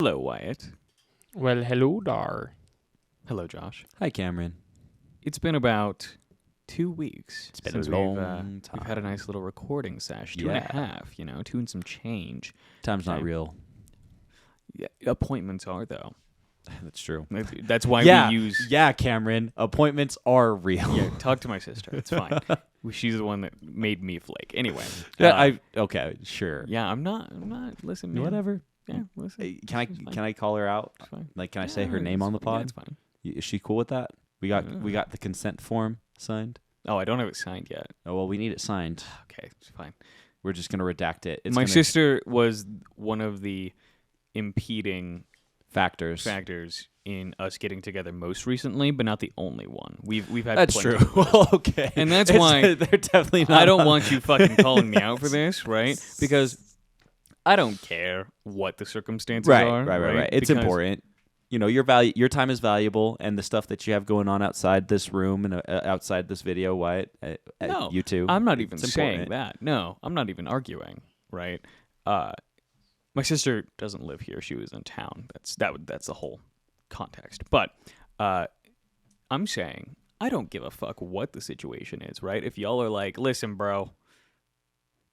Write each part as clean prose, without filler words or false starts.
Hello, Wyatt. Well, hello there. Hello, Josh. Hi, Cameron. It's been about 2 weeks. It's been since a long We've had a nice little recording sesh. Two and a half, two and some change. Time's not Okay. real. Yeah, appointments are, though. That's true. That's why Yeah, we use... yeah, Cameron. Appointments are real. Yeah, talk to my sister. It's fine. She's the one that made me flake. Anyway. Okay, sure. Yeah, I'm not... Listen, man. Whatever. Yeah, listen. Hey, It's fine. can I call her out? It's fine. Like, can I say Yeah, her name on the it's- yeah, pod? it's fine. Is she cool with that? We got the consent form signed. Oh, I don't have it signed yet. Oh well, we need it signed. Okay, it's fine. We're just gonna redact it. My sister was one of the impeding factors. factors in us getting together most recently, but not the only one. We've had That's plenty true. of those. Well, okay, And that's why they're definitely not. I don't want you fucking calling me out for this, right? Because I don't care what the circumstances are. Right. It's Because- important. Your time is valuable, and the stuff that you have going on outside this room and outside this video, Wyatt, No, you too. I'm not even It's saying important. that. No, I'm not even arguing, right? My sister doesn't live here. She was in town. That's the whole context. But I'm saying I don't give a fuck what the situation is, right? If y'all are like, listen, bro,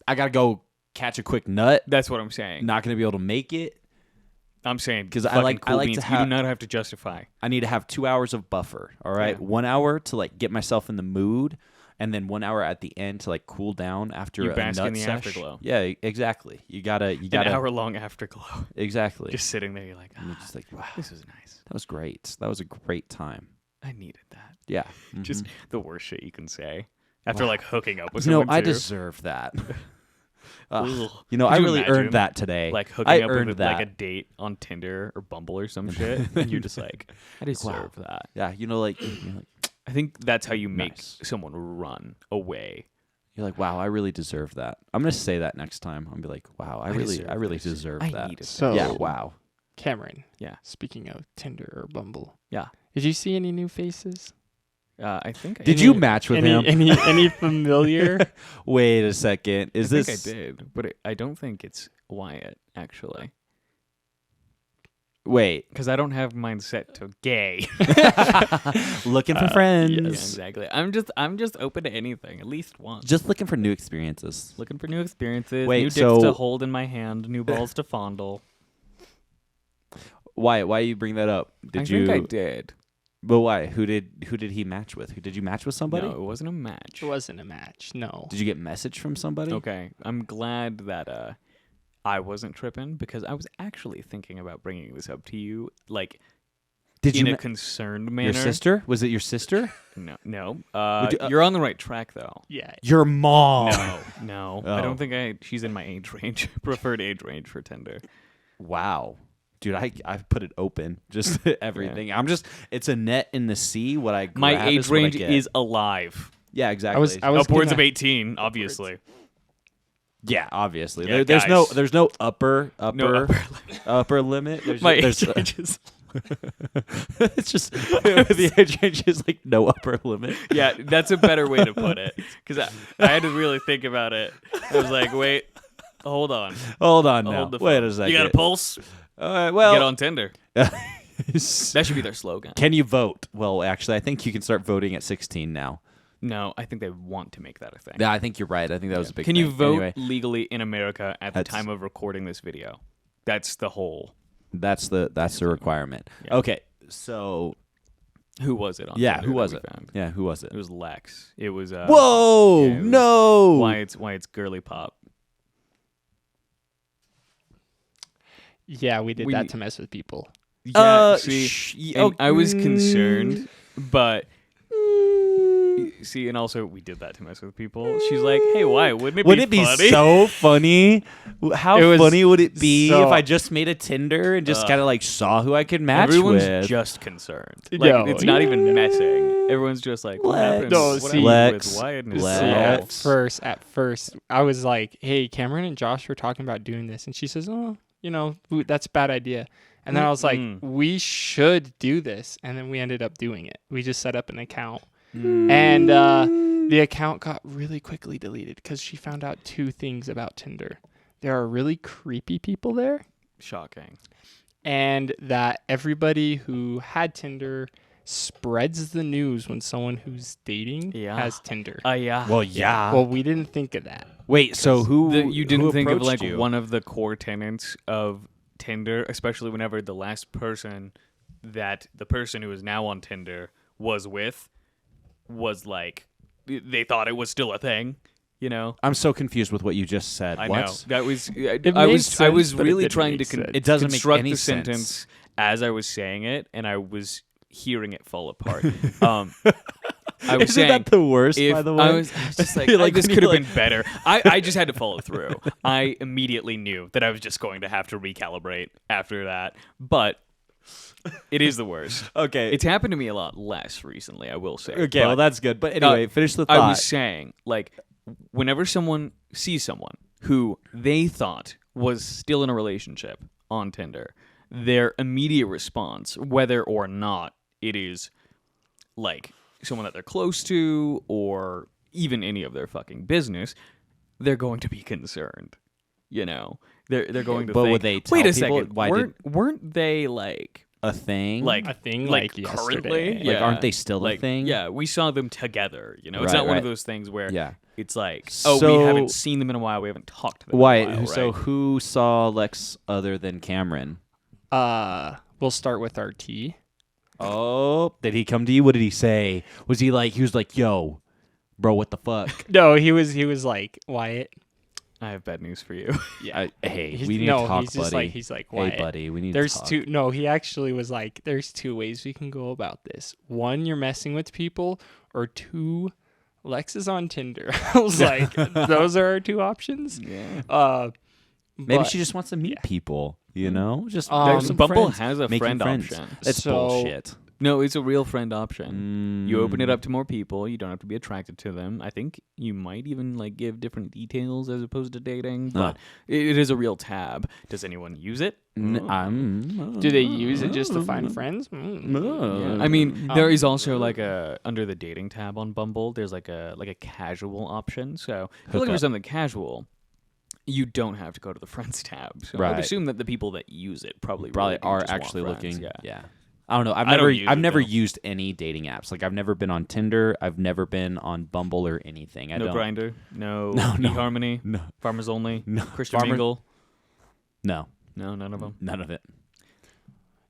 I gotta go catch a quick nut. that's what I'm saying. Not gonna be able to make it. I'm saying 'Cause I fucking like- I cool like to beans. have- You do not have to justify. I need to have 2 hours of buffer. All right, Yeah. 1 hour to like get myself in the mood, and then 1 hour at the end to like cool down after You a bask nut in the sesh. afterglow. Yeah, exactly. You gotta An hour-long afterglow. exactly. Just sitting there, you're like, And you're just like, wow, this is nice. that was great. That was a great time. I needed that. Yeah, Just mhm. the worst shit you can say after Wow. like hooking up with you know, someone I too. deserve that. Ugh. Ugh. You know, Could I you really imagine, earned that today. Like I hooking up earned with that. like a date on Tinder or Bumble or some shit, and you're just like, I deserve that. Yeah, you're like I think that's how you make Nice. someone run away. wow, I really deserve that. I'm gonna say that next time. I'm gonna be like, wow, I really deserve this. deserve I that. needed So, Yeah, wow. Cameron. Yeah. Speaking of Tinder or Bumble, Yeah. did you see any new faces? I think. Did I, you match with him? Any familiar? Wait a second. Is I this? think I did, but I don't think it's Wyatt actually, Wait, because I don't have mine set to gay. looking for friends. Yeah, exactly. I'm just open to anything, at least once. Just looking for new experiences. Looking for new experiences, Wait, new dicks so- to hold in my hand, new balls to fondle. Why you bring that up? I Did you? think I did. But why? Who did he match with? Did you match with somebody? No, it wasn't a match. It wasn't a match. No. Did you get message from somebody? Okay, I'm glad that I wasn't tripping because I was actually thinking about bringing this up to you, like Did in you? a concerned manner. Your sister? Was it your sister? No. Would you- You're on the right track though. Yeah. Your mom. No. Oh. I don't think she's in my age range, preferred age range for Tinder. Wow. Dude, I've put it open. Just everything. It's a net in the sea. What I My grab age is what I range get. is alive. Yeah, exactly. I was Upwards gonna- of 18, obviously. yeah, obviously. Yeah, There's guys. no upper No upper limit. There's My there's, age range is... it's just the age range is like no upper limit. Yeah, that's a better way to put it. Because I had to really think about it. I was like, wait, hold on. Hold on now. Hold the Wait phone. a second. You got a pulse? All right, well, Get on Tinder. That should be their slogan. Can you vote? Well, actually, I think you can start voting at 16 now. No, I think they want to make that a thing. Yeah, I think you're right. I think that was a big Can thing. you vote Anyway, legally in America at the That's- time of recording this video? That's the whole... that's the requirement. Yeah. Okay, so Who was it on yeah, Tinder who that was we it? found? Yeah, who was it? It was Lex. It was... Whoa! yeah, it was No! Why it's girly pop. Yeah, we did We- that to mess with people. Yeah, see, oh, and I was concerned, but... See, and also we did that to mess with people. She's like, "Hey, why wouldn't it Wouldn't be it be funny?" so funny? How It was funny would it be so- if I just made a Tinder and just kind of like saw who I could match Everyone's with? just concerned. Like No, it's not even yeah. messing. Everyone's just like, "What Lex. happened? No, what see- happened Lex. with Wyatt and his Lex. See, self?" at first, I was like, "Hey, Cameron and Josh were talking about doing this," and she says, "Oh, that's a bad idea." And then I was like, Mm-mm. "We should do this," and then we ended up doing it. We just set up an account, Mm. and the account got really quickly deleted because she found out two things about Tinder. There are really creepy people there, Shocking. and that everybody who had Tinder spreads the news when someone who's dating Yeah. has Tinder. Yeah. Well, yeah. Well, we didn't think of that. Wait, so You didn't who think of approached like you? one of the core tenets of Tinder, especially whenever the last person that the person who is now on Tinder was with was like, they thought it was still a thing, you know? I'm so confused with what you just said. I what? know that was I made was sense, but it really didn't trying make to sense. It doesn't make construct any the sense. sentence as I was saying it, and I was hearing it fall apart. I was Isn't saying, that the worst, if by the way? I was just like, Like, this when could you, have been better. I just had to follow through. I immediately knew that I was just going to have to recalibrate after that, but it is the worst. Okay. It's happened to me a lot less recently, I will say. Okay, but, well, that's good. But anyway, finish the thought. I was saying, like, whenever someone sees someone who they thought was still in a relationship on Tinder, their immediate response, whether or not it is like someone that they're close to or even any of their fucking business, they're going to be concerned. You know, they're going to But think, would they tell wait a people second, why weren't they like a thing? like A thing like like currently? yesterday. Like, aren't they still a like, thing? Yeah, we saw them together. You know, it's Right, not one of right. those things where Yeah. it's like, So- we haven't seen them in a while, we haven't talked to them Why? in a while, So right? who saw Lex other than Cameron? We'll start with RT. Oh, did he come to you? What did he say? Was he like? He was like, "Yo, bro, what the fuck?" No, he was like Wyatt. I have bad news for you. Hey, He's- we need no, to talk, he's just buddy. like he's like Hey, Wyatt. buddy, we need There's to talk. two. No, he actually was like, there's two ways we can go about this. One, you're messing with people, or two, Lex is on Tinder. I was like, those are our two options. Yeah. Maybe but- she just wants to meet people. You know, just Um, there's some Bumble friends. has a Making friend friends. option. That's So- bullshit. No, it's a real friend option. You open it Mm. up to more people. You don't have to be attracted to them. I think you might even like give different details as opposed to dating, but it is a real tab. Does anyone use it? Do they use it just to find friends? Yeah. I mean, there is also like a under the dating tab on Bumble. There's like a caption option. So if you're looking for up. something casual, you don't have to go to the friends tab. So Right. I'd assume that the people that use it probably Probably really do are just want actually friends. looking. Yeah. I don't know. I've I don't never use I've it, never though. used any dating apps. Like I've never been on Tinder. I've never been on Bumble or anything. I No don't. Grinder, no No. eHarmony, No. Farmers Only, No. Christian Farmer- Mingle. No. No, none of them. None of it.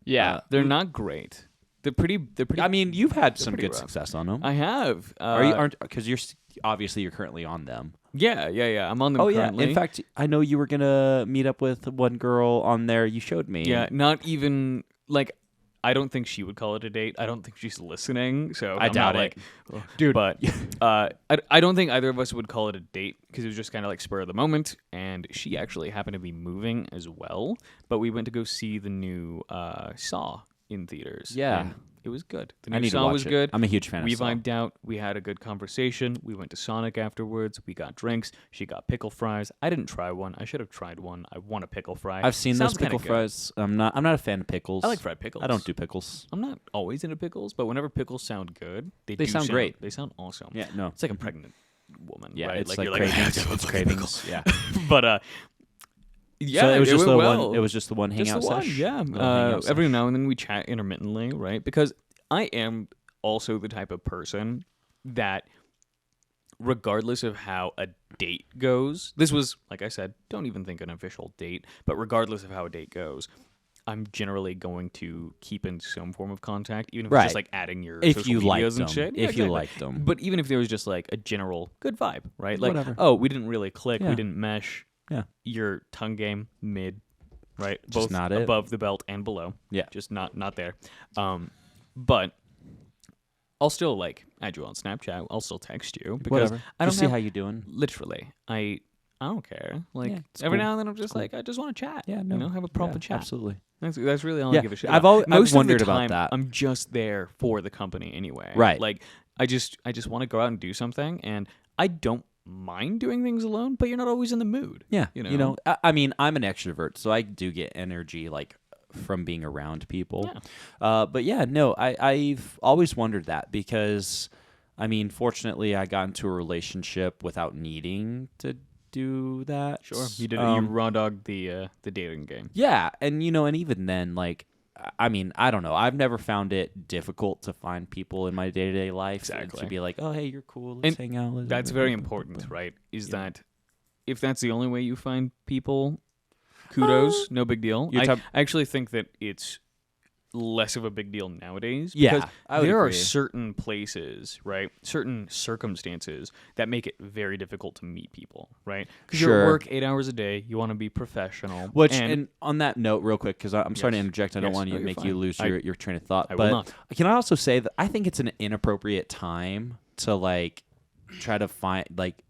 Yeah. They're not great. They're pretty. I mean, you've had some pretty good rough. success on them. I have. Are you aren't because obviously you're currently on them. Yeah. I'm on them Oh currently. yeah. In fact, I know you were gonna meet up with one girl on there. You showed me. yeah, not even like. I don't think she would call it a date. I don't think she's listening. So I I'm doubt not it. like, Dude. But I don't think either of us would call it a date because it was just kind of like spur of the moment. And she actually happened to be moving as well. But we went to go see the new Saw in theaters. Yeah. and it was good. The I new need to Saw watch was it. good. I'm a huge fan We of Saw. vibed out. We had a good conversation. We went to Sonic afterwards. We got drinks. She got pickle fries. I didn't try one. I should have tried one. I want a pickle fry. I've seen Sounds those pickle kinda good. fries. I'm not a fan of pickles. I like fried pickles. I don't do pickles. I'm not always into pickles, but whenever pickles sound good, they do sound great. They sound awesome. Yeah, no. It's like a pregnant woman. Yeah, right? it's you're like cravings. "I It's love cravings. Yeah. but yeah, So it was just went the well. one. It was just the one Just hangout the one, sesh. yeah. Little hangout Every sesh. now and then we chat intermittently, right? Because I am also the type of person that, regardless of how a date goes, this was, like I said, don't even think an official date, but regardless of how a date goes, I'm generally going to keep in some form of contact, even if it's Right. just like adding your If social you liked medias and them. shit. If Yeah, you exactly. liked them. But even if there was just like a general good vibe, right? Like, Whatever. oh, we didn't really click, Yeah. we didn't mesh. Yeah. Your tongue game mid, right? Just Both not it. above the belt and below. Yeah. Just not there. But I'll still like add you on Snapchat. I'll still text you because Whatever. I don't Just see have, how you doing. literally. I don't care. Like Yeah, it's every cool. now and then, I'm just like, I just want to chat. Yeah, you no. know, have a proper Yeah, chat. Absolutely. That's really all I Yeah, give a shit. I've about. al- I've Most wondered of the about time, that. I'm just there for the company anyway. Right. Like I just want to go out and do something, and I don't mind doing things alone. But you're not always in the mood. Yeah. You You know? know, I mean, I'm an extrovert, so I do get energy like from being around people. But yeah, no, I've always wondered that because, I mean, fortunately, I got into a relationship without needing to do that. Sure. You did. You raw dogged the dating game. Yeah, and and even then, like, I mean, I don't know. I've never found it difficult to find people in my day-to-day life and Exactly. to be like, oh, hey, you're cool. Let's hang out. That's very important, right? Is that if that's the only way you find people, kudos, no big deal. I actually think that it's less of a big deal nowadays because I would there are agree. certain places, right? Certain circumstances that make it very difficult to meet people, right? Because you're at Sure. work 8 hours a day, you want to be professional. And on that note, real quick, because I'm sorry to interject. I don't Yes. want No, to you're make fine. you lose your train of thought. I will but not. can I also say that I think it's an inappropriate time to like try to find like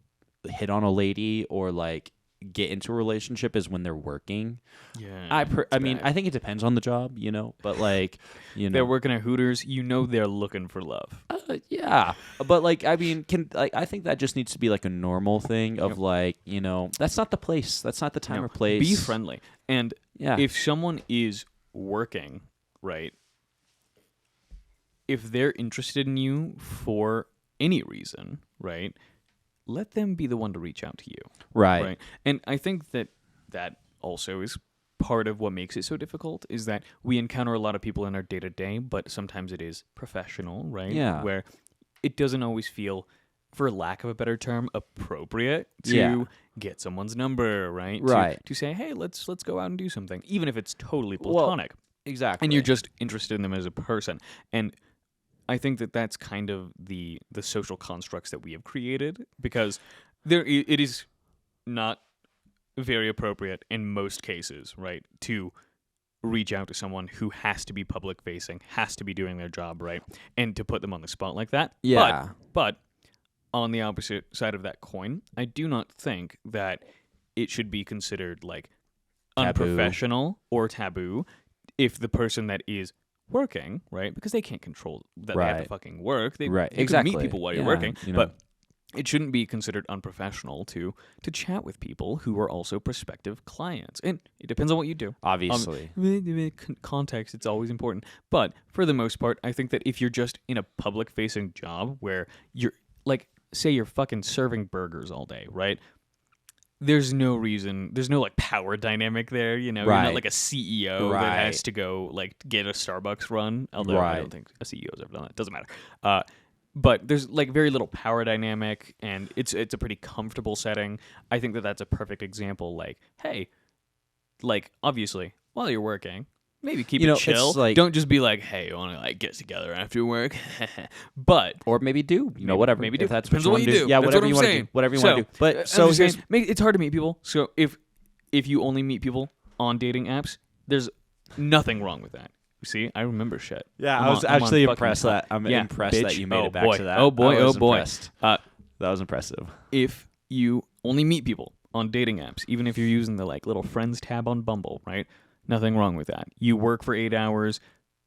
hit on a lady or like get into a relationship is when they're working. Yeah, I mean, I think it depends on the job, but like, they're working at Hooters. They're looking for love. yeah, but like, I mean, I think that just needs to be like a normal thing of like, that's not the place, that's not the time or place. Be friendly, and Yeah. if someone is working, right? If they're interested in you for any reason, right? Let them be the one to reach out to you. Right. And I think that also is part of what makes it so difficult is that we encounter a lot of people in our day-to-day, but sometimes it is professional, right? Yeah. Where it doesn't always feel, for lack of a better term, appropriate to Yeah. get someone's number, right? Right. To say, hey, let's go out and do something, even if it's totally Well, platonic. Exactly. And you're just interested in them as a person. And I think that that's kind of the social constructs that we have created because it is not very appropriate in most cases, right, to reach out to someone who has to be public facing, has to be doing their job, right, and to put them on the spot like that. Yeah. But on the opposite side of that coin, I do not think that it should be considered like Taboo. unprofessional or taboo if the person that is working, right? Because they can't control that they have to Right. fucking work. They Right. can Exactly. meet people while you're Yeah, working, but it shouldn't be considered unprofessional to chat with people who are also prospective clients. And it depends on what you do. obviously. Context, it's always important. But for the most part, I think that if you're just in a public-facing job where you're, like, say you're fucking serving burgers all day, right? There's no reason, there's no like power dynamic there, You're not Right. like a CEO that Right. has to go like get a Starbucks run, although I Right. don't think a CEO's ever done that. Doesn't matter. But there's like very little power dynamic, and it's a pretty comfortable setting. I think that that's a perfect example. Like, hey, like obviously while you're working, maybe keep it it's chill. like- Don't just be like, hey, you want to like get together after work? But Or maybe do, whatever. maybe do. If that's Depends what on you want to do. Yeah, That's whatever what you I'm want to saying. do. Whatever you want to do. But I'm so just here's saying, it's hard to meet people. So if you only meet people on dating apps, there's nothing wrong with that. You see, I remember shit. Yeah, I'm I was on- I'm on actually fucking impressed top. that I'm Yeah, impressed that bitch. you made Oh, it back boy. to that. Oh boy, I was oh boy. impressed. That was impressive. If you only meet people on dating apps, even if you're using the like little friends tab on Bumble, right? Nothing wrong with that. You work for 8 hours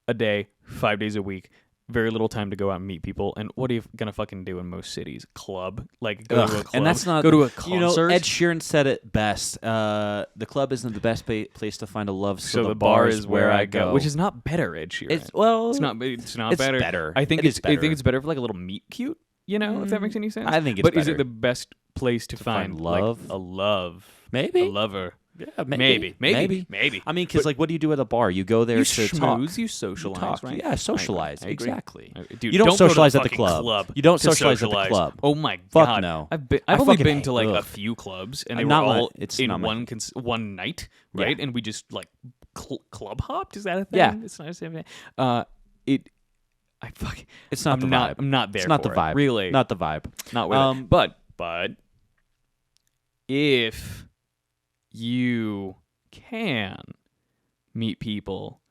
a day, 5 days a week. Very little time to go out and meet people. And what are you gonna fucking do in most cities? Club, like go to a club, And that's not go to a concert. Ed Sheeran said it best. The club isn't the best place to find a love, so the bar is where I go, which is not better, Ed Sheeran. it's It's not it's better. better. I think It is I think better. it's better for like a little meet cute. If that makes any sense. I think it's But is better. it the best place to find find love? Like, a love, Maybe. a lover? Yeah, Maybe. I mean, because like, what do you do at a bar? You go there You to talk. schmooze, you socialize, talk. right? Yeah, socialize. I agree. Exactly. Dude, You don't go to socialize the at the fucking club. You don't to socialize at the club. Oh my Fuck god! no. I've I only fucking been hate- to like a ugh. few clubs, and they Not were my- all it's in not my- one night, right? Yeah. And we just like club hopped. Is that a thing? Yeah. It's not the same thing. I fucking. It's not I'm the not. vibe. I'm not there. It's not for the it, vibe. Really, Not the vibe. not with it. But if you can meet people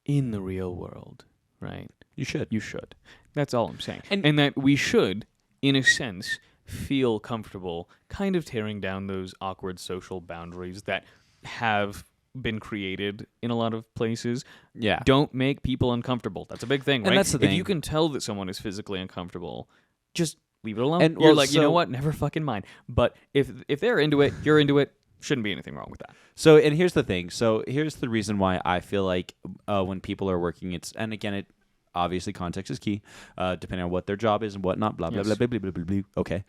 in the real world, right? You should. You should. That's all I'm saying. And- And that we should, in a sense, feel comfortable kind of tearing down those awkward social boundaries that have been created in a lot of places. Yeah. Don't make people uncomfortable. That's a big thing, And right? that's the If thing. you can tell that someone is physically uncomfortable, just leave it alone. And, You're well, like, you know so- what? Never fucking mind. But if they're into it, you're into it. Shouldn't be anything wrong with that. So, and here's the thing. So, here's the reason why I feel like when people are working, and again, it obviously context is key, depending on what their job is and whatnot. Blah blah Yes. blah blah blah blah blah blah. Okay.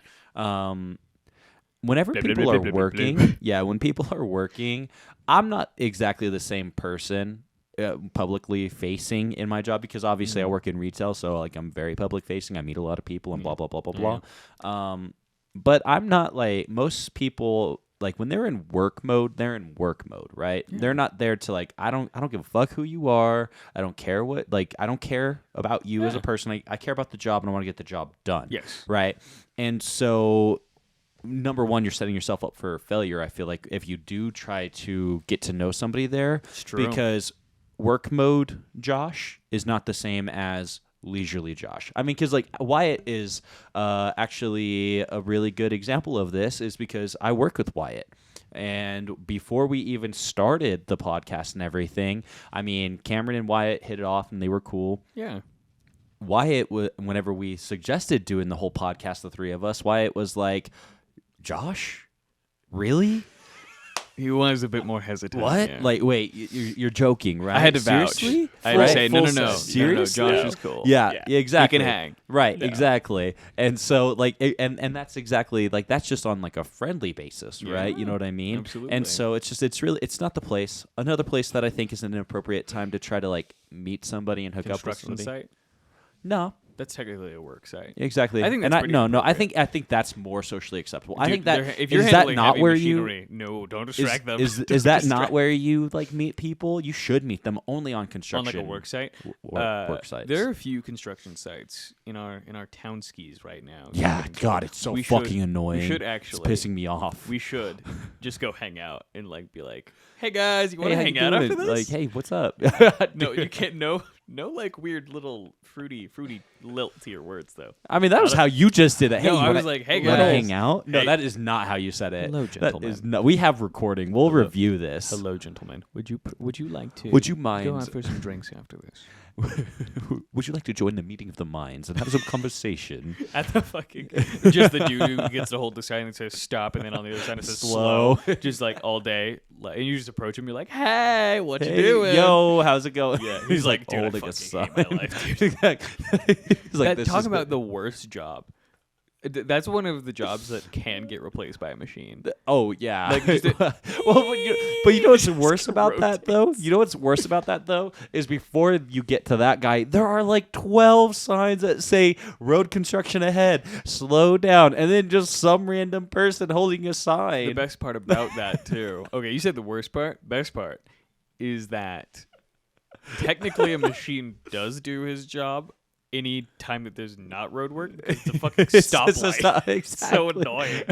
whenever Blah, blah, people blah, are blah, blah, blah, working, blah. yeah, when people are working, I'm not exactly the same person publicly facing in my job because obviously I work in retail, so like I'm very public facing. I meet a lot of people and blah blah blah blah blah. But I'm not like most people. Like when they're in work mode, they're in work mode, right? They're not there to like I don't give a fuck who you are. I don't care what I don't care about you as a person. I care about the job and I want to get the job done. Yes. Right? And so number one, you're setting yourself up for failure. I feel like if you do try to get to know somebody there, It's true. because work mode Josh is not the same as leisurely Josh. I mean, because like Wyatt is actually a really good example of this is because I work with Wyatt. And before we even started the podcast and everything, I mean, Cameron and Wyatt hit it off and they were cool. Yeah. Wyatt, whenever we suggested doing the whole podcast, the three of us, Wyatt was like, Josh? Really? He was a bit more hesitant. What? yeah. Like, wait, you're joking, right? I had to vouch. Seriously? I had to Right? say, no, Seriously? Josh is cool. Yeah, exactly. He can hang. Right, exactly. And so, like, and that's exactly, like, that's just on, like, a friendly basis, right? You know what I mean? Absolutely. And so it's not the place. Another place that I think is an inappropriate time to try to, like, meet somebody and hook up with Construction somebody. site. No. That's technically a work site. Exactly. I think that's and pretty no, I appropriate. think that's more socially acceptable. I Dude, think that if you're is that handling not heavy where machinery, no, don't distract them. is Don't that not distract- where you like meet people? You should meet them only on on construction. like a work site? work sites. There are a few construction sites in our town skis right now. Yeah, So God, it's so we fucking should- annoying. We should It's actually. pissing me off. We should just go hang out and like be like, "Hey guys, you want Hey, to how hang you out doing? after this?" Like, hey, what's up? no, you can't. No, like weird little fruity lilt to your words though. I mean, that was how you just did it. Hey, No, you I wanna- was like, "Hey, wanna guys." hang out? No, Hey. that is not how you said it. Hello, That gentlemen. is no. We have recording. We'll review this. Hello, gentlemen. Would you like to? Would you go mind? out for some drinks after this? Would you like to join the meeting of the minds and have some conversation? At the fucking just the dude who gets to hold the sign that says stop, and then on the other side it says slow, just like all day. Like, and you just approach him, you're like, "Hey, what you Hey, doing?" yo, how's it going? Yeah, he's like, "Dude, I holding a fucking hate sign. my life, dude." He's like, That, this talk is about the worst job. That's one of the jobs that can get replaced by a machine. Oh yeah. Like, just well, but you know what's Just worse about that though? You know what's worse about that though is before you get to that guy, there are like 12 signs that say road construction ahead, slow down, and then just some random person holding a sign. The best part about that too. Okay, you said the worst part. Best part is that technically a machine does do his job any time that there's not road work. It's a fucking It's just a stoplight. stop- It's so exactly. annoying.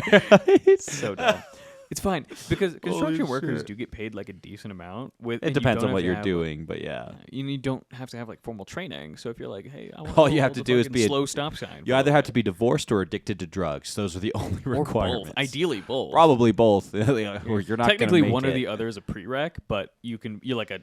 It's So dumb. It's fine because construction Holy workers shit. do get paid like a decent amount. With It and you depends don't on have what to you're have, doing, but yeah. You don't have to have like formal training. So if you're like, hey, I want All you have to do is be a- slow stop sign. You either have to be divorced or addicted to drugs. Those are the only or requirements. both. Ideally both. Probably both. Or you're not Technically gonna make one it. or the other is a prereq, but you're like a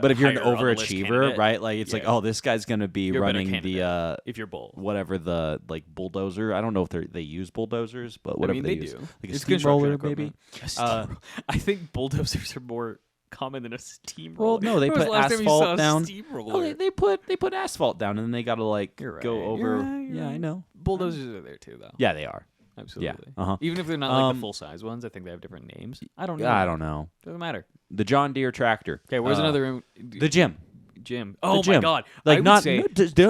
But if you're an higher on the list overachiever, candidate, right? Like it's like, yeah. oh, this guy's gonna be You're a better running the candidate if you're both. whatever the like bulldozer. I don't know if they use bulldozers, but whatever I mean, they, they use, do. like a It's construction steamroller maybe. equipment. A steamroller. I think bulldozers are more common than a steamroller. Well, no, they When was put the last time you saw asphalt a down. steamroller? Oh, they put asphalt down, and then they gotta like You're go right. over. You're right, you're Yeah, I right. know. Bulldozers are there too, though. Yeah, they are. Absolutely. uh-huh. Even if they're not like the Um, full size ones, I think they have different names. I don't know. Yeah, I don't know. Doesn't matter. The John Deere tractor. Okay, where's another The gym. gym? The Oh my gym. god! Like I would not say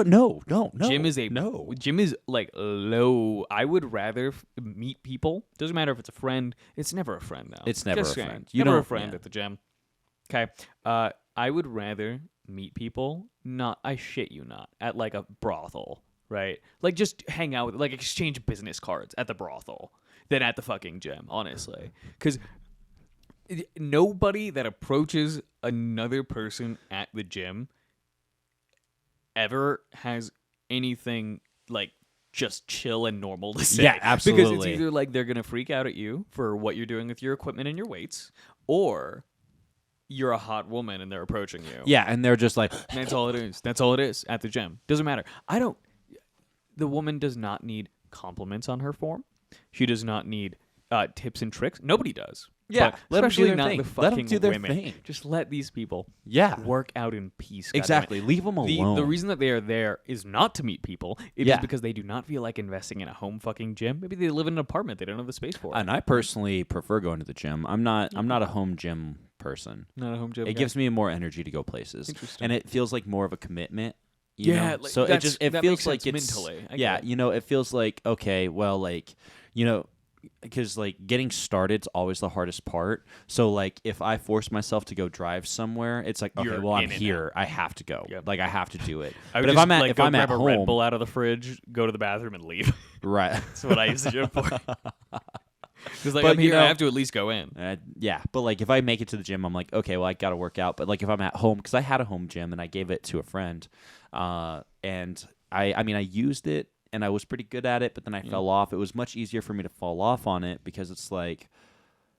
no. gym is a no. Gym is like low. I would rather meet people. Doesn't matter if it's a friend. It's never a friend though. It's never Just a saying. friend. You Never a don't- friend yeah. at the gym. Okay. I would rather meet people. Not. I shit you not. At like a brothel, right? Like just hang out with, like exchange business cards at the brothel than at the fucking gym. Honestly, because nobody that approaches another person at the gym ever has anything like just chill and normal to say. Yeah, Because absolutely. it's either like they're gonna freak out at you for what you're doing with your equipment and your weights, or you're a hot woman and they're approaching you. Yeah, and they're just like, And that's all it is. That's all it is at the gym. Doesn't matter. The woman does not need compliments on her form. She does not need tips and tricks. Nobody does. Yeah, But let 'em do especially their not thing. the Let 'em fucking do their women. thing. Just let these people Yeah. work out in peace. goddammit. Exactly. Leave them alone. The reason that they are there is not to meet people. It is Yeah. because they do not feel like investing in a home fucking gym. Maybe they live in an apartment. They don't have the space for it. And I personally prefer going to the gym. I'm not a home gym person. Not a home gym. It guy. gives me more energy to go places. Interesting. And it feels like more of a commitment. You Yeah, know? like, So it that's- it that feels makes like sense it's mentally. I yeah, get it. you know, it feels like okay, well, like you know, because like getting started's always the hardest part. So like if I force myself to go drive somewhere, it's like okay, You're well I'm in and here, I have to go. Yep. Like I have to do it. I would But if just, I'm at like, if go I'm at grab a Red home, Bull out of the fridge, go to the bathroom, and leave. right? That's what I use the gym for. Because like But, I'm you here, I know- have to at least go in. Yeah, but like if I make it to the gym, I'm like, okay, well I got to work out. But like if I'm at home, because I had a home gym and I gave it to a friend, and I mean I used it and I was pretty good at it, but then I fell off. It was much easier for me to fall off on it because it's like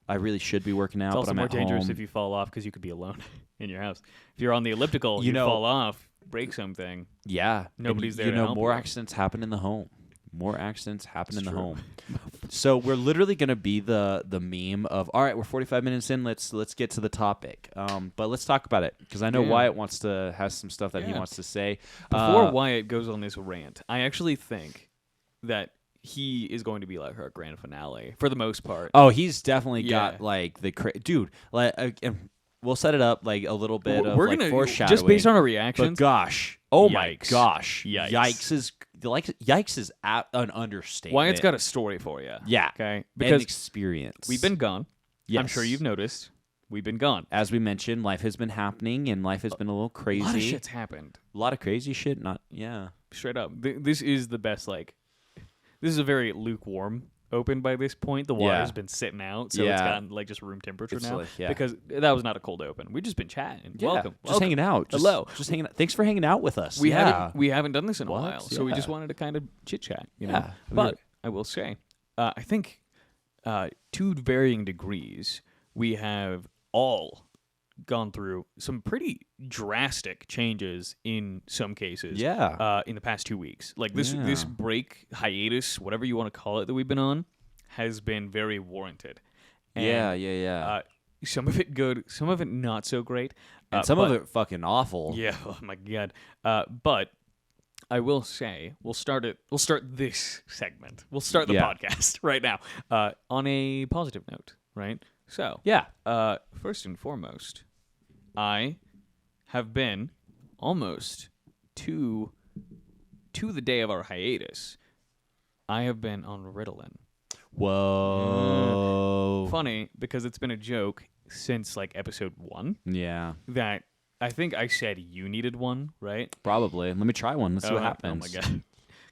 I really should be working out, It's but also I'm more at dangerous home. if you fall off because you could be alone in your house. If you're on the elliptical, You you know- fall off, break something. Yeah, Nobody's and, there to help more you. accidents happen in the home. More accidents happen in the true. home. So we're literally gonna be the meme of all right. We're 45 minutes in. Let's get to the topic. But let's talk about it because I know Yeah. Wyatt wants to has some stuff that he Yeah. wants to say. Before Wyatt goes on this rant, I actually think that he is going to be like our grand finale for the most part. Oh, he's definitely Yeah. got like the dude. Like, we'll set it up like a little bit of We're like gonna foreshadowing. just based on our but reactions. gosh, oh my Yikes. gosh, Yikes. yikes is an understatement. Wyatt's got a story for you. yeah, Okay, an because experience. we've been gone. Yes. I'm sure you've noticed. We've been gone. As we mentioned, life has been happening, and life has been a little A crazy. lot of shit's happened. A lot of crazy shit. Not yeah. Straight up. This is the best. Like, this is a very lukewarm open by this point. The water's Yeah. been sitting out, so it's Yeah. gotten like just room temperature It's now. like, yeah. Because that was not a cold open. We've just been chatting. Yeah, Welcome. just hanging out. Just, Hello. just hanging out. Thanks for hanging out with us. We yeah. haven't done this in a What? while, so we just Yeah. wanted to kind of chit chat. You know. Yeah. But I will say, I think to varying degrees, we have all gone through some pretty drastic changes in some cases. Yeah. In the past 2 weeks, like this Yeah. break, hiatus, whatever you want to call it, that we've been on, has been very warranted. And, yeah. some of it good, some of it not so great, And some but- of it fucking awful. yeah. Oh my god. But I will say we'll start this segment. We'll start the Yeah. podcast right now on a positive note, right? So Yeah. first and foremost, I have been almost to the day of our hiatus. I have been on Ritalin. Whoa. Funny because it's been a joke since like episode 1 Yeah. that I think I said you needed one, right? Probably. Let me try one. Let's see what happens. Oh my god.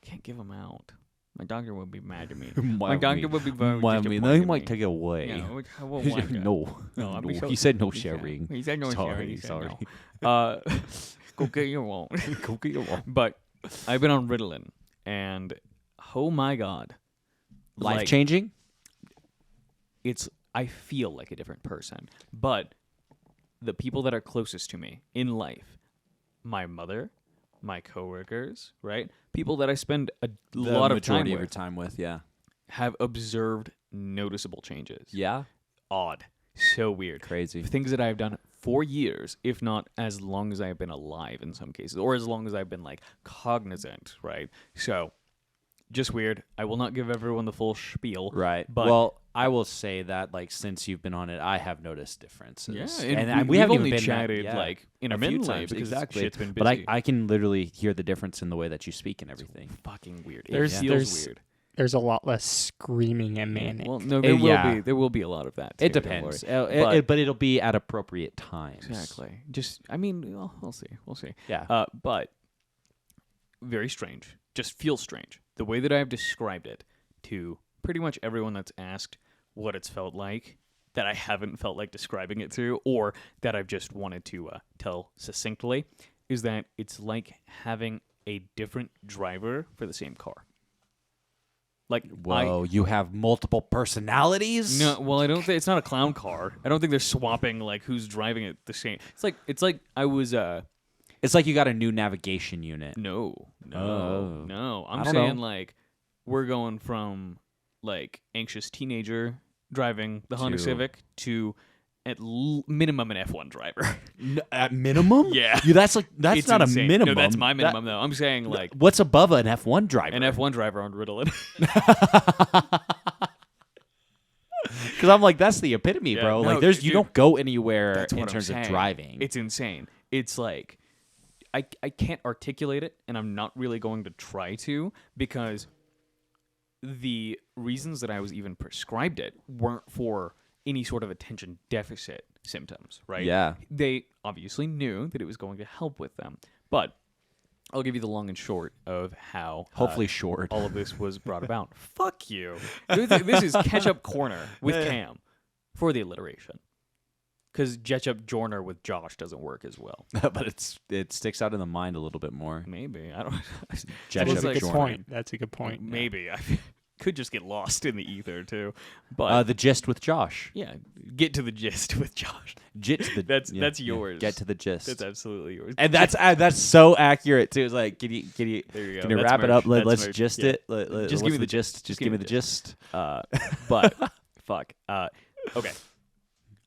Can't give them out. My doctor would be mad at me. Why My would doctor we- would be very why would we- disappointed he in might me. take it away. Yeah, I won't He want said that. no. No, I'd be so- He said no he said- sharing. He said no Sorry, sharing. He said sorry. no. Go get your own. Go get your one. But I've been on Ritalin, and oh my god, Life like, changing? I feel like a different person. But the people that are closest to me in life, my mother, my coworkers, right? People that I spend a lot of time majority with of your time with, yeah. have observed noticeable changes. Yeah. Odd. So weird. Crazy. Things that I've done for years, if not as long as I've been alive in some cases, or as long as I've been like cognizant, right? So just weird. I will not give everyone the full spiel. Right. But well, I will say that like since you've been on it, I have noticed differences. yeah, and we've haven't only even been chatted yeah, like a few intermittently times, because exactly. shit's been But busy. I can literally hear the difference in the way that you speak and everything. Fucking weird. There's- It feels there's- weird. There's a lot less screaming and manic. Well, no, there will yeah. be. There will be a lot of that. It too, don't depends, worry. but it'll be at appropriate times. Exactly. Just, I mean, we'll see. We'll see. Yeah. But very strange. Just feels strange. The way that I've described it to pretty much everyone that's asked what it's felt like, that I haven't felt like describing it to, or that I've just wanted to tell succinctly, is that it's like having a different driver for the same car. Like, Whoa, you have multiple personalities? No, well, I don't think it's not a clown car. I don't think they're swapping like who's driving it the same. It's like I was It's like you got a new navigation unit. no. Oh. I'm I don't saying know. like we're going from like anxious teenager driving the Honda To- Civic to at minimum an F1 driver. At minimum? Yeah. That's It's not insane. a minimum. No, that's my That- minimum though. I'm saying like What's above an F1 driver? an F1 driver on Ritalin. Because I'm like, that's the epitome, Yeah, bro. no, Like, you dude, don't go anywhere That's in what I'm terms of saying. driving. It's insane. It's like I can't articulate it, and I'm not really going to try to, because the reasons that I was even prescribed it weren't for any sort of attention deficit symptoms, right? Yeah. They obviously knew that it was going to help with them, but I'll give you the long and short of how Hopefully short. all of this was brought about. Fuck you. This is Ketchup Corner with Cam for the alliteration. Because Ketchup Jorner with Josh doesn't work as well. But it sticks out in the mind a little bit more. Maybe. I don't Ketchup It's That's a like good Jordan. point. That's a good point. Maybe. I could just get lost in the ether, too. But, The gist with Josh. yeah, get to the gist with Josh. That's yours. Get to the gist. That's absolutely yours. And that's so accurate too. It's like, can you There you go. can you That's wrap it merch. up? That's Let's merch. gist Yeah. it. Just give me the gist. Just give me the gist. But fuck. Okay.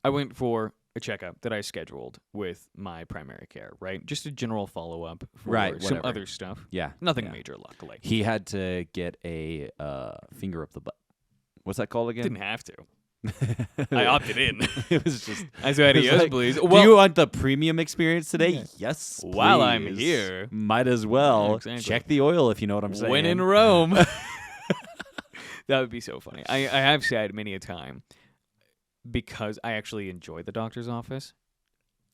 I went for a checkup that I scheduled with my primary care, right? Just a general follow up for Right, some whatever. other stuff. Yeah. Nothing yeah. major, luckily. He had to get a finger up the butt. What's that called again? Didn't have to. I opted in. It was just. I said, it was yes, like, please. Do you want the premium experience today? Yeah. Yes. While I'm please. here. Might as well Yeah, exactly. check the oil if you know what I'm saying. when in Rome. That would be so funny. I have said many a time, because I actually enjoy the doctor's office.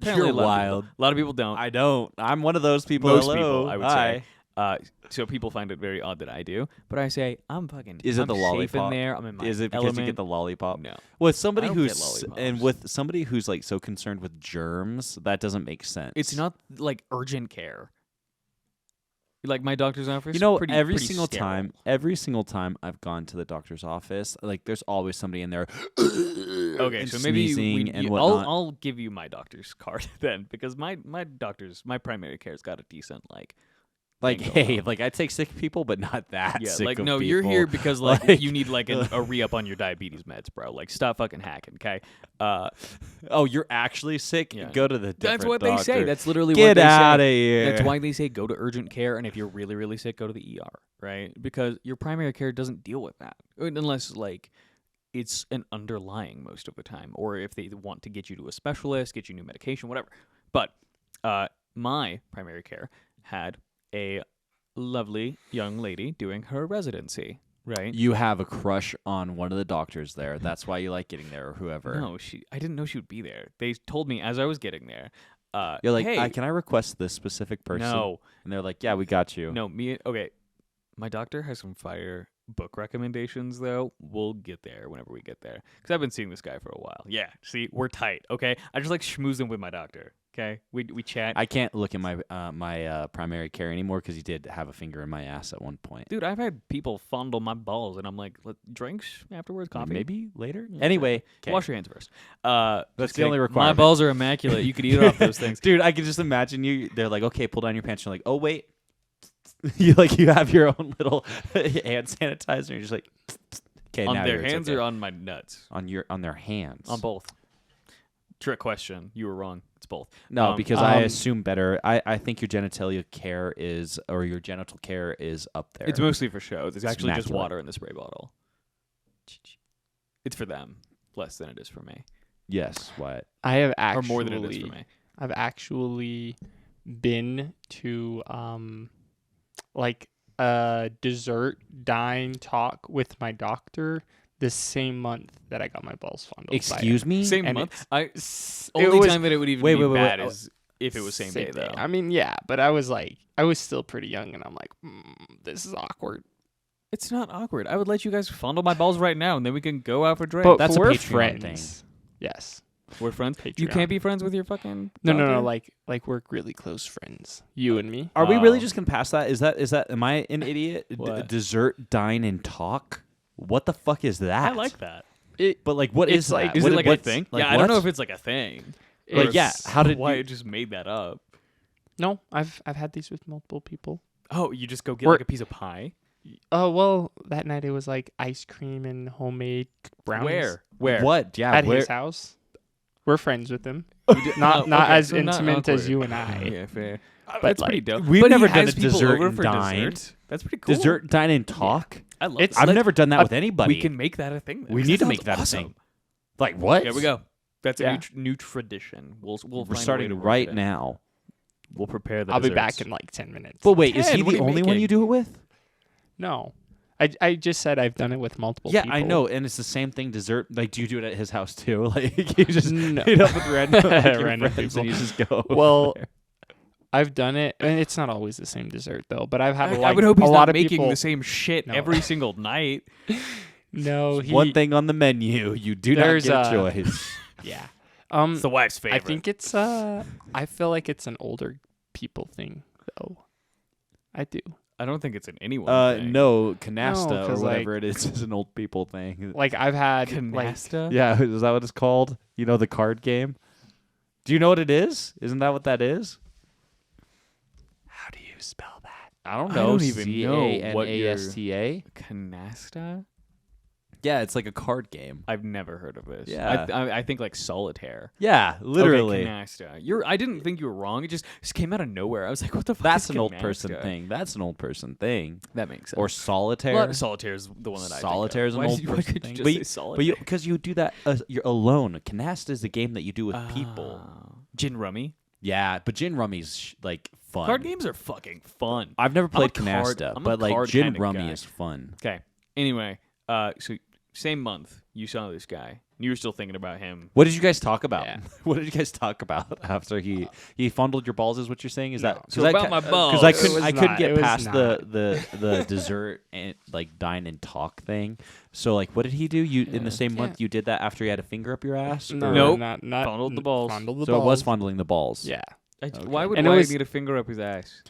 Apparently You're a lot of wild. people- a lot of people don't. I don't. I'm one of those people. Most Hello. people, I would Hi. say. So people find it very odd that I do, but I say I'm fucking. Is it I'm the safe lollipop? in there? I'm in my Is it because element. you get the lollipop? No. With somebody I don't get who's lollipops. and with somebody who's like so concerned with germs, that doesn't make sense. It's not like urgent care. Like my doctor's office. You know, pretty every sterile. single time I've gone to the doctor's office, like there's always somebody in there. Okay, and so maybe sneezing and I'll whatnot. I'll give you my doctor's card then, because my primary care's got a decent like. Like, thing going hey, on. like I take sick people, but not that Yeah, sick like of no, you're people. here because like, Like- you need like a re-up on your diabetes meds, bro. Like stop fucking hacking, okay? Oh, you're actually sick? Yeah. Go to the That's different what they say. doctor. That's literally what Get they out of say. here. That's why they say go to urgent care, and if you're really, really sick, go to the ER, right? Because your primary care doesn't deal with that unless like it's an underlying most of the time, or if they want to get you to a specialist, get you new medication, whatever. But my primary care had a lovely young lady doing her residency, right? You have a crush on one of the doctors there. That's why you like getting there, or whoever. No, I didn't know she would be there. They told me as I was getting there. You're like, hey, can I request this specific person? no, And they're like, yeah, we got you. no, okay. My doctor has some fire book recommendations, though. We'll get there whenever we get there, because I've been seeing this guy for a while. Yeah, see, we're tight. Okay, I just like schmoozing with my doctor. Okay, we chat. I can't look at my my primary care anymore because he did have a finger in my ass at one point. Dude, I've had people fondle my balls, and I'm like, drinks afterwards, coffee. Maybe later. Yeah, Anyway, 'kay. Wash your hands first. That's Just the only kidding. My requirement. balls are immaculate. You could eat off those things. Dude, I can just imagine you. They're like, okay, pull down your pants. You're like, oh wait, you have your own little hand sanitizer. You're just like, okay, On now their it's hands okay. or on my nuts? on their hands. On both. Trick question. You were wrong. It's both. No, because I Um, assume better. I think your genitalia care is, or your genital care is up there. It's mostly for show. It's actually just immaculate. water in the spray bottle. It's for them less than it is for me, yes. What? I have or actually more than it is for me. I've actually been to like a dessert dine talk with my doctor the same month that I got my balls fondled. Excuse me. Same And month. I it only was time that it would even Wait, be wait, wait, bad wait. is if it was same day though. I mean, yeah, but I was still pretty young, and I'm like, this is awkward. It's not awkward. I would let you guys fondle my balls right now, and then we can go out for drinks. But That's a we're Patreon friends. thing. Yes. We're friends. You Patreon. can't be friends with your fucking No, doctor? like we're really close friends. You and me. Are we really Oh. just gonna pass that? Is that? Am I an idiot? What? Dessert, dine, and talk. What the fuck is that? I like that. But like, what It's is like- that? Is What- it like a what's- thing? like Yeah, I don't know what? if it's like a thing. Like, yeah, It's- how did Why you? I just made that up? No, I've had these with multiple people. Oh, you just go get We're- like a piece of pie. Oh well, that night it was like ice cream and homemade brownies. Where? What? Yeah, At where? his house. We're friends with him. Oh, Not okay, as so not intimate as awkward. you and I. Yeah, fair. But That's pretty like, dope. we've But he never done has a people dessert over and for dine. dessert. That's pretty cool. Dessert, dine, and talk. I love It's that. I've like- never done that with anybody. We can make that a thing. Then, We 'cause need to sounds make that awesome. a thing. Like what? There we go. That's a Yeah. new tradition. We'll We're find a way starting to work right it in. now. We'll prepare the I'll be desserts. back in like 10 minutes. But wait, is 10? he What are the you only one you making? do it with? No. I just said I've done it with multiple Yeah, people. I know, and it's the same thing. Dessert, like, do you do it at his house too? Like, you just No. meet up with random, Random friends people. and you just go. Well, I've done it, and it's not always the same dessert though. But I've had I like would hope a he's lot not of making people. the same shit No. every single night. No, he. One thing on the menu, you do not There's, get a choice. Yeah. It's the wife's favorite. I think it's I feel like it's an older people thing though. I do. I don't think it's an anyone thing. No, canasta No, or 'cause, whatever it is an old people thing. Like I've had like Canasta? Yeah, is that what it's called? You know, the card game. Do you know what it is? Isn't that what that is? how do you spell that? I don't I know. don't even know what your- Canasta. Canasta? Yeah, it's like a card game. I've never heard of this. Yeah. I think like solitaire. Yeah, literally. Okay, canasta. I didn't think you were wrong. It just came out of nowhere. I was like, what the fuck That's is an old person canasta? thing. That's an old person thing. That makes sense. Or solitaire. Well, solitaire is the one that Solitaire I is think an of. old Why person could thing. you just But say you- solitaire? because you do that, you're alone. Canasta is the game that you do with people. Gin rummy. Yeah, but gin rummy's like fun. Card games are fucking fun. I've never played I'm a card- canasta, I'm a but like card gin kinda rummy guy. is fun. Okay. Anyway, so same month you saw this guy. You were still thinking about him. What did you guys talk about? Yeah. What did you guys talk about after he fondled your balls? Is what you're saying? Is No. that So about my balls. Because I It couldn't was I couldn't not. get It was past not. the dessert and like dine and talk thing. So like, what did he do? You in the same month you did that after you had a finger up your ass? No, Or- Nope. not Fondled the balls. Fondled the So balls. it was fondling the balls. Yeah. Why would And it Wyatt was- need a finger up his ass?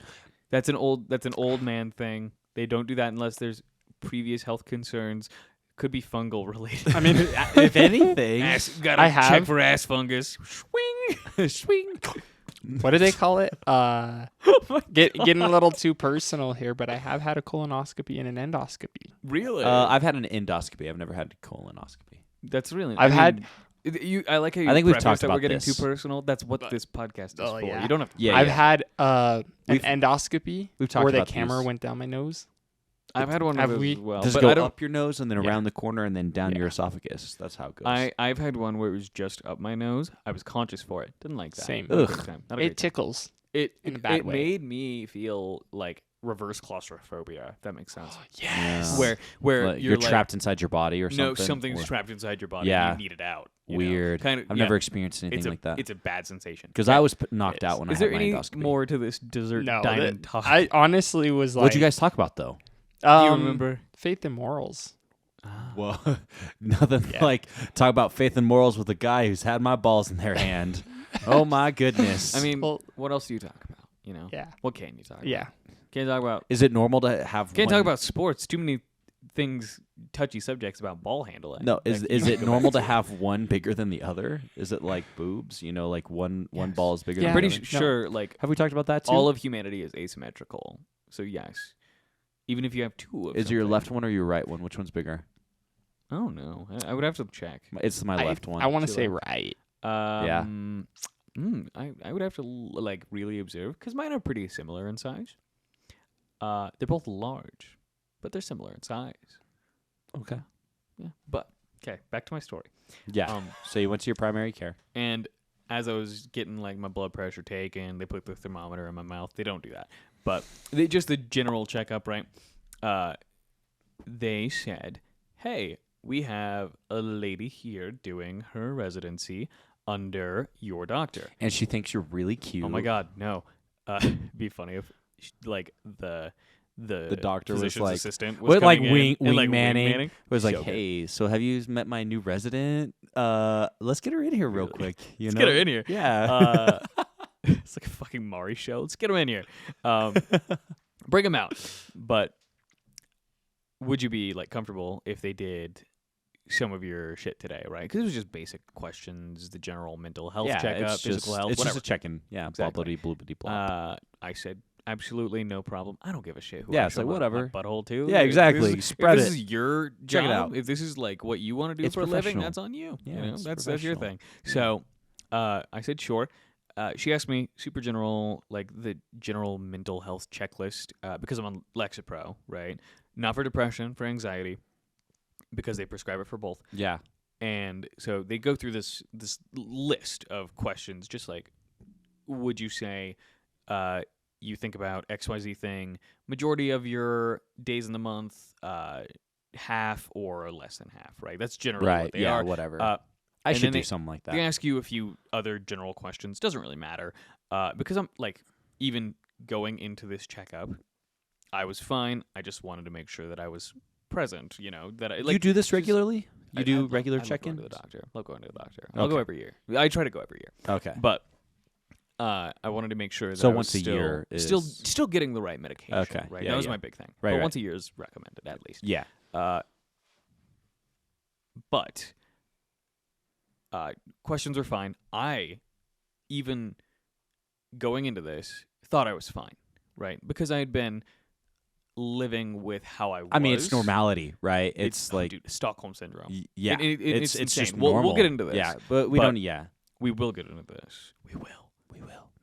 That's an old man thing. They don't do that unless there's previous health concerns. Could be fungal related. I mean, If anything, Gotta I check have- for ass fungus. Swing, swing. what do they call it? Getting a little too personal here, but I have had a colonoscopy and an endoscopy. Really? I've had an endoscopy. I've never had a colonoscopy. That's really. I've had- I like how you. I think we've preface talked that we're about getting this. too personal. That's what this podcast is Oh, for. yeah. You don't have to. Yeah, I've yeah. had an We've- endoscopy we've talked where the about camera these. went down my nose. I've had one Have of those we- as well. Does but it go I don't. up your nose and then Yeah. around the corner and then down Yeah. your esophagus? That's how it goes. I've had one where it was just up my nose. I was conscious for it. Didn't like that. Same. Not a Ugh. great time. Not a great It time. tickles. It in a bad it way. made me feel like reverse claustrophobia. If that makes sense. Yes. Yeah. Where Like, you're, trapped inside your body or something. No, something's or- trapped inside your body. Yeah. And you need it out. you know? Weird. Kind of. I've never experienced anything it's like that. It's a bad sensation. Because I was knocked It is. out when I Is had there my any endoscopy. more to this dessert No, dining talk? I honestly was like, What'd you guys talk about though? Do you remember? Faith and morals? Well, nothing Yeah. like talk about faith and morals with a guy who's had my balls in their hand. Oh my goodness. I mean, Well- what else do you talk about? You know? Yeah. What can you talk about? Yeah. Can't talk about. is it normal to have? Can't one- talk about sports. Too many things, touchy subjects about ball handling. No, Like, is you is can it go normal back to have one bigger than the other? Is it like boobs? You know, like one Yes. ball is bigger Yeah. than Pretty the other? sure, like Have we talked about that too? all of humanity is asymmetrical. So yes, even if you have two of is it your something- left one or your right one? Which one's bigger? I don't know. I would have to check. It's my left one. I want to Two say left. right. I would have to like really observe because mine are pretty similar in size. They're both large, but they're similar in size. Okay. Yeah. But okay, back to my story. Yeah. Um, So you went to your primary care. And as I was getting like my blood pressure taken, they put the thermometer in my mouth. They don't do that, but they just the general checkup, right? They said, "Hey, we have a lady here doing her residency under your doctor." And she thinks you're really cute. Oh my God, no! Be funny if like the doctor was physician's like- assistant was What, like coming in wing and, like, Manning? wing-manning. It was like, Joking. hey, so have you met my new resident? Let's get her in here real Really? quick. You Let's know? get her in here. Yeah. It's like a fucking Maury show. Let's get him in here. Bring him out. But would you be like comfortable if they did some of your shit today, right? Because it was just basic questions, the general mental health checkup, it's physical just, health, it's whatever. just a check-in. Yeah, Exactly. blah, blah, blah, blah, blah. I said, absolutely no problem. I don't give a shit who Yeah, I it's show like, my whatever. butthole to. Yeah, If exactly. this is- Spread if this it. is your job, Check it out. if this is like what you want to do It's for a living, professional. that's on you. Yeah, you know, it's that's your professional. thing. So I said sure. She asked me super general, like the general mental health checklist, because I'm on Lexapro, right? Not for depression, for anxiety, because they prescribe it for both. Yeah. And so they go through this list of questions, just like, would you say you think about XYZ thing majority of your days in the month, half or less than half, right? That's generally Right. what they Yeah. are. Whatever. I I should do something like that. They ask you a few other general questions. Doesn't really matter, because I'm like, even going into this checkup, I was fine. I just wanted to make sure that I was present. You know that I like. you do this just- regularly? You I do love- regular I love going check-ins? to the doctor. Love going to the doctor. I'll go Okay. every year. I try to go every year, Okay. but I wanted to make sure that So I was once a still, year still getting the right medication. Okay. Right. Yeah, That was yeah. my big thing. Right, But right. once a year is recommended at least. Yeah. But questions are fine. I even going into this thought I was fine, right? Because I had been living with how I was. I mean, it's normality, right? It's like, dude, Stockholm syndrome. yeah, it's it's insane. just We'll normal. get into this. Yeah, but we But- don't. Yeah, We will get into this. We will.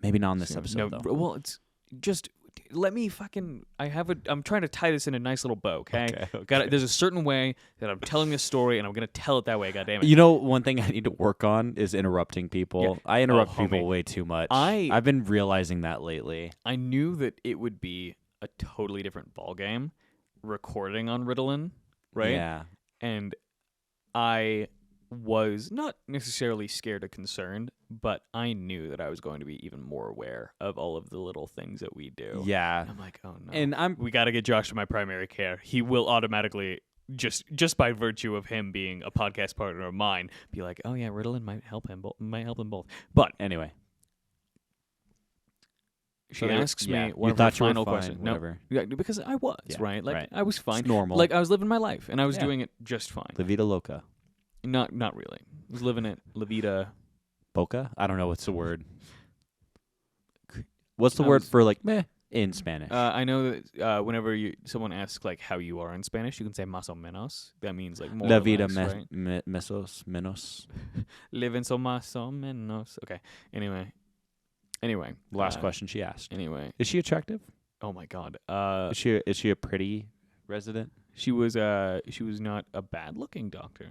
maybe not on this So, episode no, though. well, it's just let me fucking. I'm trying to tie this in a nice little bow. Okay. There's a certain way that I'm telling this story, and I'm gonna tell it that way. God damn it. You know, one thing I need to work on is interrupting people. Yeah. I interrupt Oh, people homie. way too much. I- I've been realizing that lately. I knew that it would be a totally different ballgame recording on Ritalin, right? Yeah. And I was not necessarily scared or concerned, but I knew that I was going to be even more aware of all of the little things that we do. Yeah. I'm like, oh no. And I'm We got to get Josh to my primary care. He will automatically, just by virtue of him being a podcast partner of mine, be like, oh yeah, Ritalin might help him. Might help them both. But anyway. she So asks yeah, me one you of her thought you were final fine, questions. No, whatever. yeah, because I was Yeah, right. Like right. I was fine. It's normal. Like I was living my life, and I was Yeah. doing it just fine. La Vida Loca. Not really. I was living it La Vida. Boca? I don't know what's the word. What's the I word was- for like meh in Spanish? I know that whenever someone asks like how you are in Spanish, you can say más o menos. That means like more La or vida less, right? mesos menos. Living so más o menos. Okay. Anyway. Last question she asked. Anyway. Is she attractive? Oh my God. Is she a pretty resident? She was not a bad looking doctor.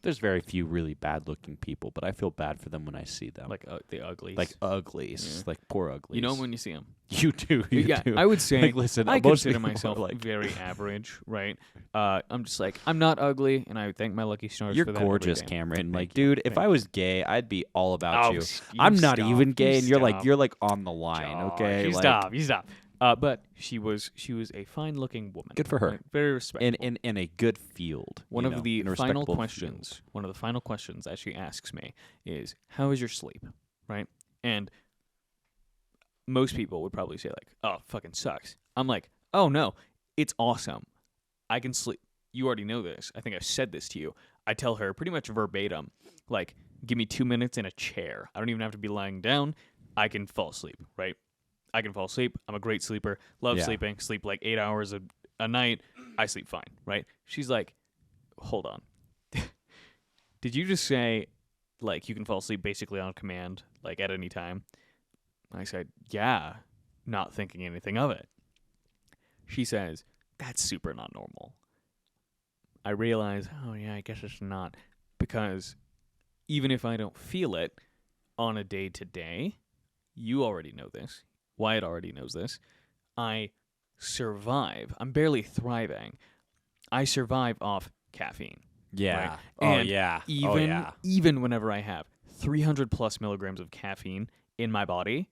There's very few really bad looking people, but I feel bad for them when I see them. Like the uglies. Like uglies. Yeah. Like poor uglies. you know when you see them. You do. You Yeah, do. I would say Like, listen, I most consider people are myself like very average, right? I'm just like I'm not ugly, and I thank my lucky stars You're for that. every gorgeous, day. Cameron. Thank Like, you. dude, if Thank I was gay, I'd be all about Oh, you. s- you I'm not stop. even gay, You and you're stop. like on the line, okay? You Like, stop. You stop. But she was a fine looking woman. Good for her. right? Very respectful. in a good field. One you of know, the in a final respectable questions. field. One of the final questions that she asks me is, "How is your sleep?" Right? And most people would probably say like, "Oh, fucking sucks." I'm like, "Oh no, it's awesome. I can sleep." You already know this. I think I've said this to you. I tell her pretty much verbatim, like, "Give me 2 minutes in a chair. I don't even have to be lying down. I can fall asleep." Right? I can fall asleep. I'm a great sleeper. Love Yeah. sleeping. Sleep like 8 hours a night. I sleep fine. Right? She's like, "Hold on. Did you just say, like, you can fall asleep basically on command, like, at any time?" I said, "Yeah," not thinking anything of it. She says, "That's super not normal." I realize, oh, yeah, I guess it's not. Because even if I don't feel it on a day-to-day, you already know this. Wyatt already knows this. I survive. I'm barely thriving. I survive off caffeine. Yeah. Right. Oh And yeah. Even oh yeah. even whenever I have 300 plus milligrams of caffeine in my body,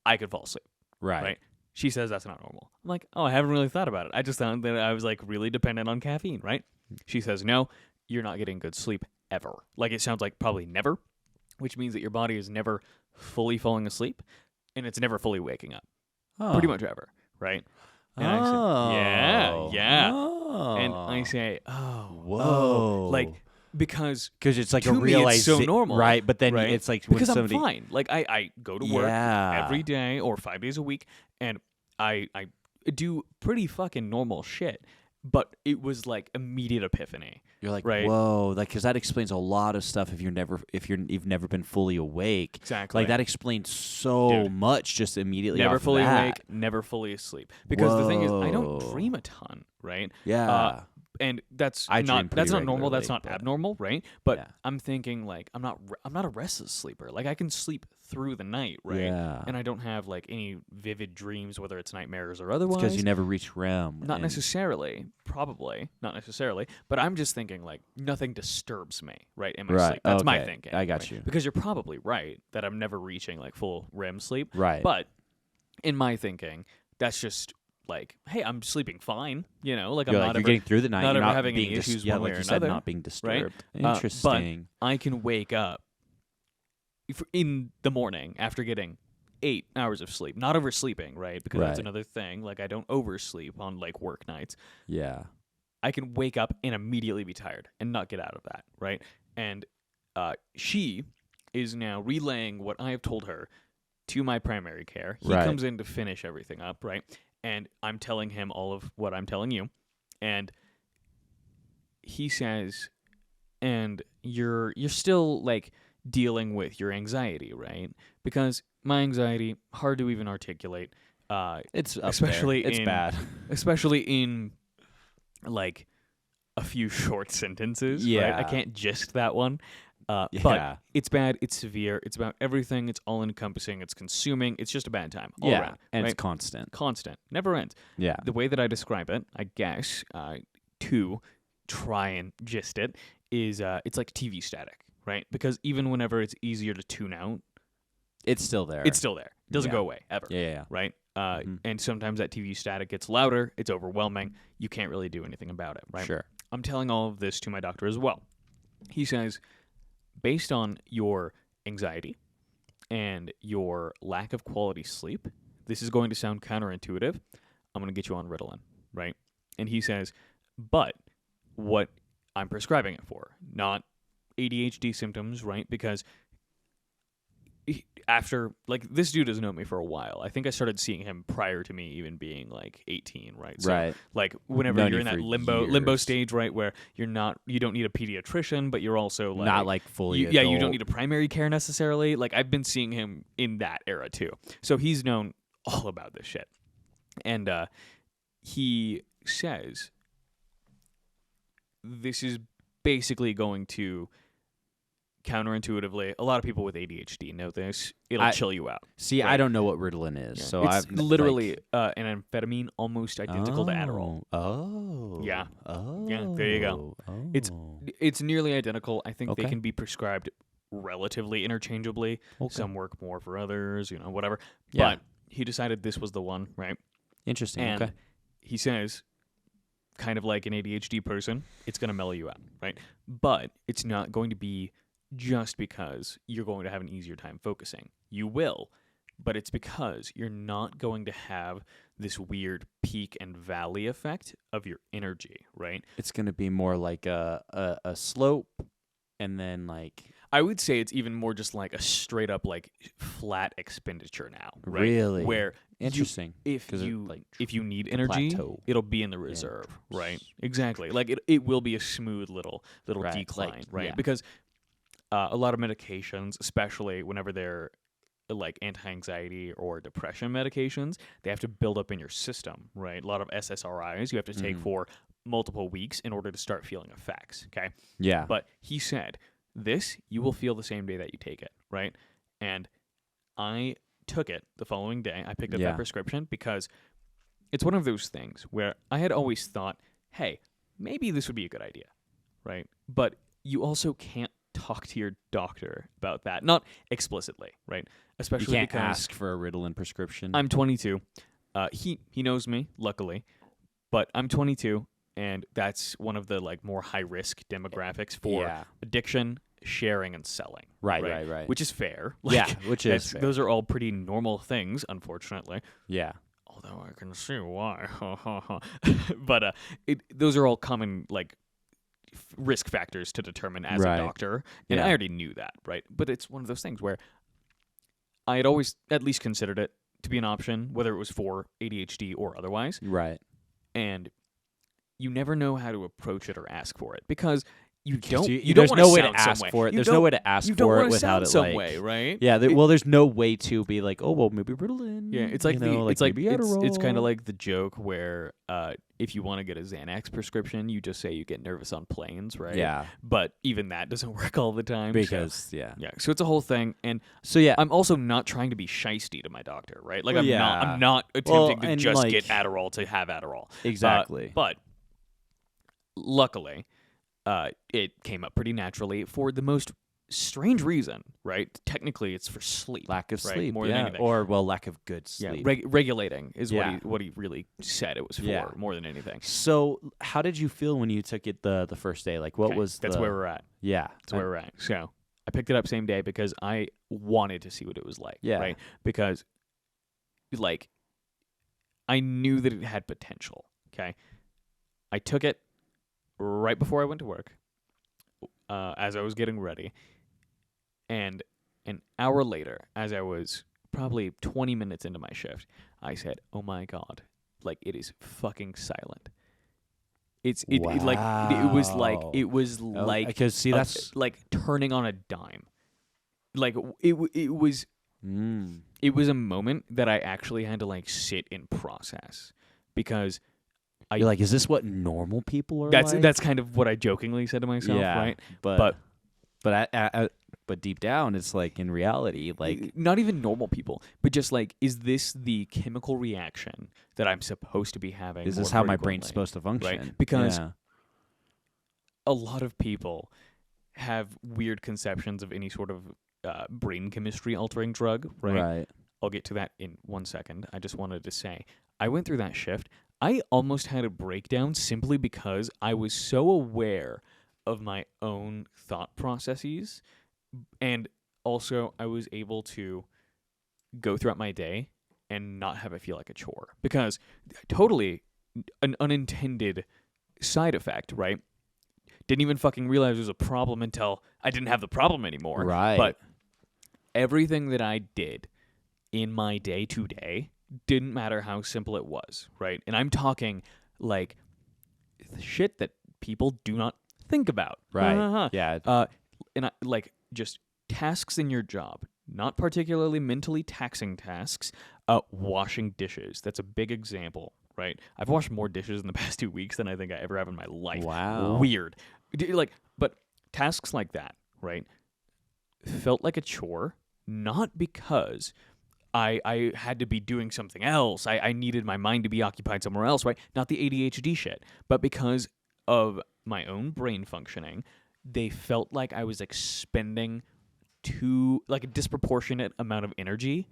I could fall asleep. Right. Right. She says that's not normal. I'm like, oh, I haven't really thought about it. I just found that I was like really dependent on caffeine, right? She says, no, you're not getting good sleep ever. Like it sounds like probably never, which means that your body is never fully falling asleep and it's never fully waking up. Oh. Pretty much ever, right? And I Oh. say, yeah. Oh. And I say, Whoa. like because Because it's like to a me it's so realization, normal, right? But then right? it's like when because somebody, I'm fine. Like I go to work Yeah. every day or 5 days a week, and I do pretty fucking normal shit. But it was like immediate epiphany. you're like, right. whoa, like because that explains a lot of stuff. If you've never been fully awake, Exactly. like that explains so Dude. much just immediately. Never off fully that. awake, never fully asleep. Because the thing is, I don't Whoa. dream a ton, right? Yeah, And that's I dream not pretty normal. That's regularly, not but- abnormal, right? But Yeah. I'm thinking like I'm not a restless sleeper. Like I can sleep through the night, right? Yeah. And I don't have like any vivid dreams, whether it's nightmares or otherwise. because you never reach REM. Not and- necessarily, probably not necessarily, but I'm just thinking like nothing disturbs me, right? In my Right, sleep. That's my okay, thinking. I got right? you. Because you're probably right that I'm never reaching like full REM sleep. Right. But in my thinking, that's just like, hey, I'm sleeping fine. You know, like You're I'm like, not you're ever getting through the night. not you're ever not having any being issues yeah, one like way you or said, another, not being disturbed. But Interesting. I can wake up in the morning after getting 8 hours of sleep, not oversleeping, right? Because that's Right. another thing. Like I don't oversleep on like work nights. Yeah. I can wake up and immediately be tired and not get out of that, right? And she is now relaying what I have told her to my primary care. He Right. comes in to finish everything up, right? And I'm telling him all of what I'm telling you. And he says, and you're still like dealing with your anxiety, right? Because my anxiety, hard to even articulate. It's up Especially there. It's in- bad. Especially in like a few short sentences. Right? I Yeah. can't gist that one. Yeah. But it's bad. It's severe. It's about everything. It's all encompassing. It's consuming. It's just a bad time all yeah, around. and right? it's constant. Constant. Never ends. Yeah. The way that I describe it, I guess, to try and gist it, is it's like TV static, right? Because even whenever it's easier to tune out, It's still there. it's still there. It doesn't Yeah. go away ever. yeah. Right? Mhm. And sometimes that TV static gets louder. It's overwhelming. You can't really do anything about it, right? Sure. I'm telling all of this to my doctor as well. He says, based on your anxiety and your lack of quality sleep, this is going to sound counterintuitive. I'm going to get you on Ritalin, right? And he says, but what I'm prescribing it for, not ADHD symptoms, right? Because after, like, this dude has known me for a while. I think I started seeing him prior to me even being like 18, right? So, Right. like, whenever Known you're you in that for limbo years. stage, right, where you don't need a pediatrician, but you're also like Not like fully. you don't adult. need a primary care necessarily. Like, I've been seeing him in that era too. So he's known all about this shit. And he says this is basically going to counterintuitively, a lot of people with ADHD know this. It'll chill you out. See, Right. I don't know what Ritalin is, Yeah. so it's I've literally an amphetamine almost like, identical to Adderall. Oh. Yeah. Oh. Yeah, there you go. Oh. It's nearly identical. I think they Okay. can be prescribed relatively interchangeably. Okay. Some work more for others, whatever. Yeah. But he decided this was the one, right? Interesting. And okay. he says, kind of like an ADHD person, it's going to mellow you out, right? But it's not going to be just because you're going to have an easier time focusing. You will, but it's because you're not going to have this weird peak and valley effect of your energy, right? It's going to be more like a slope, and then like I would say it's even more just like a straight up like flat expenditure now, right? Really? Where interesting. if 'Cause it, you like, if you need energy, plateau. it'll be in the reserve, right? Exactly. Like it will be a smooth little Right, decline, like, right? yeah. Because a lot of medications, especially whenever they're like anti-anxiety or depression medications, they have to build up in your system, right? A lot of SSRIs you have to take Mhm. for multiple weeks in order to start feeling effects, okay? Yeah. But he said, this you will feel the same day that you take it, right? And I took it the following day. I picked up Yeah. that prescription because it's one of those things where I had always thought, hey, maybe this would be a good idea, right? But you also can't talk to your doctor about that. Not explicitly, right? you Especially can't because ask for a Ritalin prescription. I'm 22. He knows me, luckily, but I'm 22, and that's one of the like more high risk demographics for yeah. addiction, sharing, and selling. Right. Which is fair. yeah, Like, which is fair. those are all pretty normal things, unfortunately. yeah. Although I can see why. But those are all common like risk factors to determine as Right. a doctor, and I Yeah. already knew that, right? But it's one of those things where I had always at least considered it to be an option, whether it was for ADHD or otherwise, Right. and you never know how to approach it or ask for it because you Because don't. you- You don't there's want no to way to sound some ask way. for it. You There's don't- no way to ask you don't for wanna it without sound it some like way, right? Yeah, It- well, there's no way to be like, oh, well, maybe Ritalin. Yeah, it's like you know, it's like maybe it's kind Adderall. of like the joke where if you want to get a Xanax prescription, you just say you get nervous on planes, right? Yeah, But even that doesn't work all the time. so- because yeah. so it's a whole thing, and So yeah, I'm also not trying to be shisty to my doctor, right? Like Well, I'm not attempting Well, to and, just like- get Adderall to have Adderall. exactly. But luckily, it came up pretty naturally for the most strange reason, right? Technically, it's for sleep. Lack of right, sleep, more than yeah, anything. or well, lack of good Yeah, sleep. regulating is Yeah. what he really said it was for, Yeah. more than anything. So, how did you feel when you took it the first day? Like, what Okay, was that's the, where we're at. Yeah, That's where we're at. So I picked it up same day because I wanted to see what it was like. Yeah. Right. Because like I knew that it had potential. Okay. I took it right before I went to work, as I was getting ready, and an hour later, as I was probably 20 minutes into my shift, I said, "Oh my god, like it is fucking silent." It was like Wow. because see, that's like turning on a dime. Like it was it was a moment that I actually had to like sit and process because you're like, is this what normal people are? that's like? that's kind of what I jokingly said to myself, yeah, right? but but deep down, it's like in reality, like Not even normal people, but just like, is this the chemical reaction that I'm supposed to be having? is this more how my brain's frequently? supposed to function? Because yeah. A lot of people have weird conceptions of any sort of brain chemistry altering drug, right? I'll get to that in 1 second. I just wanted to say, I went through that shift. I almost had a breakdown simply because I was so aware of my own thought processes. And also, I was able to go throughout my day and not have it feel like a chore. Because totally an unintended side effect, right? Didn't even fucking realize it was a problem until I didn't have the problem anymore. Right. But everything that I did in my day to day didn't matter how simple it was, right? And I'm talking like shit that people do not think about. Right. Yeah. And I, like just tasks in your job, not particularly mentally taxing tasks. Washing dishes. That's a big example, right? I've washed more dishes in the past 2 weeks than I think I ever have in my life. Wow. Weird. But tasks like that, right, felt like a chore, not because I had to be doing something else. I needed my mind to be occupied somewhere else, right? Not the ADHD shit, but because of my own brain functioning, they felt like I was expending a disproportionate amount of energy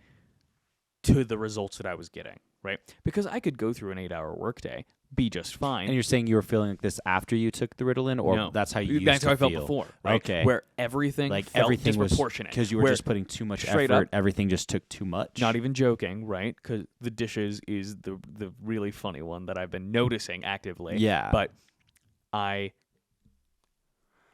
to the results that I was getting, right? Because I could go through an 8-hour workday, be just fine. And you're saying you were feeling like this after you took the Ritalin, or No. that's how you used That's to how I felt feel? before, right? Okay. Where everything Like felt everything was disproportionate. because you were Where- just putting too much straight effort. up, Everything just took too much. Not even joking, right? Because the dishes is the really funny one that I've been noticing actively. Yeah. But I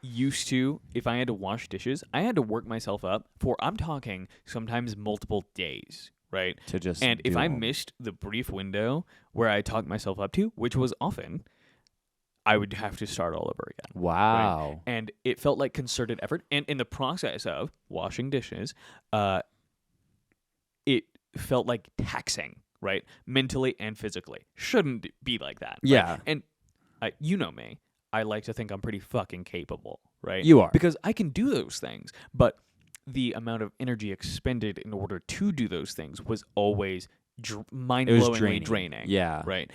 used to, if I had to wash dishes, I had to work myself up for, I'm talking sometimes multiple days, right? to just And if do I them. missed the brief window where I talked myself up to, which was often, I would have to start all over again. Wow. And it felt like concerted effort. And in the process of washing dishes, it felt like taxing, right? Mentally and physically. Shouldn't be like that. right? Yeah. And you know me. I like to think I'm pretty fucking capable, right? You are. Because I can do those things. But the amount of energy expended in order to do those things was always mind-blowingly draining. Yeah. Right?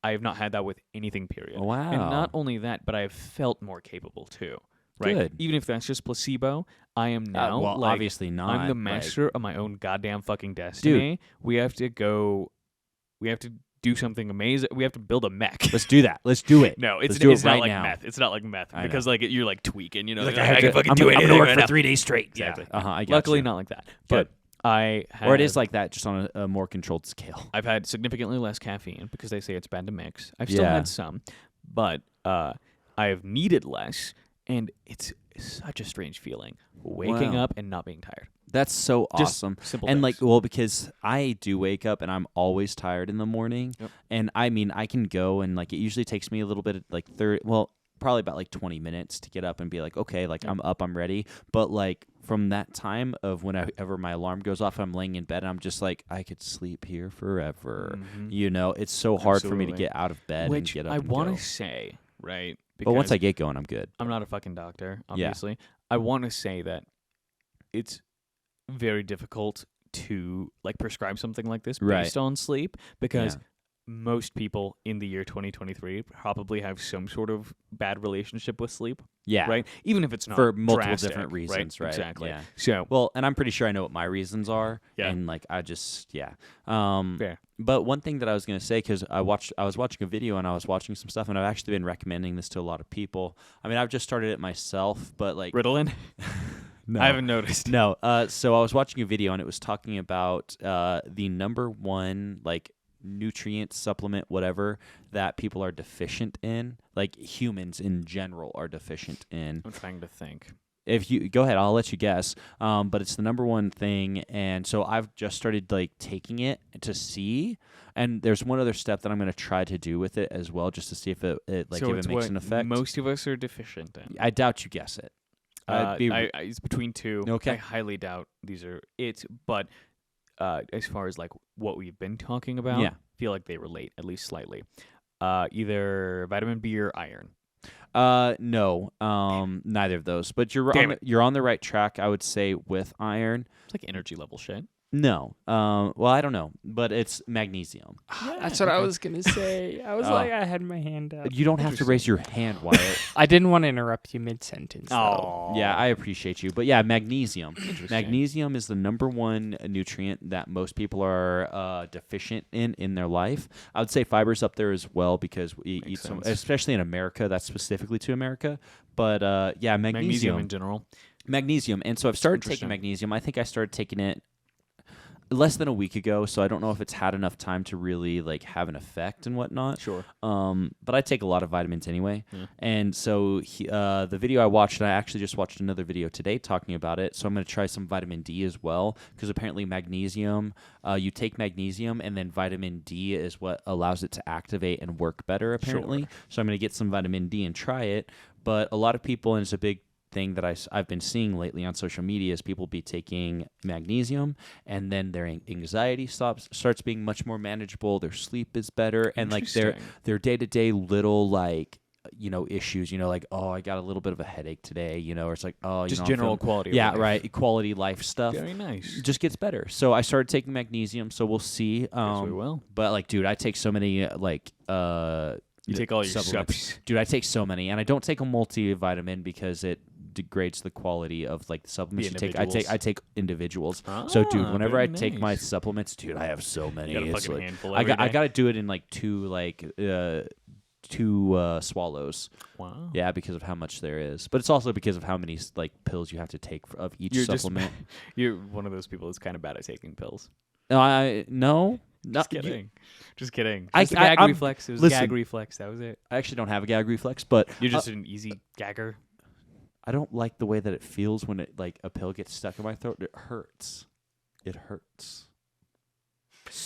I have not had that with anything, period. Wow. And not only that, but I have felt more capable too. Right? Good. Even if that's just placebo, I am now well, like, obviously not. I'm the like- master of my own goddamn fucking destiny. We have to do something amazing. We have to build a mech. Let's do that. Let's do it. No, it's Let's do it not right like now. meth. It's not like meth I because like you're like tweaking, you know. Like, like, I can fucking I'm do gonna- I'm anything gonna work right for now. 3 days straight. Exactly. Yeah. I got Luckily, you. not like that. Good. But I have, Or it is like that, just on a more controlled scale. I've had significantly less caffeine because they say it's bad to mix. I've still Yeah. had some, but I I have needed less, and it's such a strange feeling waking Wow. up and not being tired. That's so Just awesome. simple And things. because I do wake up and I'm always tired in the morning. Yep. And I mean, I can go and it usually takes me a little bit of probably about 20 minutes to get up and be like, okay, I'm up, I'm ready. But from that time of whenever my alarm goes off, I'm laying in bed and I'm just like, I could sleep here forever. Mhm. It's so hard for me to Absolutely. get out of bed Which and get up I and want go. to say, right? But once because I get going, I'm good. I'm not a fucking doctor, obviously. I want to say that it's very difficult to prescribe something like this Right. based on sleep because Yeah. most people in the year 2023 probably have some sort of bad relationship with sleep, Yeah. right? Even if it's not For multiple drastic, different reasons, right? Exactly. Yeah. So, Well, and I'm pretty sure I know what my reasons are. Yeah. And I just, Fair. But one thing that I was going to say, because I was watching a video and I was watching some stuff, and I've actually been recommending this to a lot of people. I mean, I've just started it myself, but Ritalin? no. I haven't noticed. No. So I was watching a video and it was talking about the number one nutrient supplement, whatever, that people are deficient in, humans in general are deficient in. I'm trying to think. If you go ahead, I'll let you guess. But it's the number one thing, and so I've just started taking it to see. And there's one other step that I'm going to try to do with it as well, just to see if it So if it's it makes what an effect. most of us are deficient in. I doubt you guess it. It's between two. Okay. I highly doubt these are it. But as far as what we've been talking about, Yeah. I feel like they relate at least slightly. Either vitamin B or iron. No, neither of those. But Damn it. you're on the right track, I would say, with iron. It's like energy level shit. No, well, I don't know, but it's magnesium. That's what I was gonna say. I was Oh. I had my hand up. You don't have to raise your hand, Wyatt. I didn't want to interrupt you mid sentence. though. Yeah, I appreciate you, but yeah, magnesium. Interesting. Magnesium is the number one nutrient that most people are deficient in their life. I would say fiber's up there as well because we eat Makes some, sense. especially in America. That's specifically to America, but yeah, Magnesium in general. Magnesium. And so I've started taking Interesting. magnesium. I think I started taking it less than a week ago, so I don't know if it's had enough time to really have an effect and whatnot. Sure. But I take a lot of vitamins anyway. Yeah. And so the video I watched, and I actually just watched another video today talking about it. So I'm going to try some vitamin D as well, because apparently magnesium, you take magnesium and then vitamin D is what allows it to activate and work better, apparently. So I'm going to get some vitamin D and try it. But a lot of people, and it's a big thing that I've been seeing lately on social media, is people be taking magnesium and then their anxiety starts being much more manageable, their sleep is better, and Interesting. their day-to-day little issues, oh, I got a little bit of a headache today, or it's oh, Just I'm general feeling- quality. Of yeah, life. right, quality life stuff Very nice. just gets better. So I started taking magnesium, so we'll see. Yes, we will. But dude, I take so many You take all your supplements. subs. Dude, I take so many, and I don't take a multivitamin because it degrades the quality of the supplements you take. I take individuals. So dude, Ah, whenever I very take my nice. supplements, dude, I have so many. You got a It's fucking handful I every got day? to do it in two swallows. Wow. Yeah, because of how much there is. But it's also because of how many pills you have to take of each You're just- supplement. You're one of those people that's kind of bad at taking pills. No. Just you- kidding. Just kidding. I- Just a I- gag I'm- reflex. It was listen. a gag reflex. That was it. I actually don't have a gag reflex, but You're just an easy gagger. I don't like the way that it feels when it a pill gets stuck in my throat. It hurts. It hurts.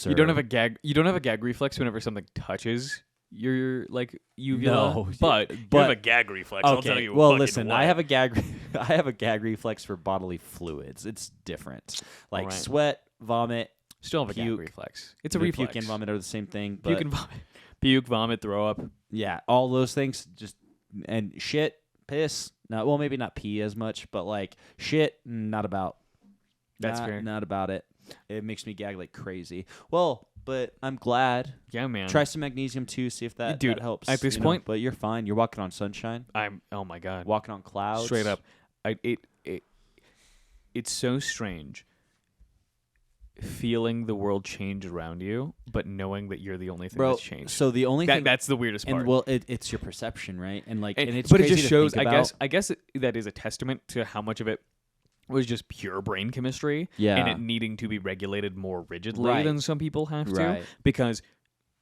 You don't Sir. have a gag. You don't have a gag reflex whenever something touches your uvula. No, but you but- have a gag reflex. I'll tell you. Well, fucking listen, what. I have a gag. I have a gag reflex for bodily fluids. It's different. Like Alright. sweat, vomit, still have a gag puke. reflex. It's a the reflex. puke and vomit are the same thing. But Puke and vomit. Puke, vomit, throw up. yeah, all those things just and shit, piss. Not well, maybe not pee as much, but shit. Not about. That's not, fair. Not about it. It makes me gag like crazy. Well, but I'm glad. Yeah, man. Try some magnesium too. See if that, Dude, that helps. at this you know, point- but you're fine. You're walking on sunshine, Oh my god. walking on clouds. Straight up. It's so strange feeling the world change around you, but knowing that you're the only thing bro. that's changed. So the only thing That's the weirdest part. and well, it's your perception, right? And and it's but it crazy just to shows. think I guess that is a testament to how much of it was just pure brain chemistry, Yeah. and it needing to be regulated more rigidly Right. than some people have to, Right. because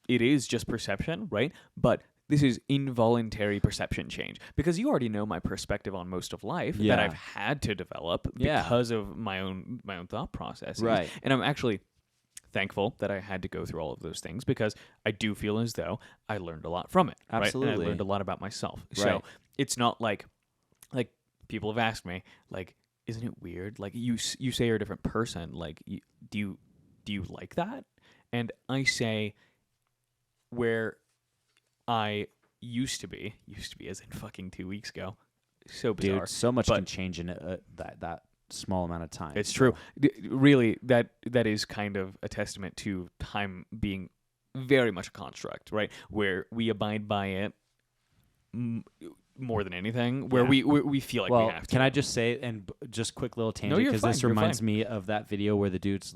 it is just perception, right? But this is involuntary perception change, because you already know my perspective on most of life that Yeah. I've had to develop Yeah. because of my own thought processes. Right. And I'm actually thankful that I had to go through all of those things, because I do feel as though I learned a lot from it. Right? And Absolutely. I learned a lot about myself. Right. So it's not like people have asked me, like, isn't it weird? Like you say you're a different person. Like, do you like that? And I say, where I used to be as in fucking 2 weeks ago. So bizarre. Dude, so much But- can change in that small amount of time. It's true. Really, that is kind of a testament to time being very much a construct, right? Where we abide by it more than anything. Where Yeah. we feel like Well, we have to. can I just say, and just quick little tangent, you're because fine, this you're reminds fine. me of that video where the dude's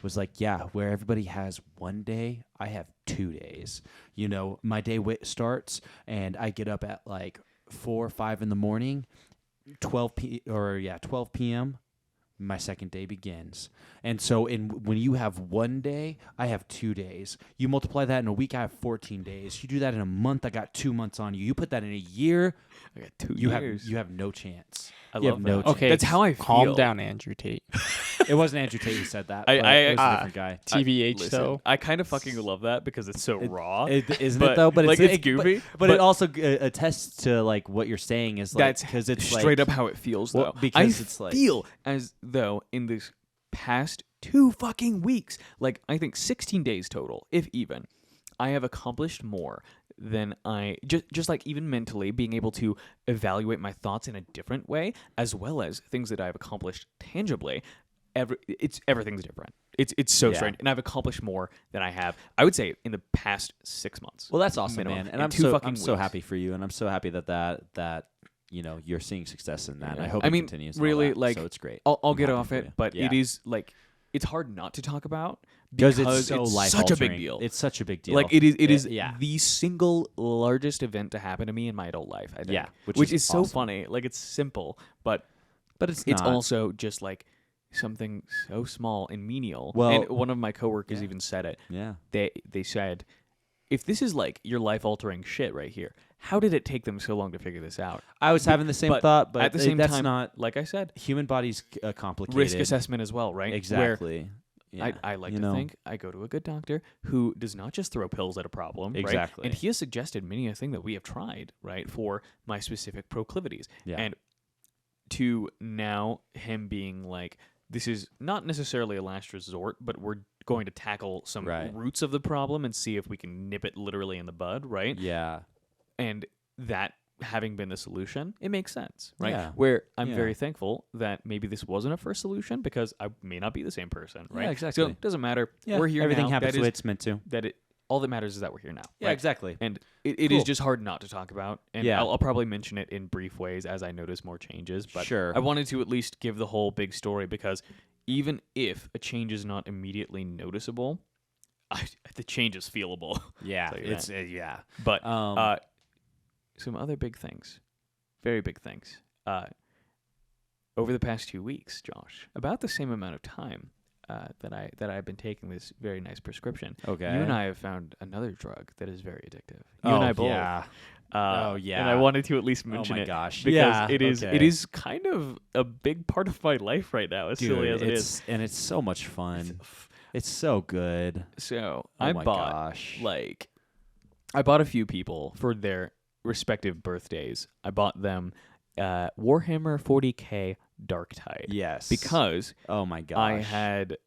was like, yeah, where everybody has one day, I have 2 days. You know, my day starts and I get up at like 4 or 5 in the morning, 12 p.m. My second day begins. And so when you have one day, I have 2 days. You multiply that in a week, I have 14 days. You do that in a month, I got 2 months on you. You put that in a year, I got 2 you years. have no chance. I you love have no that. chance. Okay, That's how I feel. Calm down, Andrew Tate. It wasn't Andrew Tate who said that. I- but I- it was a ah, different guy. TBH Listen, though. I kind of fucking love that because it's so raw. Isn't but, it though? But like, it's goofy. But it also attests to like what you're saying is like, That's because it's straight like, up how it feels, Well, though. because I it's like- feel as though in this past 2 fucking weeks, like I think 16 days total, if even, I have accomplished more than I just like even mentally being able to evaluate my thoughts in a different way, as well as things that I've accomplished tangibly. Everything's different. It's so Yeah. strange, and I've accomplished more than I have, I would say, in the past 6 months. Well, that's awesome, minimum. man. And In I'm 2 fucking I'm so weeks. happy for you, and I'm so happy that you know you're seeing success in that. And I Yeah. hope I it mean, continues. and all really, that, like, so it's great. I'll I'm get happy off for it, you. but Yeah. it is like it's hard not to talk about because because it's so life such a big altering. deal. It's such a big deal. Like it is yeah. the single largest event to happen to me in my adult life. I think. Yeah, which which is is so awesome. funny. Like it's simple, but But it's not. also just like something so small and menial. Well- and one of my coworkers Yeah. even said it. Yeah. They said, if this is like your life altering shit right here, how did it take them so long to figure this out? I was having the same but thought, but at the same that's time, not like I said, human body's complicated. risk assessment as well, right? Where Exactly. Yeah. I like You to know. think I go to a good doctor who does not just throw pills at a problem. Right? Exactly. And he has suggested many a thing that we have tried, right, for my specific proclivities. Yeah. And to now him being like, this is not necessarily a last resort, but we're going to tackle some Right. roots of the problem and see if we can nip it literally in the bud, right? Yeah. And that having been the solution, it makes sense, right? Yeah. Where I'm Yeah. very thankful that maybe this wasn't a first solution because I may not be the same person, right? Yeah, exactly. So it doesn't matter. Yeah. We're here Everything now. happens That the way is- it's meant to. that it all that matters is that we're here now. Yeah, right? exactly. And it is Cool. just hard not to talk about. And Yeah. I'll probably mention it in brief ways as I notice more changes. But Sure. I wanted to at least give the whole big story because even if a change is not immediately noticeable, the change is feelable. Yeah. tell you It's yeah. But Um, some other big things, very big things. Over the past 2 weeks, Josh, about the same amount of time that I've been taking this very nice prescription. Okay. You and I have found another drug that is very addictive. You and I both. Yeah. And yeah. I wanted to at least mention oh my it gosh. because yeah. it is okay. it is kind of a big part of my life right now, as Dude, silly as it is. and it's so much fun. It's so good. So Oh I my bought gosh. I bought a few people for their respective birthdays. I bought them Warhammer 40K Dark Tide. Yes. Because oh my gosh. I had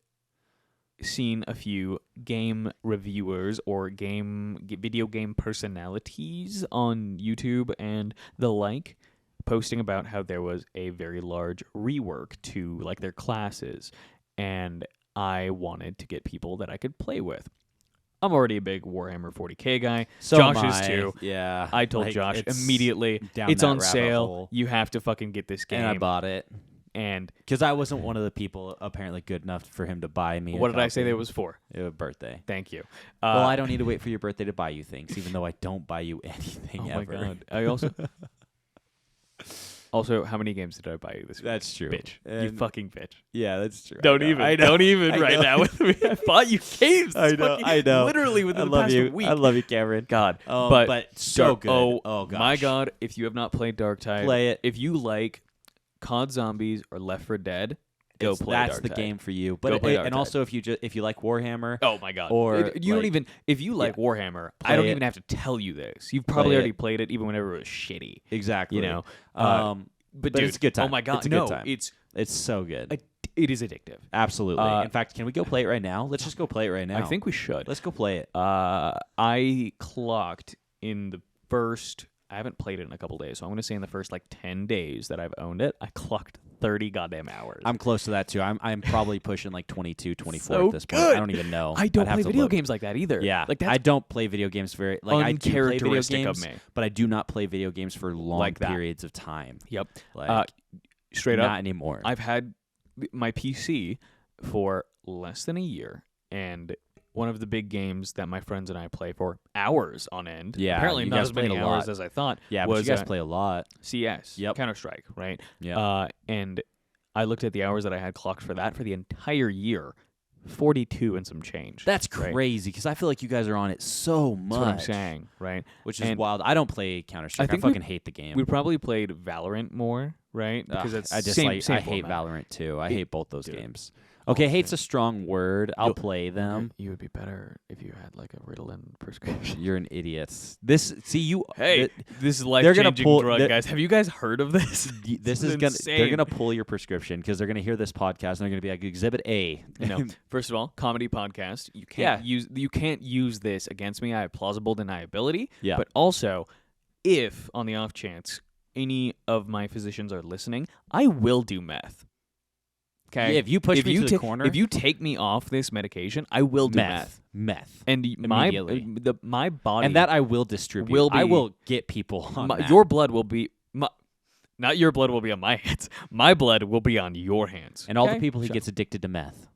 seen a few game reviewers or video game personalities on YouTube and the like posting about how there was a very large rework to like their classes, and I wanted to get people that I could play with. I'm already a big Warhammer 40K guy. So Josh am is I. too. Yeah. I told Like, Josh it's immediately, down it's that on rabbit sale. hole. You have to fucking get this game. And I bought it And because I wasn't one of the people apparently good enough for him to buy me. what did I say that it was for? A birthday. Thank you. Well, I don't need to wait for your birthday to buy you things, even though I don't buy you anything Oh ever. my god! I also Also, how many games did I buy you this week? That's true. Bitch. You And- fucking bitch. Yeah, that's true. Don't even. Don't even I right know. now with me. I bought you games. I know. fucking- I know. Literally I within the love past you. week. I love you, Cameron. God. But so Dark- good. Oh, gosh. my God. If you have not played Dark Tide, Play it. If you like COD Zombies or Left 4 Dead, go play That's Dark the Tide. game for you. Go But play Dark and Tide. also if you like Warhammer, Oh my God! Or, you don't like- even if you like Warhammer, I Play don't it. even have to tell you this. You've probably Play already it. played it, even whenever it was shitty. exactly. You know, but dude, it's a good time. Oh my God! It's a no, good time. It's so good. it is addictive. Absolutely. Uh, In fact, can we go play it right now? Let's just go play it right now. I think we should. Let's go play it. I clocked in the first. I haven't played it in a couple days, so I'm going to say in the first like 10 days that I've owned it, I clocked 30 goddamn hours. I'm close to that too. I'm probably pushing like 22, 24 So at this point. good. I don't even know. I don't I'd have play to video look. games like that either. Yeah, like that's I don't play video games very like I do play video uncharacteristic games, of me. but I do not play video games for long Like that. periods of time. Yep. Like Straight not up, anymore. I've had my PC for less than a year, and one of the big games that my friends and I play for hours on end. Yeah, apparently you not guys as many played a hours lot. as I thought. yeah, but was you guys play a lot. CS, Yep. Counter-Strike, right? Yeah. And I looked at the hours that I had clocked for that for the entire year, 42 and some change. That's right? crazy because I feel like you guys are on it so much. That's what I'm saying, right? Which is And wild. I don't play Counter Strike. I think we- fucking hate the game. We probably played Valorant more, right? Because Ugh, that's I just same, like same I hate format. Valorant too. I hate both those dude. games. Okay, hate's a strong word. I'll play them. You would be better if you had like a Ritalin prescription. You're an idiot. This see you. Hey, this is they're gonna life-changing pull- drug, they're- guys. Have you guys heard of this? this is gonna. They're insane. gonna pull your prescription because they're gonna hear this podcast and they're gonna be like Exhibit A. No. First of all, comedy podcast. You can't use this against me. I have plausible deniability. Yeah. But also, if on the off chance any of my physicians are listening, I will do meth. Okay. Yeah, if you push me to the ta- corner, if you take me off this medication, I will do meth. meth, And my Immediately. my body and that I will distribute. will I be- will get people on that. your blood will be not your blood will be on my hands. My blood will be on your hands. and all the okay? people he Shut- gets addicted to meth.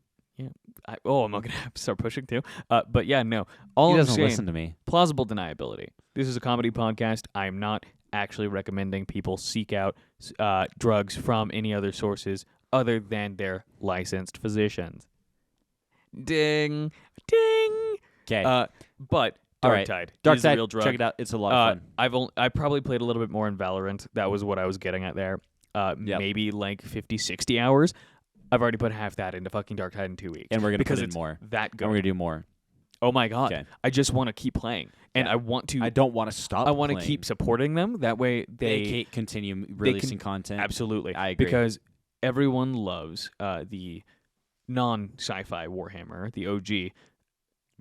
I'm not gonna have to start pushing too. But yeah, no. All He I'm doesn't saying, listen to me. plausible deniability. This is a comedy podcast. I am not actually recommending people seek out drugs from any other sources other than their licensed physicians. Ding, ding. Okay, But All Dark right. Tide Dark is a Tide. real drug. Check it out. It's a lot of fun. I probably played a little bit more in Valorant. That was what I was getting at there. Yep. Maybe like 50, 60 hours. I've already put half that into fucking Dark Tide in 2 weeks. And we're gonna because put in it's more. that And good. we're gonna do more. Oh my god! Okay. I just want to keep playing, and Yeah. I want to. I don't want to stop. I want to playing. keep supporting them. That way, They they can't continue releasing content. absolutely. I agree. Because everyone loves the non-sci-fi Warhammer, the OG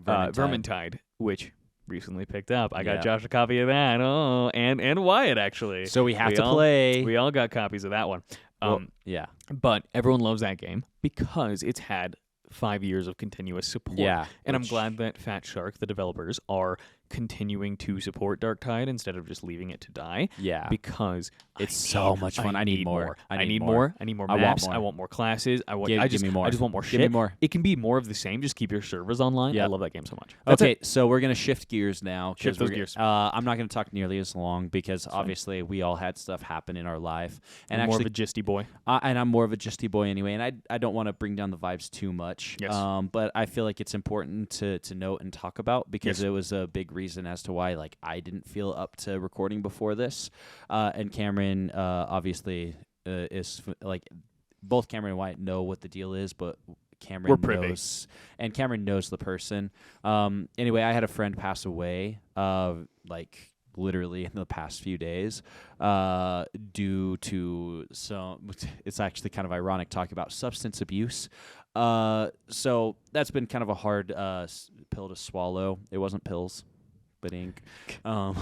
Vermintide, which recently picked up. I got Yeah. Josh a copy of that. Oh, and Wyatt actually. So we have We to all- play. We all got copies of that one. Well, yeah. But everyone loves that game because it's had 5 years of continuous support. Yeah. And I'm which- glad that Fat Shark, the developers, are continuing to support Dark Tide instead of just leaving it to die. Yeah. Because It's so much fun. I need more. I need more. I need more I want maps. more. I want more classes. I want. Give- I give just. me more. I just want more Give shit. me more. It can be more of the same. Just keep your servers online. Yeah. I love that game so much. That's Okay, it. so we're gonna shift gears now. 'Cause Shift those we're- gears. I'm not gonna talk nearly as long because fine. obviously we all had stuff happen in our life, and I'm more of actually, a gisty boy. and I'm more of a justy boy anyway, and I don't want to bring down the vibes too much. Yes. But I feel like it's important to note and talk about because Yes. it was a big reason as to why like I didn't feel up to recording before this, and Cameron obviously like both Cameron and Wyatt know what the deal is, but Cameron We're privy. knows, and Cameron knows the person. Anyway, I had a friend pass away, like literally in the past few days, due to some. It's actually kind of ironic talking about substance abuse. So that's been kind of a hard pill to swallow. It wasn't pills, but ink. I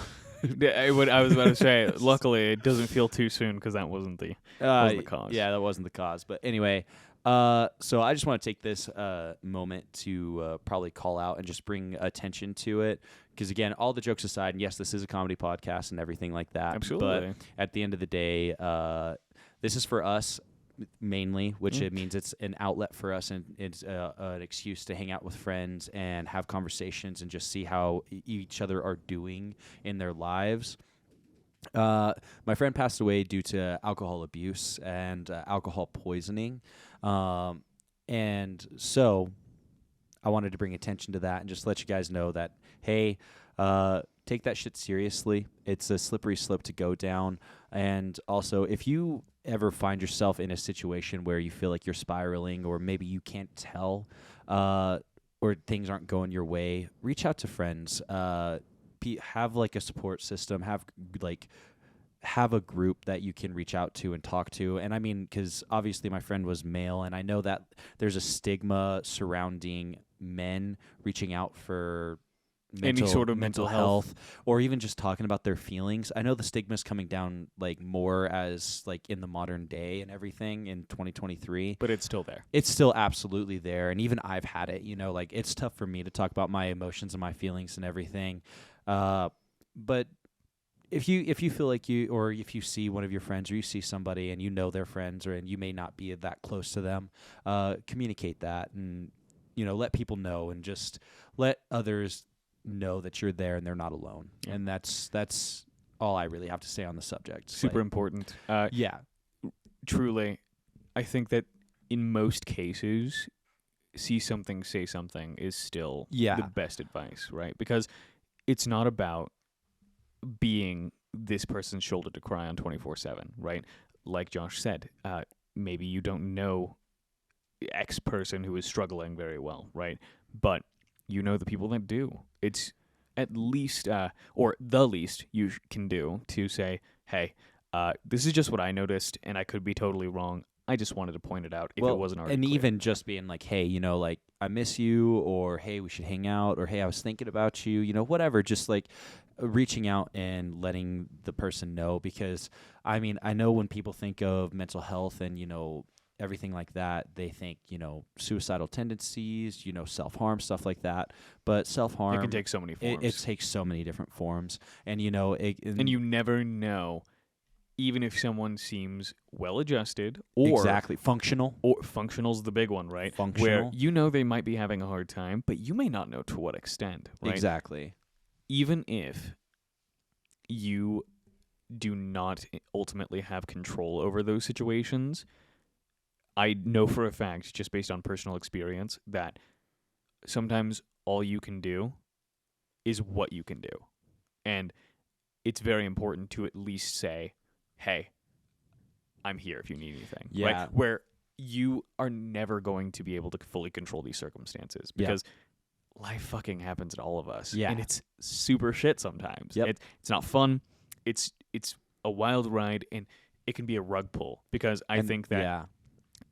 was about to say. Luckily, it doesn't feel too soon because that wasn't the the cause. Yeah, that wasn't the cause. But anyway, so I just want to take this moment to probably call out and just bring attention to it. Because again, all the jokes aside, and yes, this is a comedy podcast and everything like that. Absolutely. But at the end of the day, this is for us mainly, which it means it's an outlet for us and it's an excuse to hang out with friends and have conversations and just see how each other are doing in their lives. My friend passed away due to alcohol abuse and alcohol poisoning. And so I wanted to bring attention to that and just let you guys know that, hey, take that shit seriously. It's a slippery slope to go down. And also, if you ever find yourself in a situation where you feel like you're spiraling or maybe you can't tell or things aren't going your way, reach out to friends. Have like a support system. Have a group that you can reach out to and talk to. And I mean, because obviously my friend was male, and I know that there's a stigma surrounding men reaching out for Any sort of mental health. or even just talking about their feelings. I know the stigma's coming down like more as like in the modern day and everything in 2023. But it's still there. It's still absolutely there, and even I've had it. Like it's tough for me to talk about my emotions and my feelings and everything. But if you feel like or if you see one of your friends or you see somebody and you know their friends and you may not be that close to them, communicate that and let people know and just let others know that you're there and they're not alone. Yeah. And that's all I really have to say on the subject. Super important. Yeah. Truly, I think that in most cases, see something, say something is still the best advice, right? Because it's not about being this person's shoulder to cry on 24/7, right? Like Josh said, maybe you don't know X person who is struggling very well, right? But you know the people that do. It's at least, or the least you can do to say, hey, this is just what I noticed, and I could be totally wrong. I just wanted to point it out if it wasn't already and clear. even just being like, hey, like I miss you, or hey, we should hang out, or hey, I was thinking about you, whatever. Just like reaching out and letting the person know, because I mean, I know when people think of mental health and everything like that, they think suicidal tendencies, self-harm, stuff like that. But self-harm, it can take so many forms. It takes so many different forms, and and you never know. Even if someone seems well-adjusted or exactly functional, or functional's the big one, right? Functional, where they might be having a hard time, but you may not know to what extent, right? Exactly. Even if you do not ultimately have control over those situations, I know for a fact, just based on personal experience, that sometimes all you can do is what you can do. And it's very important to at least say, hey, I'm here if you need anything. Yeah. Right? Where you are never going to be able to fully control these circumstances because life fucking happens to all of us. Yeah. And it's super shit sometimes. Yep. It's not fun. It's a wild ride, and it can be a rug pull because I think that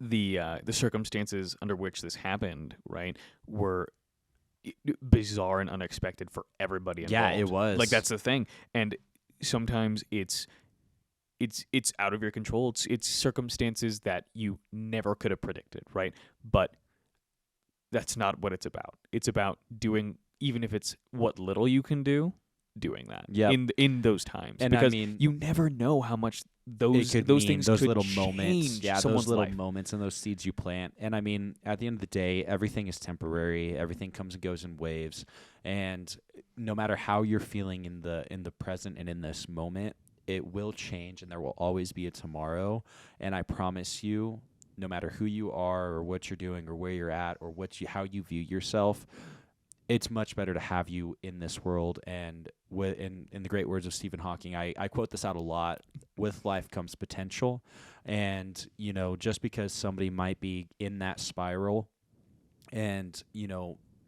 the circumstances under which this happened, right, were bizarre and unexpected for everybody involved. Yeah, it was. Like, that's the thing. And sometimes it's out of your control. It's circumstances that you never could have predicted, right? But that's not what it's about. It's about doing, even if it's what little you can do, doing that in those times. And because I mean, you never know how much those things those could little change moments, those little life. moments and those seeds you plant. And I mean, at the end of the day, everything is temporary. Everything comes and goes in waves. And no matter how you're feeling in the present and in this moment, it will change, and there will always be a tomorrow. And I promise you, no matter who you are or what you're doing or where you're at or how you view yourself, it's much better to have you in this world. And in the great words of Stephen Hawking, I quote this out a lot: with life comes potential. And, just because somebody might be in that spiral and,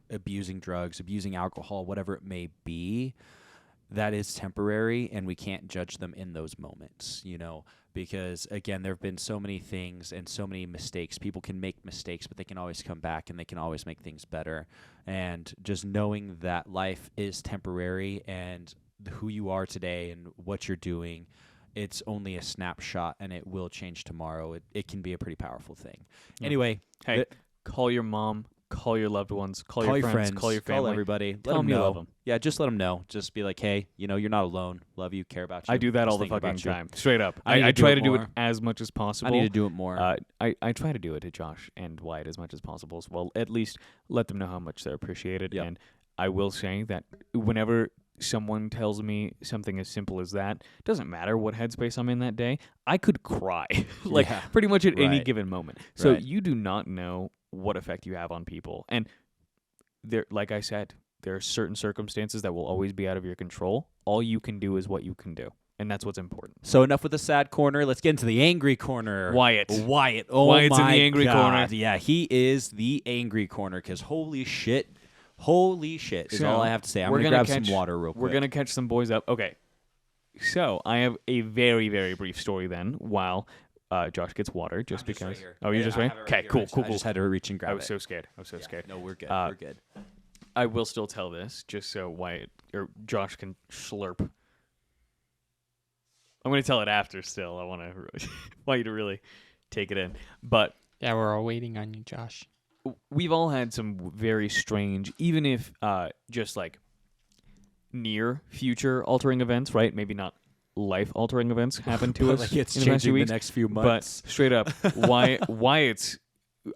abusing drugs, abusing alcohol, whatever it may be, that is temporary, and we can't judge them in those moments, because, again, there have been so many things and so many mistakes. People can make mistakes, but they can always come back, and they can always make things better. And just knowing that life is temporary, and who you are today and what you're doing, it's only a snapshot, and it will change tomorrow. It can be a pretty powerful thing. Yeah. Anyway, hey, call your mom. Call your loved ones. Call your friends. Call your family. Call everybody. Tell them you love them. Yeah, just let them know. Just be like, hey, you're not alone. Love you. Care about you. I do that Just all the thinking fucking about you. time. Straight up. I I try do to it do it more. as much as possible. I need to do it more. I try to do it to Josh and Wyatt as much as possible as well. At least let them know how much they're appreciated. Yep. And I will say that whenever someone tells me something as simple as that, doesn't matter what headspace I'm in that day, I could cry like Yeah. pretty much at any Right. given moment. So Right. you do not know what effect you have on people. And there, like I said, there are certain circumstances that will always be out of your control. All you can do is what you can do. And that's what's important. So enough with the sad corner. Let's get into the angry corner. Wyatt. Wyatt. Oh Wyatt's in my the angry God. corner. Yeah, he is the angry corner because holy shit is all I have to say. I'm we're gonna gonna grab catch- some water real quick. We're going to catch some boys up. Okay. So I have a very, very brief story then while Josh gets water just I'm just because. right here. Oh, you're Yeah, just I right? have it Okay, here. cool, I cool. just had to reach and grab I was it. so scared. I was so scared. No, we're good. Uh, we're good. I will still tell this just so Wyatt or Josh can slurp. I'm going to tell it after still. I want you to really take it in. But Yeah, we're all waiting on you, Josh. we've all had some very strange, even if just like near future altering events, right? Maybe not life altering events happen to But, us like it's in the past few changing the weeks. next few But months. straight up, Wyatt's.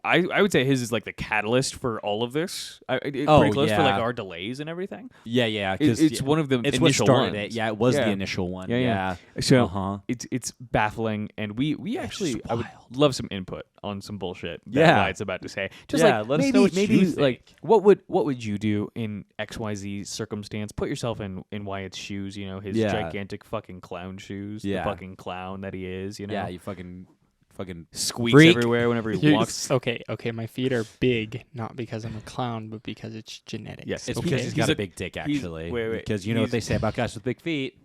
I would say his is like the catalyst for all of this. Pretty close for like yeah. our delays and everything. Yeah, It, because it's one of the it's what initial started ones. it. Yeah, it was Yeah. the initial one. Yeah, Yeah. yeah. So Uh-huh. it's baffling, and we actually just I would wild. love some input on some bullshit that Yeah. Wyatt's about to say. Just Yeah, like let us maybe know what maybe you like think. what would you do in XYZ circumstance? Put yourself in Wyatt's shoes. You know, his Yeah. gigantic fucking clown shoes. Yeah. The fucking clown that he is. You know, Yeah, you fucking squeaks freak. everywhere whenever he walks. Okay, my feet are big, not because I'm a clown, but because it's genetics. Yes, It's Okay. because he's He's got a- a big dick, he's- actually. wait. Because you know what they He's- say about guys with big feet.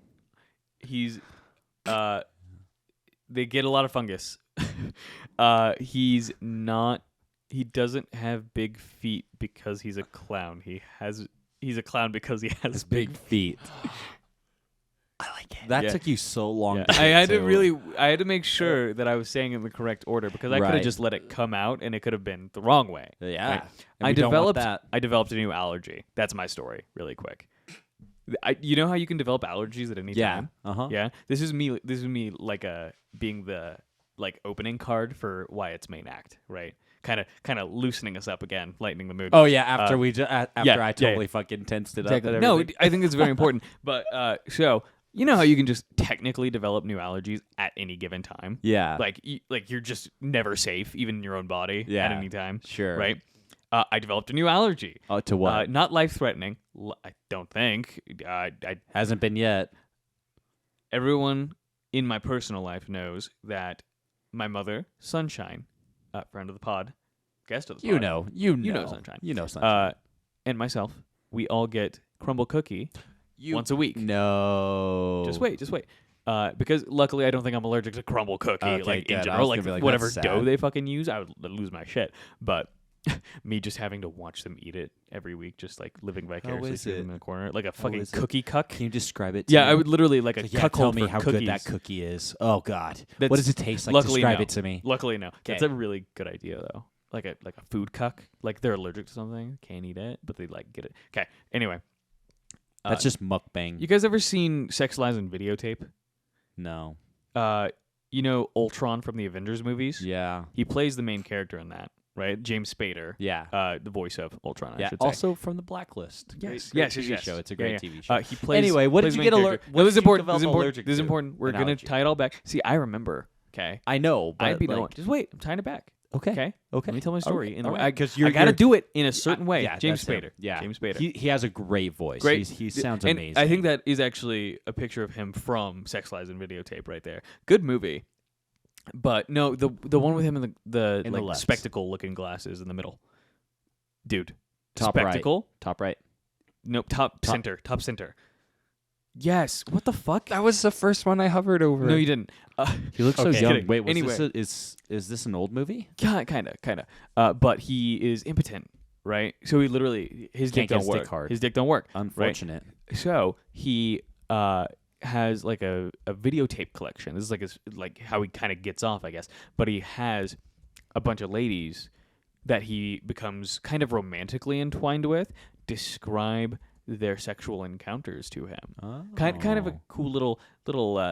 He's they get a lot of fungus. He's not. He doesn't have big feet because he's a clown. He's a clown because he has big. feet. I like it. That Yeah. took you so long. Yeah. To I had get I had to make sure that I was saying it in the correct order because I could have Right. just let it come out and it could have been the wrong way. Yeah. Right. And we don't want I that. developed a new allergy. That's my story, really quick. You know how you can develop allergies at any Yeah. time? Uh-huh. Yeah. This is me like being the like opening card for Wyatt's main act, right? Kind of loosening us up again, lightening the mood. Oh yeah, after yeah, I yeah. totally fucking tensed it exactly. up. And No, everything. I think it's very important. But so you know how you can just technically develop new allergies at any given time? Yeah. Like you're just never safe, even in your own body, Yeah. at any time. Sure. Right. I developed a new allergy. To what? Not life threatening. I don't think. Hasn't been yet. Everyone in my personal life knows that my mother, Sunshine, friend of the pod, guest of the pod, You know Sunshine. You know Sunshine. And myself, we all get crumble cookie You once a week. No. Just wait. Because luckily I don't think I'm allergic to crumble cookie, Okay, like good. in I general, was like, gonna be like, whatever that's dough sad. they fucking use, I would lose my shit. But me just having to watch them eat it every week, just like living vicariously is through it? them in the corner, like a fucking is it? cookie cuck. Can you describe it? To Yeah, me? I would literally like a Yeah, cuckold tell me for how cookies. good that cookie is. Oh God, That's- what does it taste like? luckily, Describe no. it to me. Luckily, no. That's Okay. a really good idea though. Like a food cuck. Like they're allergic to something, can't eat it, but they like get it. Okay. Anyway, That's just mukbang. you guys ever seen Sex Lies and Videotape? No. You know Ultron from the Avengers movies? Yeah. He plays the main character in that, right? James Spader. Yeah. The voice of Ultron, I Yeah. should say. Also from the Blacklist. Yes, Great yes, TV yes. show. It's a Yeah, great yeah. TV show. He plays. Anyway, what plays did the you main get character. what No, this is did you important. This is develop important. allergic This is to? important. We're An gonna allergy. tie it all back. See, I remember. Okay. I know, but I'd be like, just wait. I'm tying it back. okay. Okay. Okay. Let me tell my story. Okay, In the all way, right, 'cause I you're- gotta you're- do it in a certain way. Yeah, James that's him. Spader. Yeah. James Spader. He has a great voice. Great. He sounds And amazing. I think that is actually a picture of him from Sex Lies and Videotape right there. Good movie. But no, the one with him in the In the like left. spectacle looking glasses in the middle. Dude. Top right. spectacle? Top right. Nope, top center. Top center. Yes. What the fuck? That was the first one I hovered over. No, you didn't. He looks so Okay. young. Kidding. Wait, was Anyway. this is this an old movie? Kind of. But he is impotent, right? So he literally his Can't dick get don't his work. dick hard. His dick don't work. Unfortunate. So he has like a videotape collection. This is like like how he kind of gets off, I guess. But he has a bunch of ladies that he becomes kind of romantically entwined with describe their sexual encounters to him. Oh. Kind of a cool little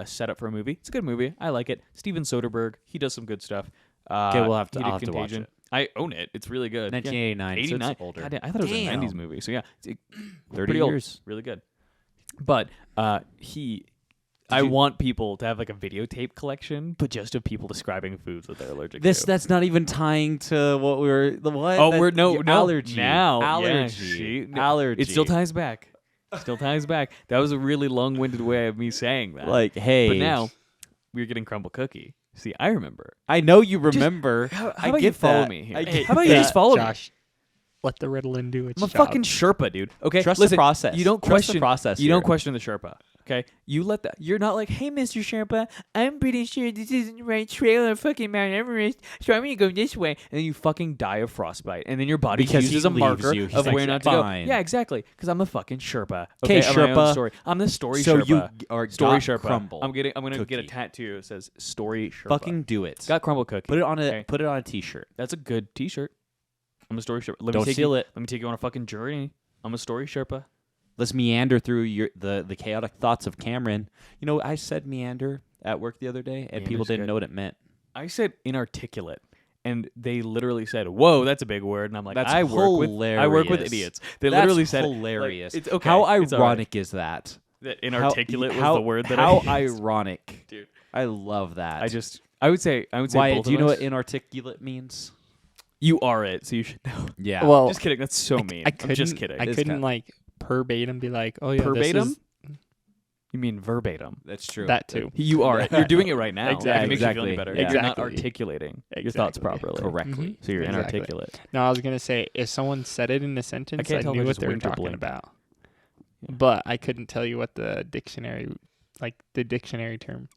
setup for a movie. It's a good movie. I like it. Steven Soderbergh, he does some good stuff. Okay, we'll have to- he did I'll have to watch Contagion. it. I own it. It's really good. 1989. So 89. it's older. God damn, I thought it was Damn. a 90s movie. So yeah, it's 30 pretty old. years. Really good. But I want people to have like a videotape collection, but just of people describing foods that they're allergic to. That's not even tying to what we were. What? Oh, That- we're no your allergy now. Allergy. Yeah, see? Allergy. It still ties back. Still ties back. That was a really long-winded way of me saying that. Like, hey, but now we're getting crumble cookie. See, I remember. I know you remember. How I about get you follow that. me here? I Hey, get how about you just that. follow me? Josh, let the Ritalin do its I'm a job. fucking Sherpa, dude. Okay, Trust listen, the process. You don't Trust the question process. You don't here. question the Sherpa. Okay, you let that. You're not like, hey, Mr. Sherpa, I'm pretty sure this isn't the right trail of fucking Mount Everest, so I'm gonna go this way, and then you fucking die of frostbite, and then your body Because he uses a leaves marker you. He's of like, where not to fine. go. Yeah, exactly. Because I'm the fucking Sherpa. 'Kay, Okay, I'm my own Sherpa. story. I'm the story So Sherpa. you are story got Sherpa. crumble. I'm gonna get a cookie. tattoo that says story Sherpa. Fucking do it. got crumble cookie. Put it on a Okay. put it on a t-shirt. That's a good T-shirt. I'm a story Sherpa. Let me Don't take steal you, it. Let me take you on a fucking journey. I'm a story Sherpa. Let's meander through the chaotic thoughts of Cameron. You know, I said meander at work the other day, and people Meander's didn't good. know what it meant. I said inarticulate, and they literally said, "Whoa, that's a big word." And I'm like, That's I work with hilarious. idiots. They That's literally said hilarious. Like, it's okay. How it's all right. ironic is that? that inarticulate was how, the word that how I used. ironic, Dude. I love that. I would say Wyatt, both do you of know us. what inarticulate means? You are it, so you should know. Yeah. Well, Just kidding. That's so mean. I I'm couldn't. just kidding. I It's couldn't kinda- like verbatim be like, oh yeah, Verbatim? This is You mean verbatim? that's true. that too. You are it. You're doing it right now. Exactly. It makes you feel any Exactly. better. Yeah. You're not Exactly. articulating your thoughts Exactly. properly. Correctly. Mhm. So you're Exactly. inarticulate. No, I was gonna say if someone said it in a sentence, can't I tell if knew I what just they were winked or talking blinked. about. Yeah. But I couldn't tell you what the dictionary, like the dictionary term.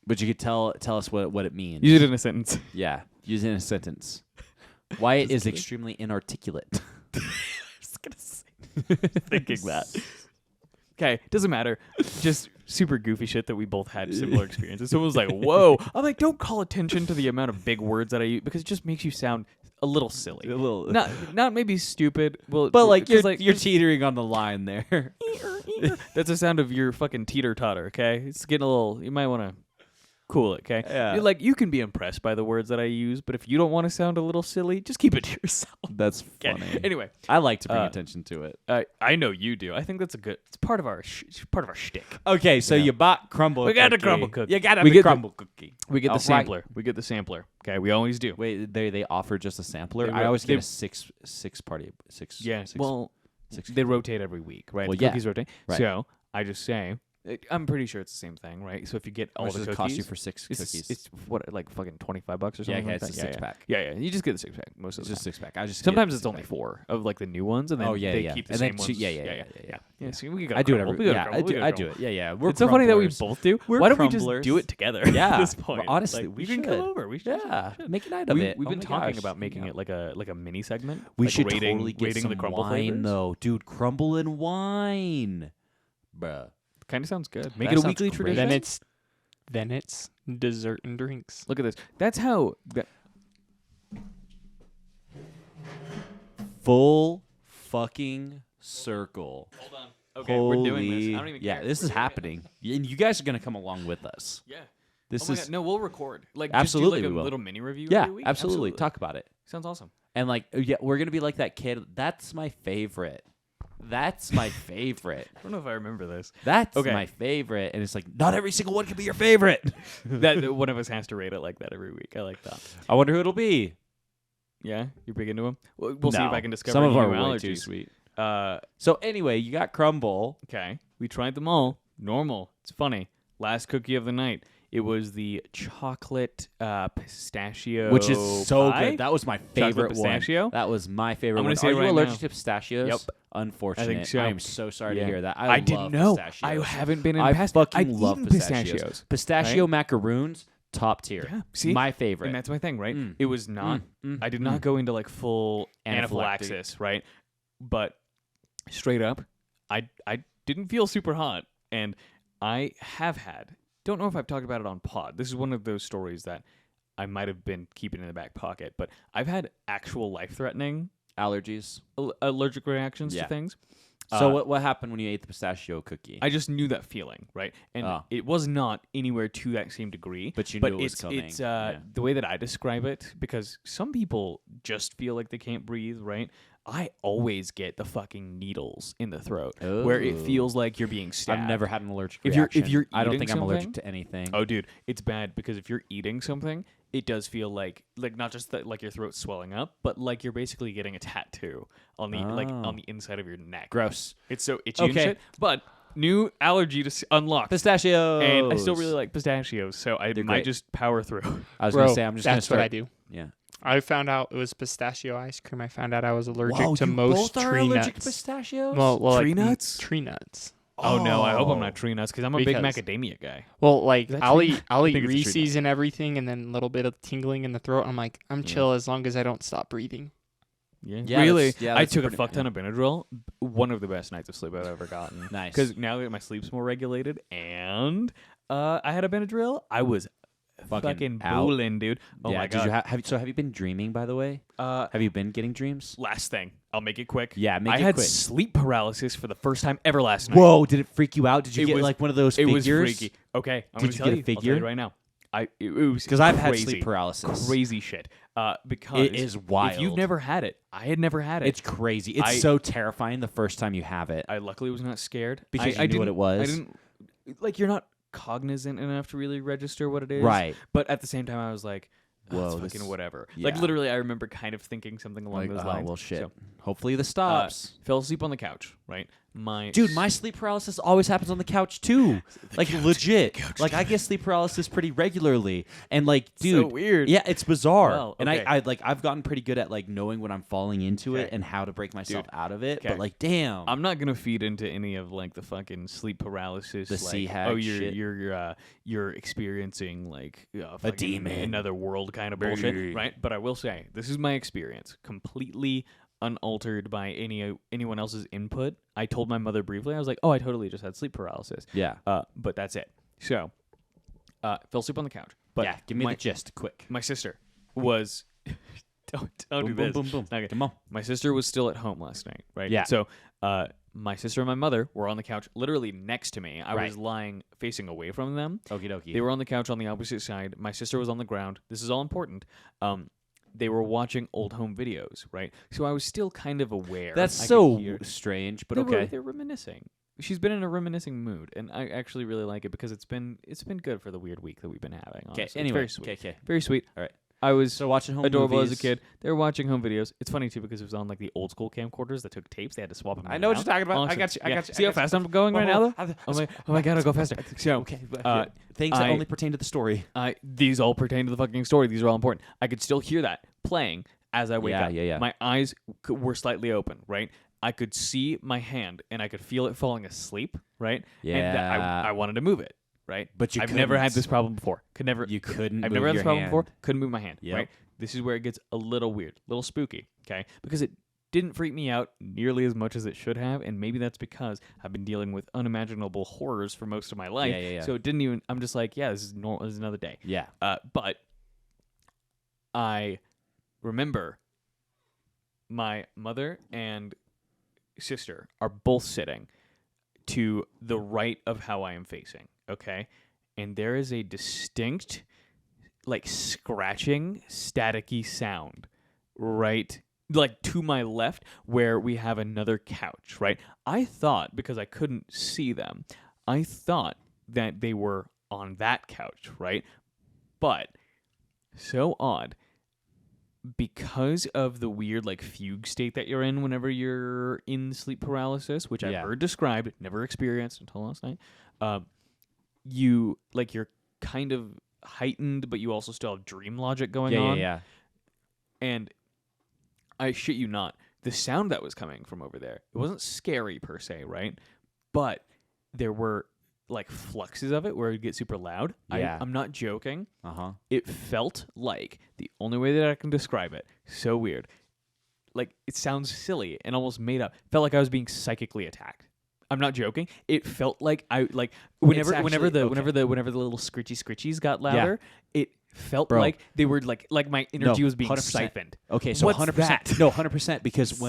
But you could tell us what it means. Use it in a sentence. Yeah, use it in a sentence. Wyatt Just is kidding. extremely inarticulate. Just gonna say, thinking that. Okay, doesn't matter. Just super goofy shit that we both had similar experiences. Someone was like, "Whoa!" I'm like, "Don't call attention to the amount of big words that I use because it just makes you sound a little silly. A little, Not maybe stupid. Well, but like 'cause, you're teetering on the line there. that's the sound of your fucking teeter totter. Okay, it's getting a little. You might want to cool it. Okay, Yeah. You're like you can be impressed by the words that I use, but if you don't want to sound a little silly, just keep it to yourself. That's Okay. funny. Anyway, I like to bring Uh, attention to it. I know you do. I think that's a good. It's part of our shtick. Okay, so Yeah. you bought crumble. We got the cookie. crumble cookie. You got We the get the- crumble cookie. We get the All right. sampler. We get the sampler. Okay, we always do. Wait, they offer just a sampler. They I ro- always they- get a six party six. Yeah. six, Well, six. they rotate every week, right? Well, the yeah. cookies rotate. Right. So I just say, I'm pretty sure it's the same thing, right? So if you get How all much the does cookies, it cost you for six cookies? it's what like fucking $25 or yeah, something. okay, like it's that. a six pack. Yeah. You just get the 6-pack most of It's the just time. 6-pack. I just Sometimes get it's a only six-pack. 4 of like the new ones, and then Oh, yeah, they yeah. keep the And same then ones. yeah. Yeah. So we got I do it crumble. every. We got Yeah, crumble. We got I do crumble. it. Yeah. We're It's so funny that we crumblers. both do. We're Why don't we just crumblers. do it together Yeah, at this point? honestly, Like, we you can should. come over. We should. Yeah, we should. make a night of it. We've Oh been my talking gosh. about making Yeah. it like a mini segment. We like should rating, totally get rating some the crumble wine flavors. though, dude. Crumble and wine, bruh. Kind of sounds good. Make That it a sounds weekly great. tradition. Then it's dessert and drinks. Look at this. That's how. Full fucking circle. Hold on. Okay, we're doing this. I Holy- don't even Yeah, care. this is happening, and you guys are gonna come along with us. Yeah. This Oh my is God. No, we'll record. Like Absolutely just do we like will. a little mini review. yeah, every week. absolutely. Talk about it, Sounds awesome. and like yeah, we're gonna be like that kid. That's my favorite. That's my favorite. I don't know if I remember this. That's Okay. my favorite, and it's like not every single one can be your favorite. That one of us has to rate it like that every week. I like that. I wonder who it'll be. Yeah, you're big into them. We'll see if No. I can discover Some of new them are way allergies. too sweet. Uh, So anyway, you got crumble. okay, we tried them all. Normal. It's funny. Last cookie of the night. It was the chocolate pistachio, Which is so pie. good. That was my favorite pistachio? one. That was my favorite I'm gonna one. say Are it you right allergic now. to pistachios? Yep. Unfortunate. I think so. I am so sorry Yeah. to hear that. I love didn't know. pistachios. I haven't been in I past. fucking I've love eaten pistachios. Pistachio macaroons, top tier. Yeah, see? My favorite. And that's my thing, right? Mm. It was not. I did not go into like full Anaphylactic. anaphylaxis, right? But straight up, I didn't feel super hot, and I have had. Don't know if I've talked about it on pod. This is one of those stories that I might have been keeping in the back pocket, but I've had actual life-threatening Allergies. allergic reactions Yeah. to things. So what happened when you ate the pistachio cookie? I just knew that feeling, right? And Oh. it was not anywhere to that same degree. But you knew it was it's, coming. It's Yeah. the way that I describe it, because some people just feel like they can't breathe, right? I always get the fucking needles in the throat where it feels like you're being stabbed. I've never had an allergic If reaction. you're I don't eating think I'm allergic something- to anything. Oh, dude, it's bad because if you're eating something, it does feel like not just that like your throat's swelling up, but like you're basically getting a tattoo on the on the inside of your neck. Gross. It's so itchy and Okay. shit. But new allergy to unlocked. Pistachios. And I still really like pistachios, so I They're might great. just power through. I was Bro, gonna say I'm just gonna that's start. what I do. Yeah. I found out it was pistachio ice cream. I found out I was allergic Whoa, to you most both are tree allergic nuts. to pistachios. Well, Tree like, nuts? Tree nuts. Oh no, I hope I'm Oh. not tree nuts because I'm a big Because- macadamia guy. Well, like Is that I'll tree eat I'll I eat think it's a tree nut. Reese's and everything, and then a little bit of tingling in the throat. I'm like, I'm chill as long as I don't stop breathing. Yeah, Yeah, really. that's- yeah, I that's took a pretty- fuck ton of Benadryl. One of the best nights of sleep I've ever gotten. Nice. Because now that my sleep's more regulated, and I had a Benadryl, I was fucking out. bowling, dude. Oh yeah. my Did god. you have you been dreaming, by the way? Have you been getting dreams? Last thing, I'll make it quick. Yeah, make I it had quick. sleep paralysis for the first time ever last night. Whoa! Did it freak you out? Did you It get was- like one of those It figures? was freaky. Okay, I'm Did gonna you tell get a you. I'll tell figure? you right now. It was Because I've had crazy. sleep paralysis. Crazy shit. Because It is wild. If you've never had it, I had never had it. It's crazy. It's so terrifying the first time you have it. I luckily was not scared Because I you knew what didn't- it was? I didn't like. You're not cognizant enough to really register what it is, Right. But at the same time, I was like, Whoa, it's this- fucking whatever. yeah. Like literally, I remember kind of thinking something along Like, those oh lines. well, shit. So, Hopefully this stops. fell asleep on the couch. Right, Dude, my sleep paralysis always happens on the couch too. Like couch, legit. the couch, Like I get sleep paralysis pretty regularly, and like, dude, so weird. yeah, it's bizarre. Well, and okay. I like I've gotten pretty good at like knowing when I'm falling into it Okay. and how to break myself Dude, out of it. okay. But like, damn, I'm not gonna feed into any of like the fucking sleep paralysis. The like, sea hag oh, shit. you're experiencing like fucking demon. another world kind of bullshit, right? But I will say this is my experience, completely unaltered by anyone else's input. I told my mother briefly. I was like, "Oh, I totally just had sleep paralysis." yeah, But that's it. So, fell asleep on the couch. But yeah. Give me my, the gist, quick. my sister was. don't Boom, do boom, this. boom, boom. Okay. Come on. My sister was still at home last night, right? Yeah. So, my sister and my mother were on the couch, literally next to me. I Right. was lying facing away from them. Okie dokie. They were on the couch on the opposite side. My sister was on the ground. This is all important. They were watching old home videos, right? So I was still kind of aware. That's I could so hear- strange, but They were- okay. they're reminiscing. She's been in a reminiscing mood, and I actually really like it because it's been good for the weird week that we've been having. Okay. honestly. It's Anyway. very sweet. Okay. Very sweet. All right. I was So watching home adorable movies. as a kid. They were watching home videos. It's funny too because it was on like the old school camcorders that took tapes. They had to swap them. I in know and what you're out. talking about. I Awesome. got you. I Yeah. got you. See how fast I'm going right now, though? Oh my god, I'll go faster. So, Okay. uh, Things that I- only pertain to the story. these all pertain to the fucking story. These are all important. I could still hear that playing as I wake Yeah, up. yeah, yeah. My eyes were slightly open, right? I could see my hand and I could feel it falling asleep, right? And Yeah. I wanted to move it, right? But you I've never had couldn't. this problem before. Could never. You couldn't. I've move never had your this problem hand. before. Couldn't move my hand, Yep. right? This is where it gets a little weird, a little spooky, okay? Because it didn't freak me out nearly as much as it should have, and maybe that's because I've been dealing with unimaginable horrors for most of my life. Yeah. So it didn't even. I'm just like, yeah, this is normal. This is another day. Yeah. But I remember my mother and sister are both sitting to the right of how I am facing, okay? And there is a distinct, like, scratching, staticky sound right, like, to my left where we have another couch, right? I thought, because I couldn't see them, I thought that they were on that couch, right? But so odd because of the weird like fugue state that you're in whenever you're in sleep paralysis, which I've Yeah. heard described, never experienced until last night. You're kind of heightened, but you also still have dream logic going on. Yeah. And I shit you not, the sound that was coming from over there, it wasn't scary per se, right? But there were like fluxes of it where it would get super loud. Yeah. I'm not joking. Uh-huh. It felt like the only way that I can describe it, so weird. Like it sounds silly and almost made up. Felt like I was being psychically attacked. I'm not joking. It felt like I like whenever actually- whenever the okay. whenever the little scritchies got louder, it felt Bro. like they were like my energy No, was being 100%. siphoned. Okay, so What's 100%. that? No, 100% because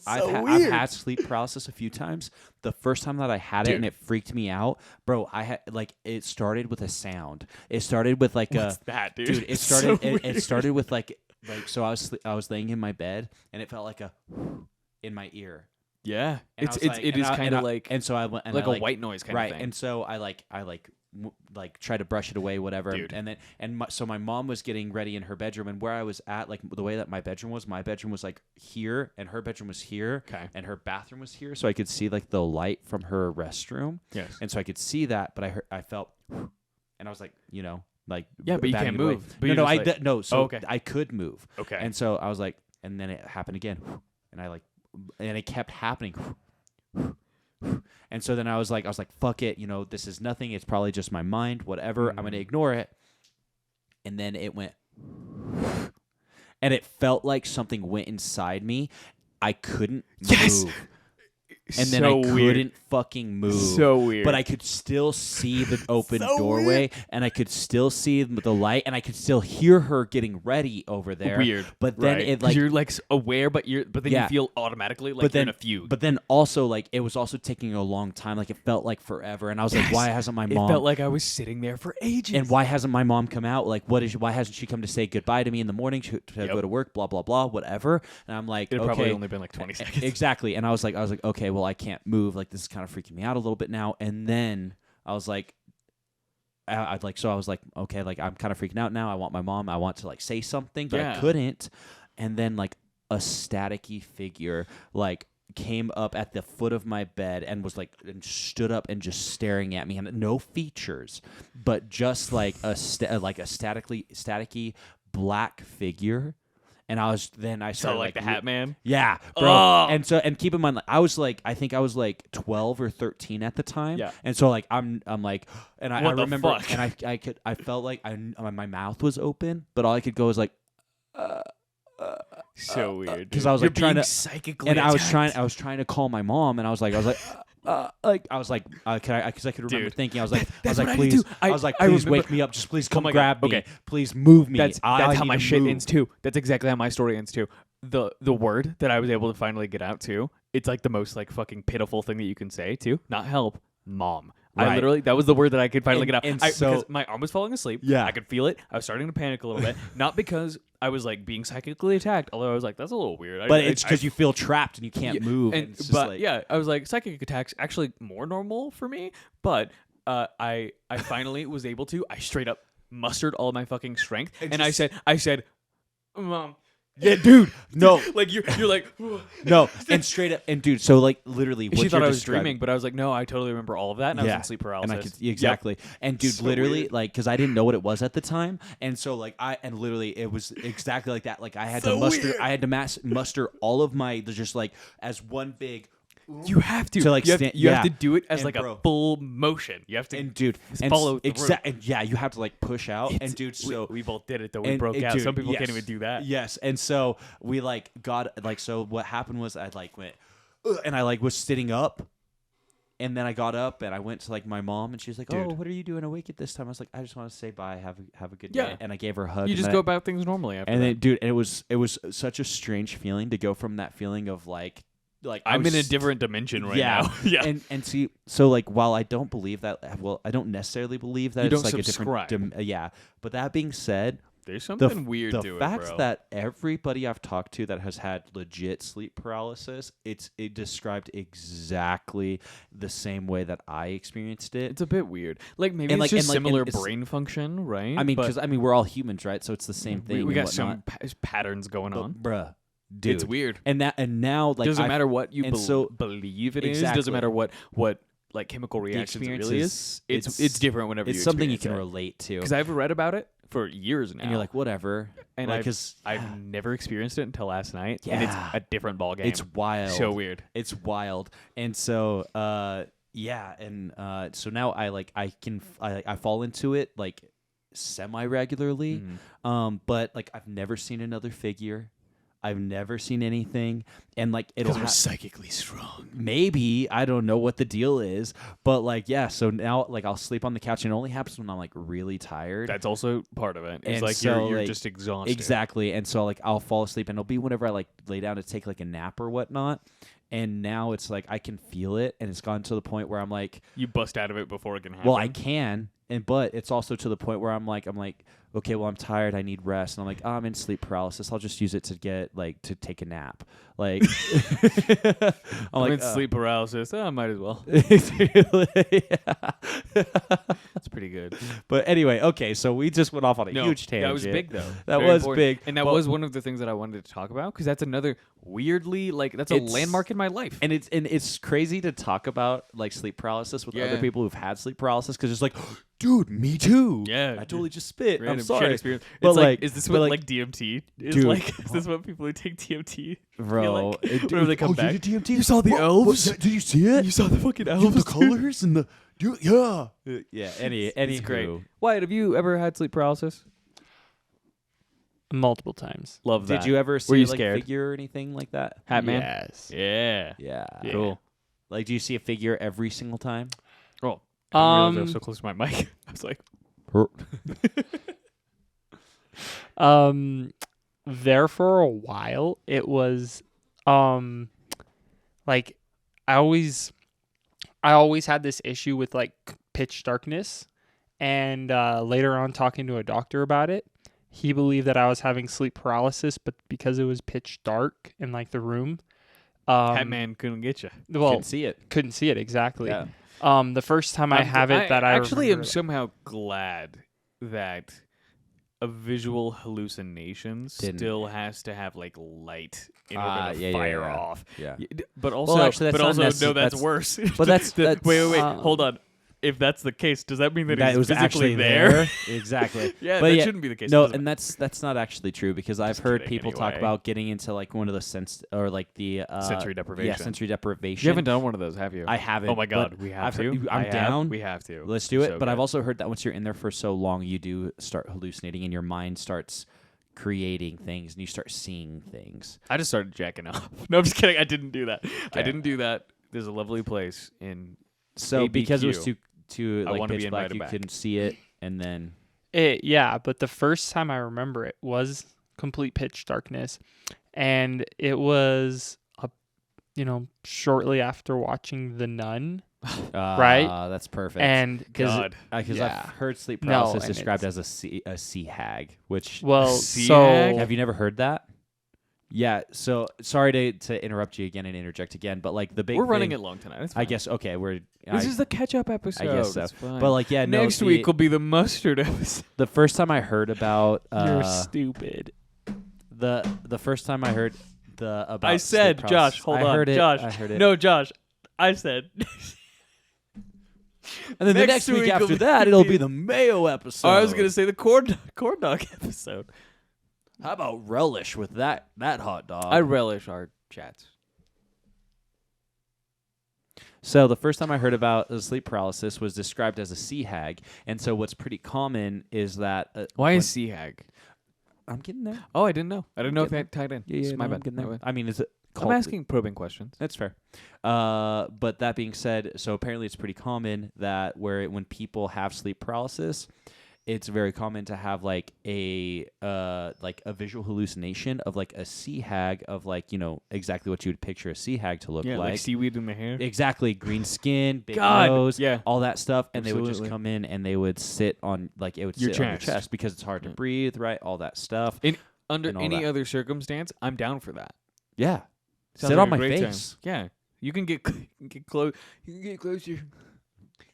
I've weird. had sleep paralysis a few times. The first time that I had it Dude. and it freaked me out, bro, I had like it started with a sound. It started with like What's a that, dude? dude. It So started. weird. it started with like so I was laying in my bed and it felt like a in my ear. Yeah, And I was like- it and is I- kind and of I- like and so I went and like I, a white noise kind right. of thing. And so I try to brush it away, whatever. Dude. And then so my mom was getting ready in her bedroom, and where I was at, like the way that my bedroom was like here, and her bedroom was here, Okay. and her bathroom was here, so I could see like the light from her restroom, Yes. and so I could see that, but I felt, and I was like, like Yeah, but you batting can't it away. move. But No, you're no, just like- no. So Oh, okay. I could move, Okay. and so I was like, and then it happened again, and it kept happening. And so then I was like, fuck it, this is nothing. It's probably just my mind, whatever. I'm going to ignore it. And then it went, and it felt like something went inside me. I couldn't Yes! move. And then So I couldn't weird. fucking move. So weird. But I could still see the open So doorway, weird. and I could still see the light, and I could still hear her getting ready over there. Weird. But then right. it 'Cause you're like aware, but then Yeah. you feel automatically like but you're then in a fugue. But then also like it was also taking a long time. Like it felt like forever, and I was like, Yes. why hasn't my it mom? felt like I was sitting there for ages. and why hasn't my mom come out? Like, why hasn't she come to say goodbye to me in the morning to go to work? Blah blah blah, whatever. And I'm like, it okay, probably only been like 20 seconds. exactly. And I was like, okay, well, I can't move. Like this is kind of freaking me out a little bit now. And then I was like, I was like, okay, like I'm kind of freaking out now. I want my mom. I want to like say something, but I Yeah. couldn't. And then like a staticky figure like came up at the foot of my bed and was like and stood up and just staring at me, and no features, but just like a staticky black figure. And I started So like the Hat Man. yeah, bro. Oh. And keep in mind, like, I think I was like 12 or 13 at the time. Yeah. And so like I'm like, and I What the remember, fuck? and I felt like my mouth was open, but all I could go was like, So weird. 'cause I was, You're like, trying being to- psychically and I was attacked. trying to call my mom, and I was like, can I? Because I could remember Dude, thinking, I was like, that's what I did please, too. I was like, I please remember- wake me up, just please come my grab God, me, okay. please move me. That's I how need my to shit move. ends too. That's exactly how my story ends too. The word that I was able to finally get out to, it's like the most like fucking pitiful thing that you can say too. Not help, mom. I Right. literally that was the word that I could finally And- get out. and Because my arm was falling asleep. Yeah. I could feel it. I was starting to panic a little bit. Not because I was like being psychically attacked, although I was like, that's a little weird. But it's because you feel trapped and you can't move. And it's just but like, yeah, I was like, psychic attacks actually more normal for me. But I finally was able to. I straight up mustered all my fucking strength, and I said, Mom. yeah, dude, no, Like you're like. no, and straight up, and dude, so like literally, what She thought you're I was describing- dreaming, but I was like, no, I totally remember all of that, and I was in sleep paralysis. And I could exactly. And dude, So literally, weird. like, because I didn't know what it was at the time, and so like literally, it was exactly like that. Like I had So to muster, weird. I had to muster all of my just like as one big. You have to. To, like, you have, stand- you have yeah. to do it as And like bro. a full motion. You have to. And dude, and follow through. and yeah, you have to like push out, It's- and dude, so we both did it though. We and- broke and out. dude, Some people can't yes. even do that. Yes, and so we like got like so. What happened was I like went, "Ugh," and I like was sitting up, and then I got up and I went to like my mom, and she was like, "Oh, Dude. what are you doing awake at this time?" I was like, "I just want to say bye, have a good Yeah. day," and I gave her a hug. You and just then go about things normally after and that. then, dude, and it was such a strange feeling to go from that feeling of like I I'm was in a different dimension right yeah. now. Yeah. And see, so like while I don't believe that, well, I don't necessarily believe that You it's don't like subscribe. a different, yeah. But that being said, There's the something weird the to fact it, bro. that everybody I've talked to that has had legit sleep paralysis, it described exactly the same way that I experienced it. it's a bit weird. Like maybe And it's like- just and like- and similar it's- brain function, right? I mean, But because we're all humans, right? So it's the same thing. we and got some whatnot. patterns going on. But, bruh, dude, It's weird. And now, like, Doesn't I've- matter what you and so- believe it is. Exactly. Doesn't matter what like chemical reactions it really is. experience It's different whenever It's you something you experience can it. relate to, Because I've read about it for years now, and you're like, whatever. and like, I've, 'cause, I've yeah, never experienced it until last night, and it's Yeah. a different ball game. it's wild. so weird. It's wild. And so yeah, and so now I fall into it like semi regularly. But like I've never seen another figure. I've never seen anything, and like it'll psychically strong. maybe I don't know what the deal is, but like yeah. So now like I'll sleep on the couch, and it only happens when I'm like really tired. That's also part of it. It's And like so, you're like, just exhausted. Exactly. And so like I'll fall asleep, and it'll be whenever I like lay down to take like a nap or whatnot. And now it's like I can feel it, and it's gone to the point where I'm like, You bust out of it before it can happen. well, I can. but it's also to the point where I'm like, okay, well, I'm tired, I need rest, and I'm like, oh, I'm in sleep paralysis. I'll just use it to get to take a nap. Like, I'm in sleep paralysis. Oh, I might as well. It's pretty good. But anyway, okay, so we just went off on a No, huge tangent. that was big though. That Very was important. big, and that but- was one of the things that I wanted to talk about because that's another weirdly that's a It's- landmark in my life. And it's crazy to talk about like sleep paralysis with other Yeah. people who've had sleep paralysis because it's like, dude, me too. Yeah, I totally just spit. I'm Random sorry. shared experience. But It's like, is this but what like- DMT is Dude. like? Is this what people who take DMT Bro, feel like whenever they come back? You did DMT? You saw the elves? Did you see it? You saw the fucking You elves? have the dude? colors and the dude, yeah. Yeah. It's great. Anywho. Wyatt, have you ever had sleep paralysis? multiple times. Love that. Did you ever see Were you like scared? figure or anything like that? Hat Man? Yes. Yeah. Yeah. Yeah. Cool. Like, do you see a figure every single time? Oh, I didn't realize I was Um, so close to my mic. I was like, there for a while it was like I always had this issue with like pitch darkness, and later on talking to a doctor about it, he believed that I was having sleep paralysis, but because it was pitch dark in like the room, Hat Man couldn't get you. well, Can see it. couldn't see it exactly. Yeah. The first time I have it that I actually remember am somehow glad that a visual hallucination Didn't. still has to have like light in Ah, order to yeah, fire yeah. off. Yeah. But also, actually, that's not no, necess- that's that's- worse. but that's- that's- wait, um, hold on. If that's the case, does that mean that, That he's was physically actually there? Exactly. Yeah, But that yeah, shouldn't be the case. No, It doesn't and that's not actually true because I've Just heard kidding, people talk anyway. about getting into like one of the like the sensory deprivation. Yeah, sensory deprivation. You haven't done one of those, have you? I haven't. Oh my god, but we have I've to. heard- I'm I have- down. We have to. Let's do it. So But I've good. also heard that once you're in there for so long, you do start hallucinating and your mind starts creating things and you start seeing things. I just started jacking off. No, I'm just kidding. I didn't do that. I Okay. didn't do that. There's a lovely place in. So because it was ABQ. too I like wanna be pitch black, invited you back. couldn't see it, and then Yeah, but the first time I remember it was complete pitch darkness, and it was shortly after watching The Nun, Right? That's perfect. and because God. Because yeah. I've heard sleep No, paralysis and described it's- as a sea hag, which Sea so hag? have you never heard that? Yeah. So sorry to interrupt you again and interject again, but like the big We're running thing- it long tonight. It's I fine. guess okay. This is the catch-up episode. guess so. It's fine. But like yeah, no. next week will be the mustard episode. The first time I heard about you're stupid. the first time I heard about I said, sleep Josh, paralysis, hold I on, heard it, Josh. I heard it. No, Josh. I said. And then the next next week week will after be- that, it'll be the Mayo episode. I was gonna say the corn dog episode. How about relish with that hot dog? I relish our chats. So the first time I heard about sleep paralysis was described as a sea hag, and so what's pretty common is that Why when- is sea hag? I'm getting there. Oh, I didn't know. I didn't know if getting that tied in. Yeah, It's yeah, my no, I'm bad. getting My there. bad. I mean, is it? I'm asking probing questions. That's fair. But that being said, so apparently it's pretty common that when people have sleep paralysis, it's very common to have like a visual hallucination of like a sea hag of like exactly what you would picture a sea hag to look Yeah, like like. seaweed in the hair. Exactly, green skin, big God, nose, yeah. all that stuff, and they would just Absolutely. come in and they would sit on like it would Your sit on your chest. chest because it's hard to Yeah. breathe, right? All that stuff. Under and all any that. other circumstance, I'm down for that. Yeah, Sounds sit like on a my great time. face. Yeah, you can get close. You can get closer.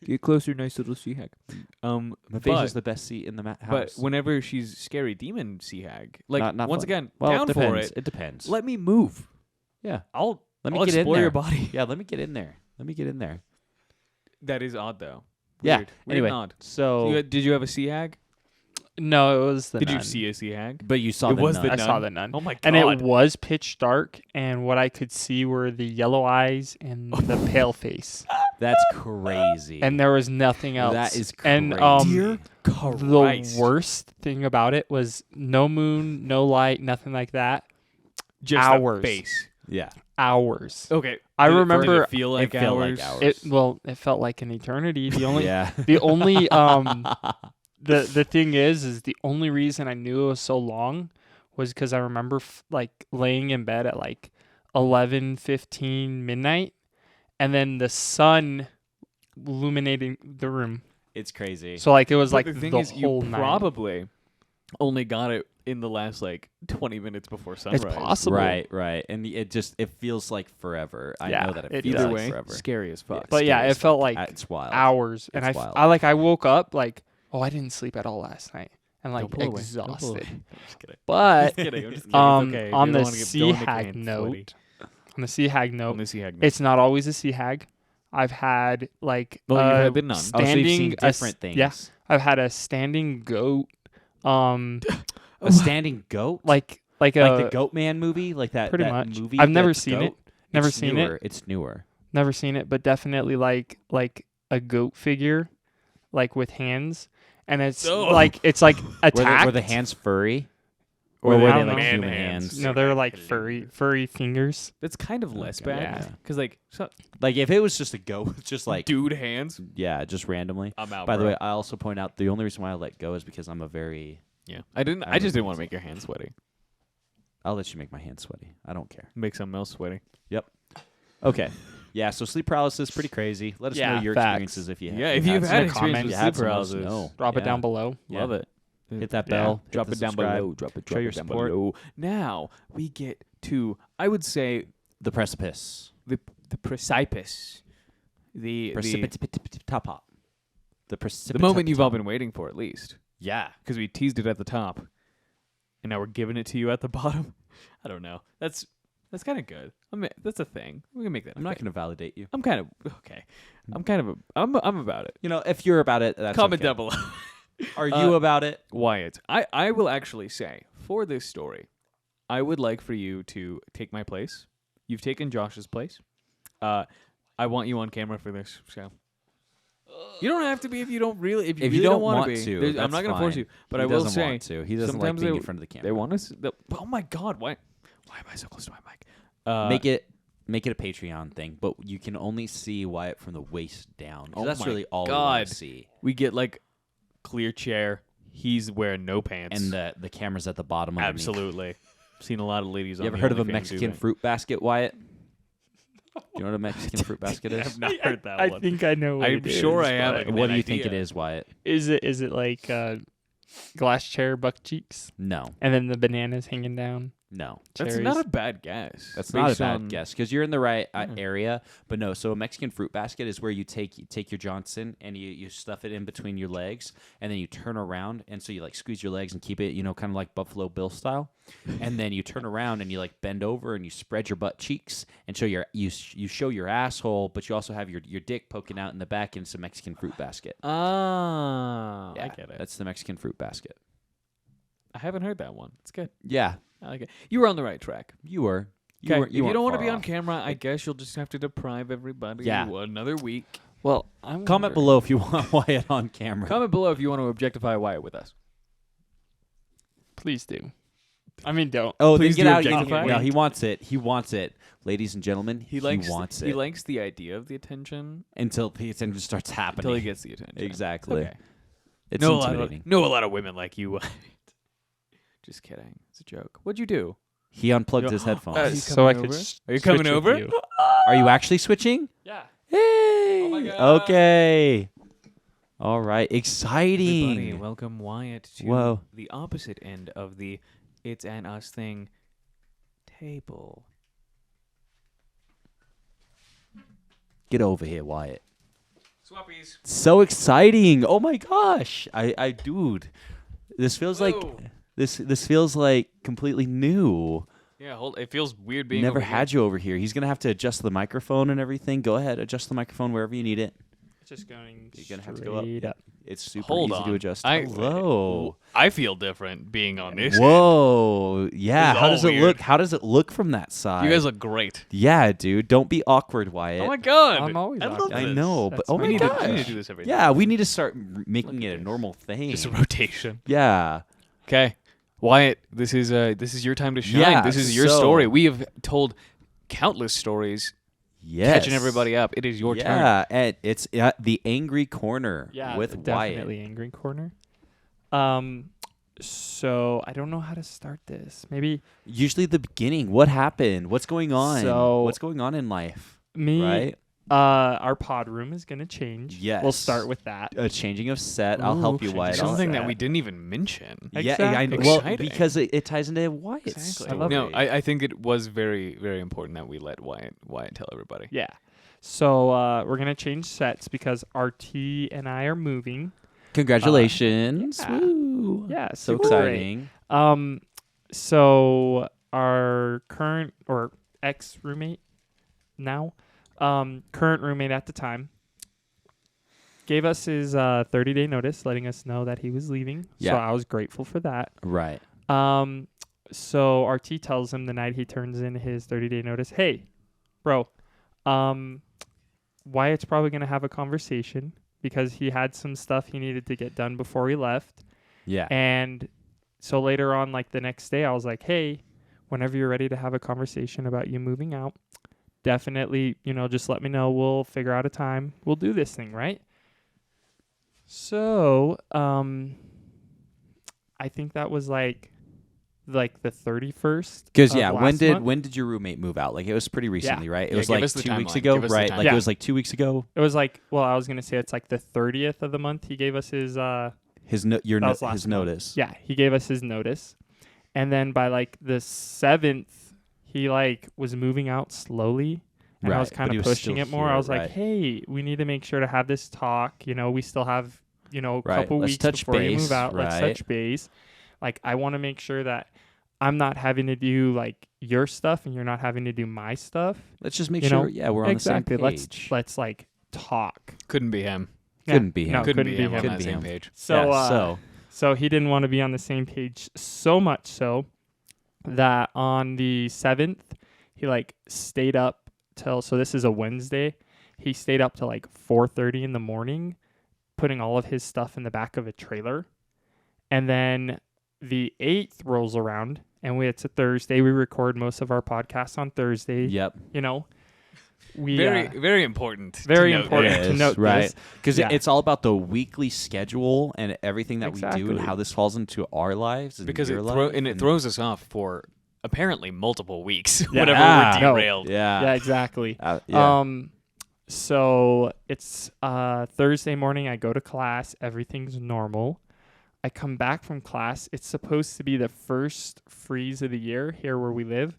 Get closer, nice little sea hag. My face but- is the best seat in the house. But whenever she's scary demon sea hag, like Not once fun. again, well, down it depends. for it. It depends. Let me move. yeah, I'll let me I'll get in explore there. your body. Yeah, let me get in there. That is odd though. Yeah. Weird. Weird Anyway, and odd. so Did you have a sea hag? No, it was the Did Nun. you see a sea hag? but you saw It the was nun. the I Nun? saw the Nun. Oh my god! And it was pitch dark, and what I could see were the yellow eyes and the pale face, That's crazy. and there was nothing else. That is And crazy. Dear the Christ. worst thing about it was no moon, no light, nothing like that. Just hours. a face. yeah, Hours. Okay. I Did it remember feel like it felt like hours. hours. It felt like an eternity. The only yeah. the only the thing is the only reason I knew it was so long was because I remember like laying in bed at like 11:15 midnight, and then the sun illuminating the room. It's crazy. So like it was But like the thing the is, you whole night. probably only got it in the last like 20 minutes before sunrise. It's possible. Right. And it feels like forever. I Yeah, know that it it feels Either does. like way, forever. scary as fuck. But yeah, Scary it as felt fuck. like It's wild. hours, and It's I wild. like I woke up like, oh, I didn't sleep at all last night, and like Don't pull away. Don't pull exhausted. away. I'm just kidding. But Just kidding. I'm just kidding. It's okay. on You the don't wanna sea don't make your hag hands note, sweaty. on the sea hag On note, the sea hag. it's not always a sea hag. I've had like Well, you've had the nun. Oh, so you've standing seen different things. Yeah, I've had a standing goat, A standing goat, like like a the Goat Man movie, like that. pretty that much. movie. I've never that's seen it. goat? Never It's seen newer. it. It's newer. Never seen it, but definitely like a goat figure, like with hands, and it's Oh. like attacked. Were the hands furry? Or Or they were I they don't like know. human Man hands? hands. No, they're like furry fingers. That's kind of less Okay. bad. Yeah. Because like Like if it was just a goat, just like dude hands, just randomly. I'm out. By the bro. way, I also point out the only reason why I let go is because I'm a very. yeah, I didn't. I I just would- didn't want to make your hands sweaty. I'll let you make my hands sweaty. I don't care. Make something else sweaty. Okay. Yeah. So sleep paralysis, pretty crazy. Let us know Yeah, your facts. experiences if you have. Yeah, if had you've some. had the experience comments. with You had sleep some, let us paralysis, know. Drop it Yeah. down below. Yeah. love it. Hit that Yeah. bell. hit Drop the it down subscribe. below. Drop it. Show Drop your it down support. below. Now we get to, I would say, The precipice. the precipice, the Top. The precipice. the moment you've all been waiting for, at least, Yeah. because we teased it at the top, and now we're giving it to you at the bottom. I don't know. That's kind of good. That's a thing. We can make that. I'm not going to validate you. I'm kind of okay. I'm about it. You know, if you're about it, that's Comment okay. down below. Are you about it? Wyatt, I will actually say for this story, I would like for you to take my place. You've taken Josh's place. I want you on camera for this. So you don't have to be if you don't really. If you, If really you don't wanna want be. to, I'm that's not going to force fine. you. But He I will doesn't say want to. He doesn't like sometimes being they- in front of the camera. they want us. Oh my God! Why am I so close to my mic? Make it a Patreon thing, but you can only see Wyatt from the waist down. 'Cause Oh that's my really all we God. want to see. We get like clear chair. He's wearing no pants. And the camera's at the bottom. underneath. absolutely. Seen a lot of ladies. You on ever the heard of a OnlyFans Mexican do fruit basket, Wyatt? You know what a Mexican fruit basket that. is? I've not heard that I one. think I know. What I'm it sure is, I have but- it. What do an you think it idea. is, Wyatt? Is it like glass chair buck cheeks, No, and then the bananas hanging down? no. That's Cherries? not a bad guess. That's not a Based bad on- guess because you're in the right Yeah. area. But no, so a Mexican fruit basket is where you take your Johnson and you stuff it in between your legs, and then you turn around, and so you like squeeze your legs and keep it, kind of like Buffalo Bill style, and then you turn around and you like bend over and you spread your butt cheeks and show you show your asshole, but you also have your dick poking out in the back, and it's a Mexican fruit basket. Ah, I Yeah, get it. That's the Mexican fruit basket. I haven't heard that one. It's good. Yeah, I like it. You were on the right track. you were. Okay. weren't- If you weren't don't want to far be on off. camera, I guess you'll just have to deprive everybody Yeah. another week. Well, I'm Comment below if you want Wyatt on camera. Comment below if you want to objectify Wyatt with us. Please do. I mean, don't. Oh, Please then do get out. objectify. No, he wants it. He wants it, ladies and gentlemen. He likes wants He it likes the idea of the attention until the attention starts happening. until he gets the attention. Exactly. Okay. It's know intimidating. know a lot of women like you. Just kidding. It's a joke. What'd you do? He unplugged Yo, his headphones. Are you So I coming could. over? s- Are you switch coming with over? you. Are you actually switching? Yeah. Hey. my God. Okay. All right. Everybody, Exciting. welcome Wyatt to Whoa. the opposite end of the It's an Us thing table. Get over here, Wyatt. Swappies. So exciting. Oh my gosh. Dude. This feels like Whoa. this feels like completely new. Yeah, it feels weird being Never over had you over here. He's gonna have to adjust the microphone and everything. Go ahead, adjust the microphone wherever you need it. It's just going. You're gonna have to go up. straight up. It's super Hold easy on. to adjust. I- Hello. I feel different being on this. Whoa. Yeah. This is How all does it weird. look? How does it look from that side? You guys look great. Yeah, dude. Don't be awkward, Wyatt. Oh my god. I'm always I love awkward. I this. know, but That's oh my my We need, gosh. to, we need to do this every Yeah, we need to start making Look it at a this. normal thing. Just a rotation. Yeah. Okay. Wyatt, this is your time to shine. Yeah, this is your so- story. We have told countless stories Yes. catching everybody up. It is your turn. Yeah, and it's the angry corner Yeah, with definitely Wyatt. angry corner. So I don't know how to start this. Maybe Usually the beginning. What happened? What's going on? So- What's going on in life? me. Right? our pod room is gonna change. Yes. We'll start with that. A changing of set. I'll help you, Ooh, Wyatt. changing of Something set. that we didn't even mention. Yeah, I Exactly. well, Exciting. because it ties into Wyatt's Exactly. story. love No, I think it was very, very important that we let Wyatt tell everybody. Yeah. So we're gonna change sets because RT and I are moving. Congratulations. yeah. Woo. Yeah, So super great. exciting. So our current or ex roommate now, current roommate at the time, gave us his 30-day notice, letting us know that he was leaving. Yeah. So I was grateful for that. Right. So RT tells him the night he turns in his 30-day notice, hey, bro, Wyatt's probably going to have a conversation because he had some stuff he needed to get done before he left. Yeah. And so later on, like the next day, I was like, hey, whenever you're ready to have a conversation about you moving out, definitely, just let me know. We'll figure out a time. We'll do this thing, right? So, I think that was like the 31st. Because of last month. when did your roommate move out? Like it was pretty recently, right? It Yeah, was give like us the 2 weeks timeline. ago, Give us the right? timeline. Like Yeah. it was like 2 weeks ago. It was like, well, I was gonna say it's like the 30th of the month. He gave us his His That was last his month. notice. yeah, he gave us his notice, and then by like the 7th, he like was moving out slowly. And I was Right, kind but he of was pushing still it more. here, I was right. like, hey, we need to make sure to have this talk. We still have, a Right, couple let's weeks touch before you base, move out. Let's right. touch base. Like, I want to make sure that I'm not having to do like your stuff and you're not having to do my stuff. Let's just make You sure. know, Yeah, we're on exactly. the same page. Let's like talk. Couldn't be him. Couldn't be him. No, Couldn't be him on him. that be same him. page. So, Yeah, so he didn't want to be on the same page so much so that on the 7th, he like stayed up till, so this is a Wednesday. He stayed up till like 4:30 in the morning, putting all of his stuff in the back of a trailer. And then the 8th rolls around and it's a Thursday. We record most of our podcasts on Thursday. Yep. We Very important. very to note important that. to note right? this. Because Yeah. it's all about the weekly schedule and everything that we do Exactly. and how this falls into our lives and Because your it life. throws us off for apparently multiple weeks. Yeah. Whenever Yeah. we're No. derailed. Yeah. Yeah, exactly. Yeah. So it's Thursday morning. I go to class. Everything's normal. I come back from class. It's supposed to be the first freeze of the year here where we live.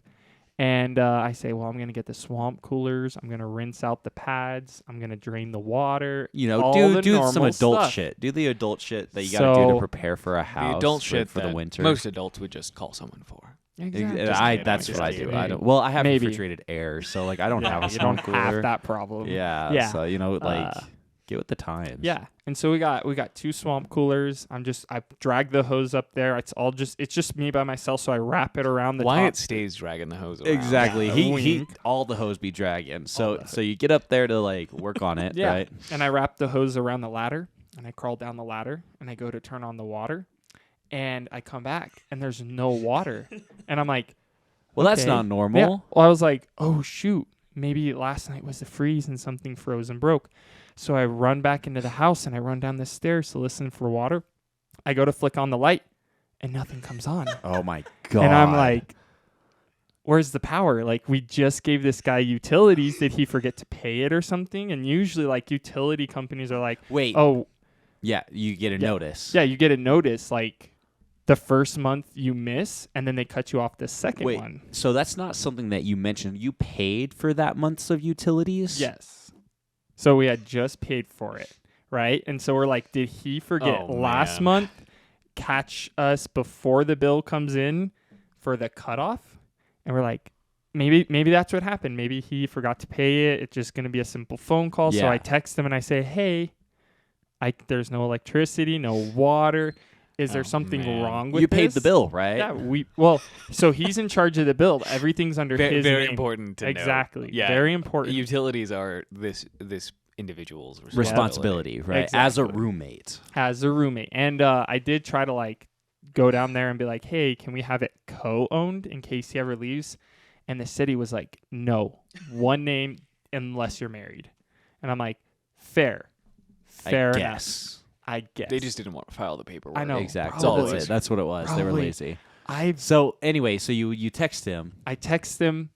And I say, well, I'm going to get the swamp coolers. I'm going to rinse out the pads. I'm going to drain the water. all the do some normal adult stuff. shit. Do the adult shit that you got to do to So- prepare for a house. The adult for, shit for the that winter. most adults would just call someone for. Exactly. Just I kidding, that's just what I do. kidding. I don't. Well, I have Maybe. refrigerated air, so like I don't Yeah, have a you swamp don't cooler. have that problem. Yeah. Yeah. So like Uh, get with the times. Yeah. And so we got 2 swamp coolers. I drag the hose up there. It's just me by myself, so I wrap it around the Wyatt top. stays dragging the hose around. Exactly. Yeah, he wink. all the hose be dragging. All So the so you get up there to like work on it, Yeah. right? And I wrap the hose around the ladder and I crawl down the ladder and I go to turn on the water and I come back and there's no water. And I'm like, Well, that's okay. not normal. Yeah. Well, I was like, oh shoot, maybe last night was the freeze and something froze and broke. So I run back into the house and I run down the stairs to listen for water. I go to flick on the light and nothing comes on. Oh my god. And I'm like, where's the power? Like, we just gave this guy utilities. Did he forget to pay it or something? And usually, like, utility companies are like, wait. oh, Yeah, you get a notice. yeah, you get a notice like the first month you miss, and then they cut you off the second Wait. one. So that's not something that you mentioned. You paid for that month's of utilities? Yes. So we had just paid for it, right? And so we're like, did he forget Oh, last man. month catch us before the bill comes in for the cutoff? And we're like, maybe that's what happened. Maybe he forgot to pay it. It's just going to be a simple phone call. So Yeah. I text him and I say, hey, there's no electricity, no water. Is there Oh, something man. wrong with You paid this? the bill, right? Yeah, so he's in charge of the bill. Everything's under his Very name. important to know. Exactly. Yeah. Very important. Utilities are this individual's Responsibility, right? As a Exactly. roommate. As a roommate. And I did try to like go down there and be like, hey, can we have it co-owned in case he ever leaves? And the city was like, no, one name unless you're married. And I'm like, fair I enough. guess. I guess. They just didn't want to file the paperwork. I know. Exactly. That's all it That's was. it. That's what it was. They were Probably. lazy. I So anyway, so you text him. text him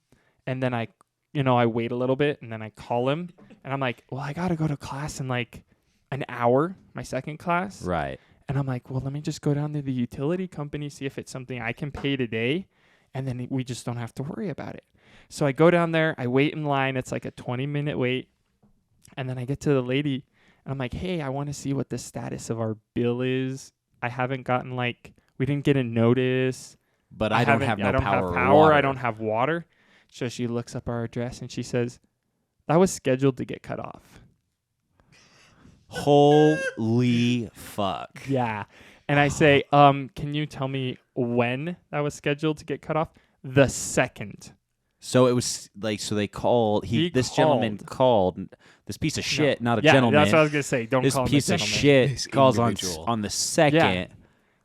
and then I I wait a little bit and then I call him and I'm like, well, I got to go to class in like an hour, my second class. Right. And I'm like, well, let me just go down to the utility company, see if it's something I can pay today. And then we just don't have to worry about it. So I go down there, I wait in line. It's like a 20-minute wait. And then I get to the lady and I'm like, hey, I want to see what the status of our bill is. I haven't gotten we didn't get a notice. But I don't have no I don't power. have or power. water. I don't have water. So she looks up our address and she says, that was scheduled to get cut off. Holy fuck. Yeah. And I say, can you tell me when that was scheduled to get cut off? The 2nd. So it was so they called. This gentleman called. This piece of shit, not a gentleman. That's what I was gonna say. Don't this call him a piece of gentleman. shit This calls individual. on the 2nd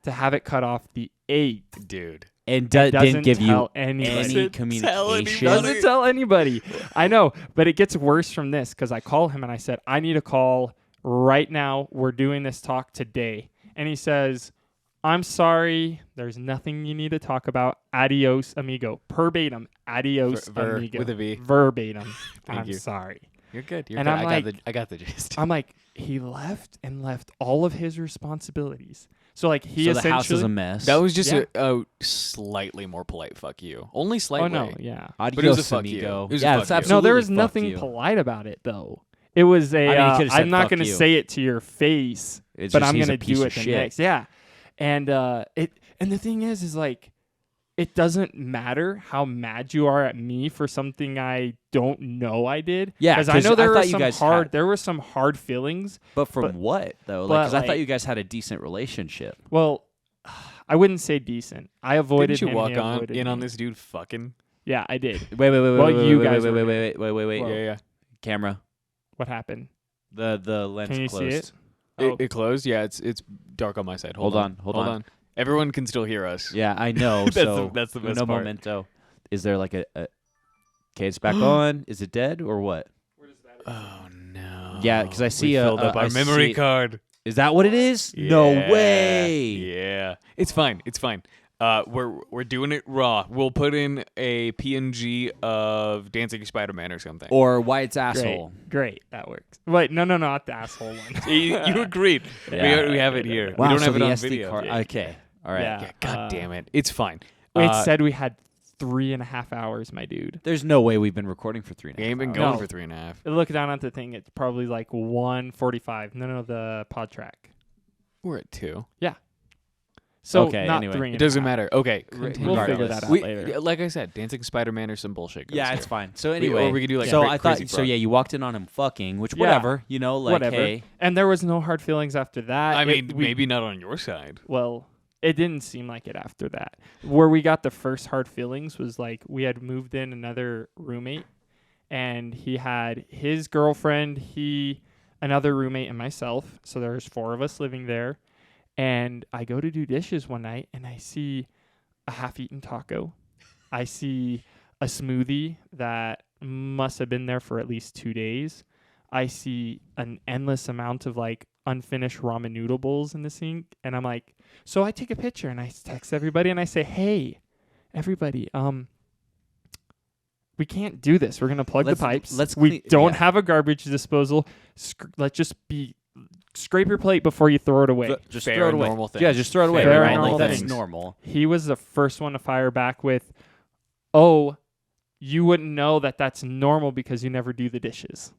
To have it cut off the 8th. Dude. and Doesn't didn't give you tell anybody. any Doesn't tell communication. anybody. Doesn't tell anybody. I know, but it gets worse from this because I call him and I said, I need a call right now. We're doing this talk today. And he says, I'm sorry. There's nothing you need to talk about. Adios, amigo. Verbatim. Adios, amigo. with a V. Verbatim. Thank I'm you. sorry. You're good. You're And good. I'm like- I got the gist. I'm like, he left all of his responsibilities. So he So essentially. the house is a mess. That was just Yeah. a slightly more polite fuck you. Only slightly. Oh no, yeah. Adios, but it was a fuck you. amigo. It was a Yeah, fuck it's you. absolutely No, there was fuck nothing you. polite about it though. It was a. I mean, he could've said I'm not fuck going to you. say it to your face, It's but just I'm he's going a to piece do of it the shit. next. Yeah, and and the thing is it doesn't matter how mad you are at me for something I don't know I did. Yeah, because I 'cause know I there were thought you some guys hard. had- There were some hard feelings. But from But- what though? but, Because I thought like- you guys had a decent relationship. Well, I wouldn't say decent. I avoided Didn't you him. walk he on avoided in on me. this dude fucking? Yeah, I did. Wait, Well, you guys wait, were wait. Whoa. Yeah. Camera. What happened? The lens Can you closed. see it? Oh. It closed. Yeah, it's dark on my side. Hold on. Everyone can still hear us. Yeah, I know. That's so that's the best no part. momento. Is there like a okay? It's back on. Is it dead or what? Oh no. Yeah, 'cause I We see filled up I our memory see- card. Is that what it is? No Yeah, way. Yeah, it's fine. It's fine. We're doing it raw. We'll put in a PNG of dancing Spider-Man or something. Or Wyatt's asshole. Great. That works. Wait, no, not the asshole one. you agreed. Yeah. We have it here. Wow, we don't so have it the on SD video. card. Okay. All right. Yeah. Yeah, God damn it. It's fine. It said we had 3.5 hours, my dude. There's no way we've been recording for 3.5 we ain't been hours. going No. for 3.5. Look down at the thing. It's probably like 1:45. No, the pod track. We're at 2. So Okay, not anyway. 3. It doesn't matter. Okay. We'll Regardless. figure that out We, later. like I said, dancing Spider-Man or some bullshit. Goes Yeah, here. it's fine. So We- anyway, or we could do like so cra- I thought crazy so. frog. Yeah, you walked in on him fucking, which Yeah. whatever, like Whatever. hey, And there was no hard feelings after that. I It- mean, we- maybe not on your side. Well, it didn't seem like it after that. Where we got the first hard feelings was we had moved in another roommate, and he had his girlfriend, another roommate, and myself. So there's 4 of us living there. And I go to do dishes one night, and I see a half-eaten taco. I see a smoothie that must have been there for at least 2 days. I see an endless amount of unfinished ramen noodle bowls in the sink, and I'm like, so I take a picture and I text everybody and I say, hey, everybody, we can't do this. We're gonna plug Let's- the pipes. let's we clean- don't yeah. have a garbage disposal. Let's just scrape your plate before you throw it away. just Fair throw it and away. normal things. Yeah, just throw it away. Fair right? and Like normal that's things. normal. He was the first one to fire back with, oh, you wouldn't know that that's normal because you never do the dishes.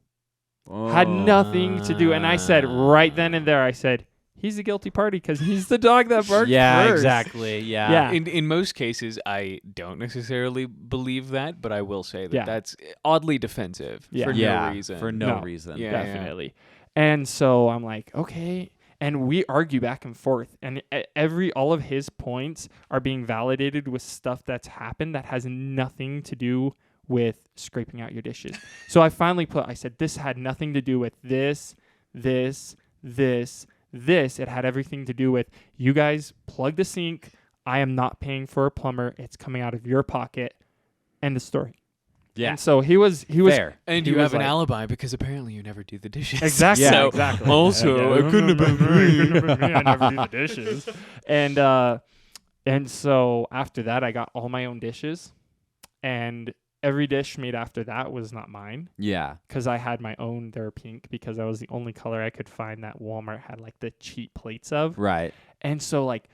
Had Oh. nothing to do. And I said right then and there, I said, he's a guilty party because he's the dog that barked Yeah, first. exactly. Yeah. Yeah. In most cases, I don't necessarily believe that, but I will say that Yeah. that's oddly defensive Yeah. for Yeah, no reason. for no No. reason. Yeah. Definitely. And so I'm like, okay. And we argue back and forth. And all of his points are being validated with stuff that's happened that has nothing to do with scraping out your dishes. So I finally I said, this had nothing to do with this. It had everything to do with you guys plug the sink. I am not paying for a plumber. It's coming out of your pocket. End of story. Yeah. And so he was Fair. And He you was have an like- alibi because apparently you never do the dishes. Exactly. Yeah, So, exactly. Also, it couldn't have been It couldn't have been me. I never do the dishes. And so after that, I got all my own dishes, and every dish made after that was not mine Yeah. because I had my own. They're pink because that was the only color I could find that Walmart had like the cheap plates of. Right. And so like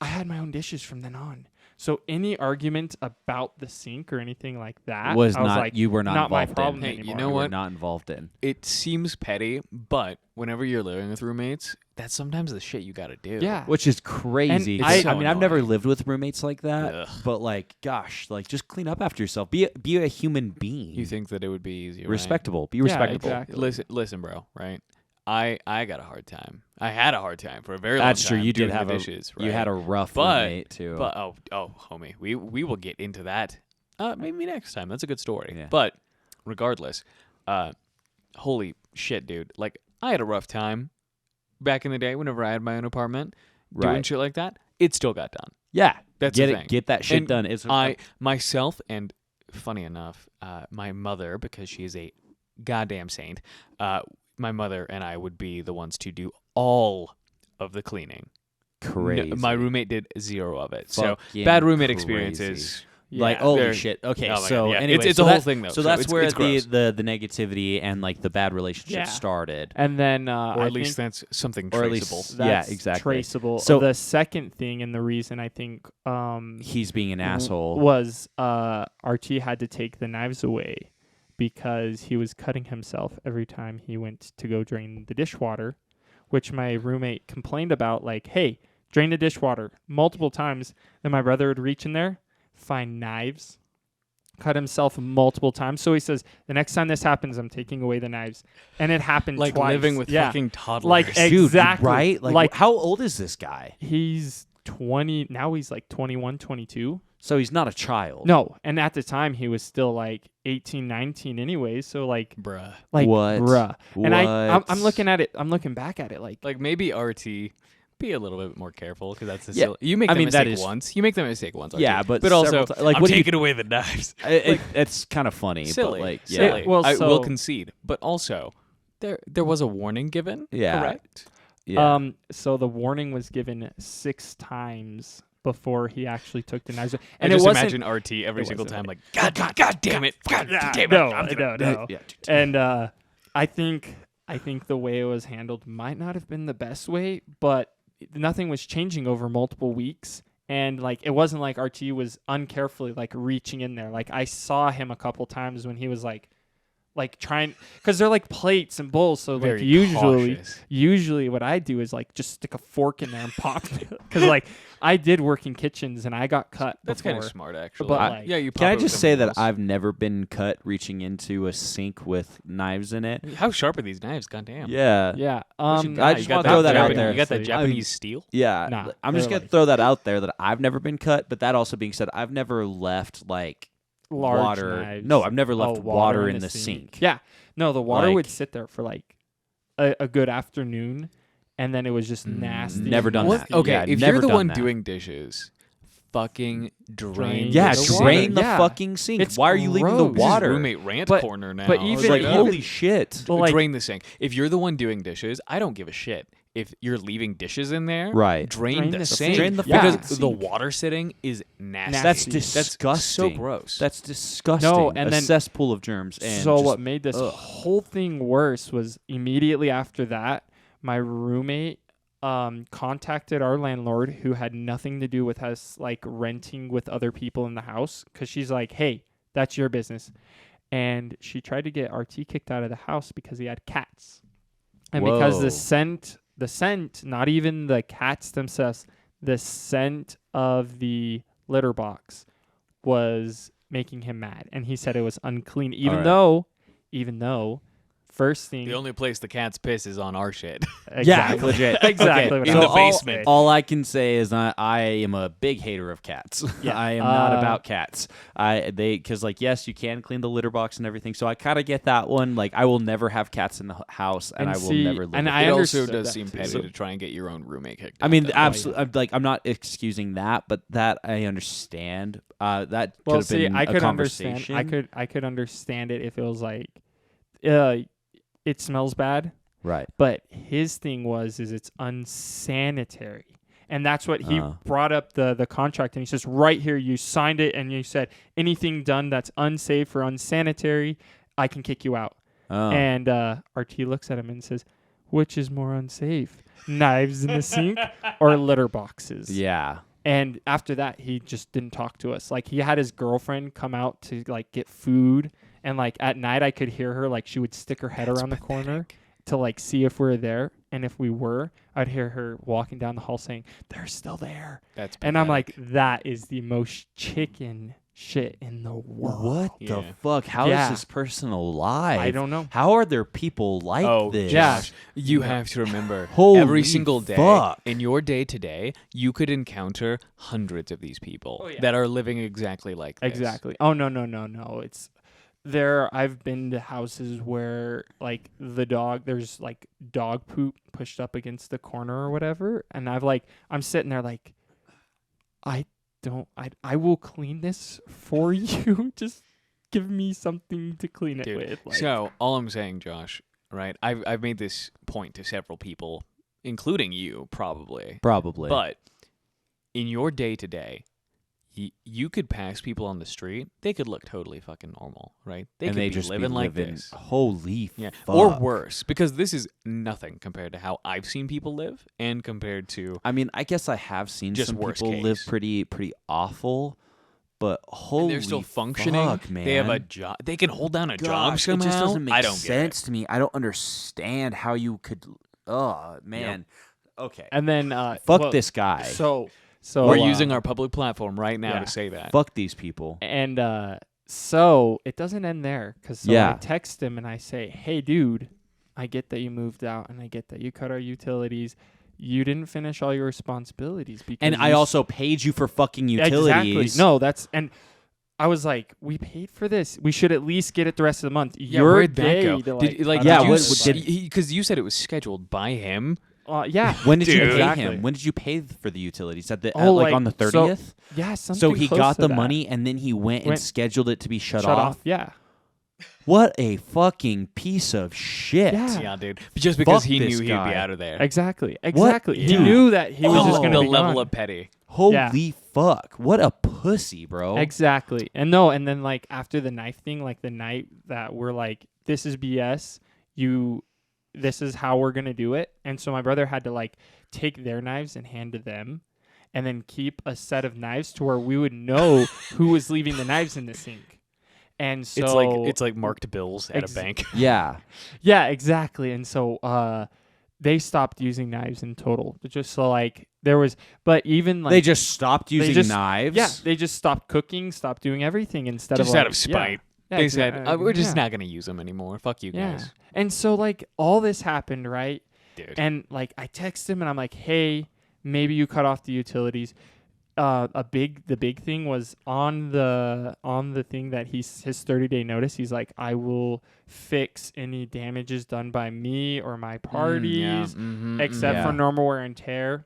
I had my own dishes from then on. So any argument about the sink or anything like that Was I was not like, you were not my involved problem in. Hey, you anymore. know You were what? not involved in. It seems petty, but whenever you're living with roommates, that's sometimes the shit you got to do. Yeah. Which is crazy. It's I so mean, I've never annoying. lived with roommates like that, Ugh. but like, gosh, like just clean up after yourself. Be a human being. You think that it would be easier, right? respectable. Be Yeah, respectable. exactly. Listen, bro. Right? I got a hard time. I had a hard time for a very long time. That's true. You did doing have the a dishes. you had a rough But- roommate too. But homie, we will get into that. Maybe next time. That's a good story. Yeah. But regardless, holy shit, dude! Like I had a rough time back in the day. Whenever I had my own apartment, doing Right. shit like that, it still got done. yeah, That's get the it. thing. Get that shit And done. It's I myself and funny enough, my mother, because she is a goddamn saint, my mother and I would be the ones to do all of the cleaning. crazy. My roommate did zero of it. So Fucking bad roommate crazy. experiences. Like Yeah. holy They're- shit. Okay, Oh my so God, yeah. anyway, it's so a whole that- thing though. So that's it's, where it's gross. the negativity and like the bad relationship Yeah. started. And then or I at least think that's something Or at traceable. least- that's yeah, exactly. traceable. So- The second thing and the reason I think He's being an asshole. was Archie had to take the knives away because he was cutting himself every time he went to go drain the dishwater, which my roommate complained about, like, hey, drain the dishwater multiple times. Then my brother would reach in there, find knives, cut himself multiple times. So he says, the next time this happens, I'm taking away the knives. And it happened Like twice. living with Yeah. fucking toddlers. Like, Dude, exactly. right? Like, how old is this guy? He's 20. Now he's like 21, 22. So he's not a child. No. And at the time, he was still like 18, 19 anyway. So like, bruh. What? bruh. And I'm What? looking at it. I'm looking back at it like, Like maybe RT, be a little bit more careful because that's the Yeah, silly. You make I the mean, that mistake is- once. You make the mistake once. RT. Yeah, but also, several like I'm what do you- taking away the knives. it's kind of funny, Silly, but like silly. yeah, Well, I will so- concede, but also there was a warning given. Yeah. Correct. yeah. So the warning was given 6 times before he actually took the knives. And And I it just wasn't. imagine RT every it single wasn't- time like God damn it, God damn it. No, I'm gonna- no. yeah. And I think the way it was handled might not have been the best way, but nothing was changing over multiple weeks. And like it wasn't like RT was uncarefully like reaching in there. Like I saw him a couple times when he was like trying, because they're like plates and bowls. So Very like cautious. usually what I do is like just stick a fork in there and pop. Because like I did work in kitchens and I got cut. That's kind of before. smart, actually. But, like- yeah, you. Can pop I it with just some say that noodles. I've never been cut reaching into a sink with knives in it? How sharp are these knives? God damn. Yeah. Yeah. I You just got wanna throw that out Japanese- there. You got that Honestly. Japanese steel. Yeah. Nah, I'm just they're going to like- throw that out there that I've never been cut, but that also being said, I've never left like Large water. knives. No, I've never left Oh, water in the sink. Yeah. No, the water would Like- sit there for like a good afternoon, and then it was just nasty. never done What? that. Okay, Yeah, if never you're the done one that. doing dishes, fucking drain. Yeah, Yeah, the the drain the water. Yeah. fucking sink. It's Why are you leaving the gross. This is water? roommate rant But- corner now. but I was even- like, even- holy shit. But, like- drain the sink. If you're the one doing dishes, I don't give a shit. If you're leaving dishes in there, Right. drain the sink. Drain the Yeah. because fucking the sink. water sitting is nasty. That's Nasty. disgusting. so gross. That's disgusting. No, and a then- cesspool of germs. And So just- what made this ugh. whole thing worse was immediately after that, my roommate contacted our landlord, who had nothing to do with us like renting with other people in the house, because she's like, hey, that's your business. And she tried to get RT kicked out of the house because he had cats. And because Whoa. the scent, not even the cats themselves, the scent of the litter box was making him mad. And he said it was unclean, even right. though first thing, the only place the cat's piss is on our shit. exactly, legit. exactly. Okay, what in I the was basement. saying. All I can say is I am a big hater of cats. Yeah. I am not about cats. Because like yes, you can clean the litter box and everything. So I kind of get that one. Like I will never have cats in the house, and And I will see, never live. and with I it also understood does that seem too. petty So- to try and get your own roommate kicked I out. mean, though. absolutely. I'm not excusing that, but that I understand. That could Well, have see, been I a could conversation. understand. I could understand it if it was like, it smells bad. Right. But his thing is it's unsanitary. And that's what he brought up the contract, and he says, right here, you signed it, and you said anything done that's unsafe or unsanitary, I can kick you out. And RT looks at him and says, which is more unsafe, knives in the sink or litter boxes? Yeah. And after that, he just didn't talk to us. Like, he had his girlfriend come out to like get food, and like at night I could hear her, like she would stick her head around the corner to like see if we were there, and if we were, I'd hear her walking down the hall saying, they're still there. That's and I'm pathetic. like, that is the most chicken shit in the world. What the Yeah. fuck? How is Yeah. this person alive? I don't know. How are there people like this? yeah. Josh, you have to remember Holy every single day fuck. in your day to day, you could encounter hundreds of these people Oh, yeah. that are living exactly like this. Exactly. Oh, no. It's there. I've been to houses where like there's like dog poop pushed up against the corner or whatever. And I'm sitting there like, I will clean this for you. Just give me something to clean it Dude, with. Like, so all I'm saying, Josh, right? I've made this point to several people, including you, probably. Probably. But in your day to day, you could pass people on the street. They could look totally fucking normal, right? They and could they be just living be like living, this. Holy Yeah, fuck. or worse, because this is nothing compared to how I've seen people live, and compared to I mean, I guess I have seen Just some worst people live case. pretty awful, but holy and they're still functioning. fuck, man. They have a job. They can hold down a job Gosh, somehow. It just doesn't make I don't sense to me. I don't understand how you could. Oh man. Okay. and then Fuck well, this guy. So get it. We're uh, using our public platform right now yeah. to say that. Fuck these people. And so it doesn't end there, because I Yeah. text him and I say, hey, dude, I get that you moved out and I get that you cut our utilities. You didn't finish all your responsibilities. Because And I you also paid you for fucking utilities. Exactly. No, and I was like, we paid for this. We should at least get it the rest of the month. Yeah, You're where'd that gay go? to, Did, like, cut yeah, did out you what- your did- because you said it was scheduled by him. yeah. When did you Dude. pay Exactly. him? When did you pay for the utilities? At the Oh, like like, on the so- 30th? Yeah, something So he close got to the that. money and then he went and Went- scheduled it to be shut Shut off. off. Yeah. What a fucking piece of shit. Yeah. Yeah, dude. Just because Fuck he this knew he'd guy. be out of there. Exactly. What? He Dude. knew that he was Oh. just going to the be level gone. of petty. Holy fuck. What a pussy, bro. Exactly. And no, and then like after the knife thing, like the night that we're like, this is BS, this is how we're gonna do it. And so my brother had to like take their knives and hand to them, and then keep a set of knives to where we would know who was leaving the knives in the sink. And so It's like marked bills at Ex- a bank. Yeah. yeah, exactly. And so they stopped using knives in total. Just so like there was, but even like They just stopped using just- knives. yeah, they just stopped cooking, stopped doing everything instead Just of like, out of spite. Yeah, They said, we're just yeah. not going to use them anymore. Fuck you Yeah. guys. And so like all this happened, right? Dude. And like I text him and I'm like, hey, maybe you cut off the utilities. The big thing was on the thing that his 30-day notice. He's like, I will fix any damages done by me or my parties, except Yeah. for normal wear and tear.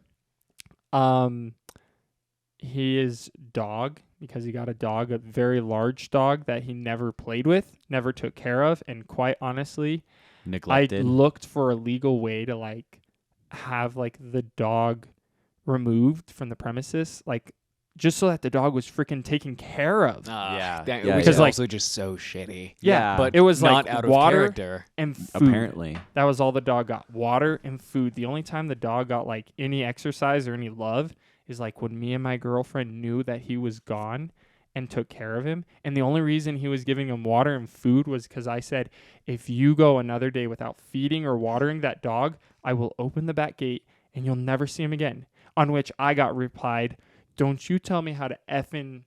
His dog, because he got a dog, a very large dog that he never played with, never took care of, and quite honestly, I Neglected. looked for a legal way to like have like the dog removed from the premises, like just so that the dog was freaking taken care of. Yeah. That, Yeah, which yeah. is also just so shitty. Yeah. But it was not like out of water character. and food. Apparently. That was all the dog got. Water and food. The only time the dog got like any exercise or any love is like when me and my girlfriend knew that he was gone and took care of him. And the only reason he was giving him water and food was because I said, if you go another day without feeding or watering that dog, I will open the back gate and you'll never see him again. On which I got replied, don't you tell me how to effing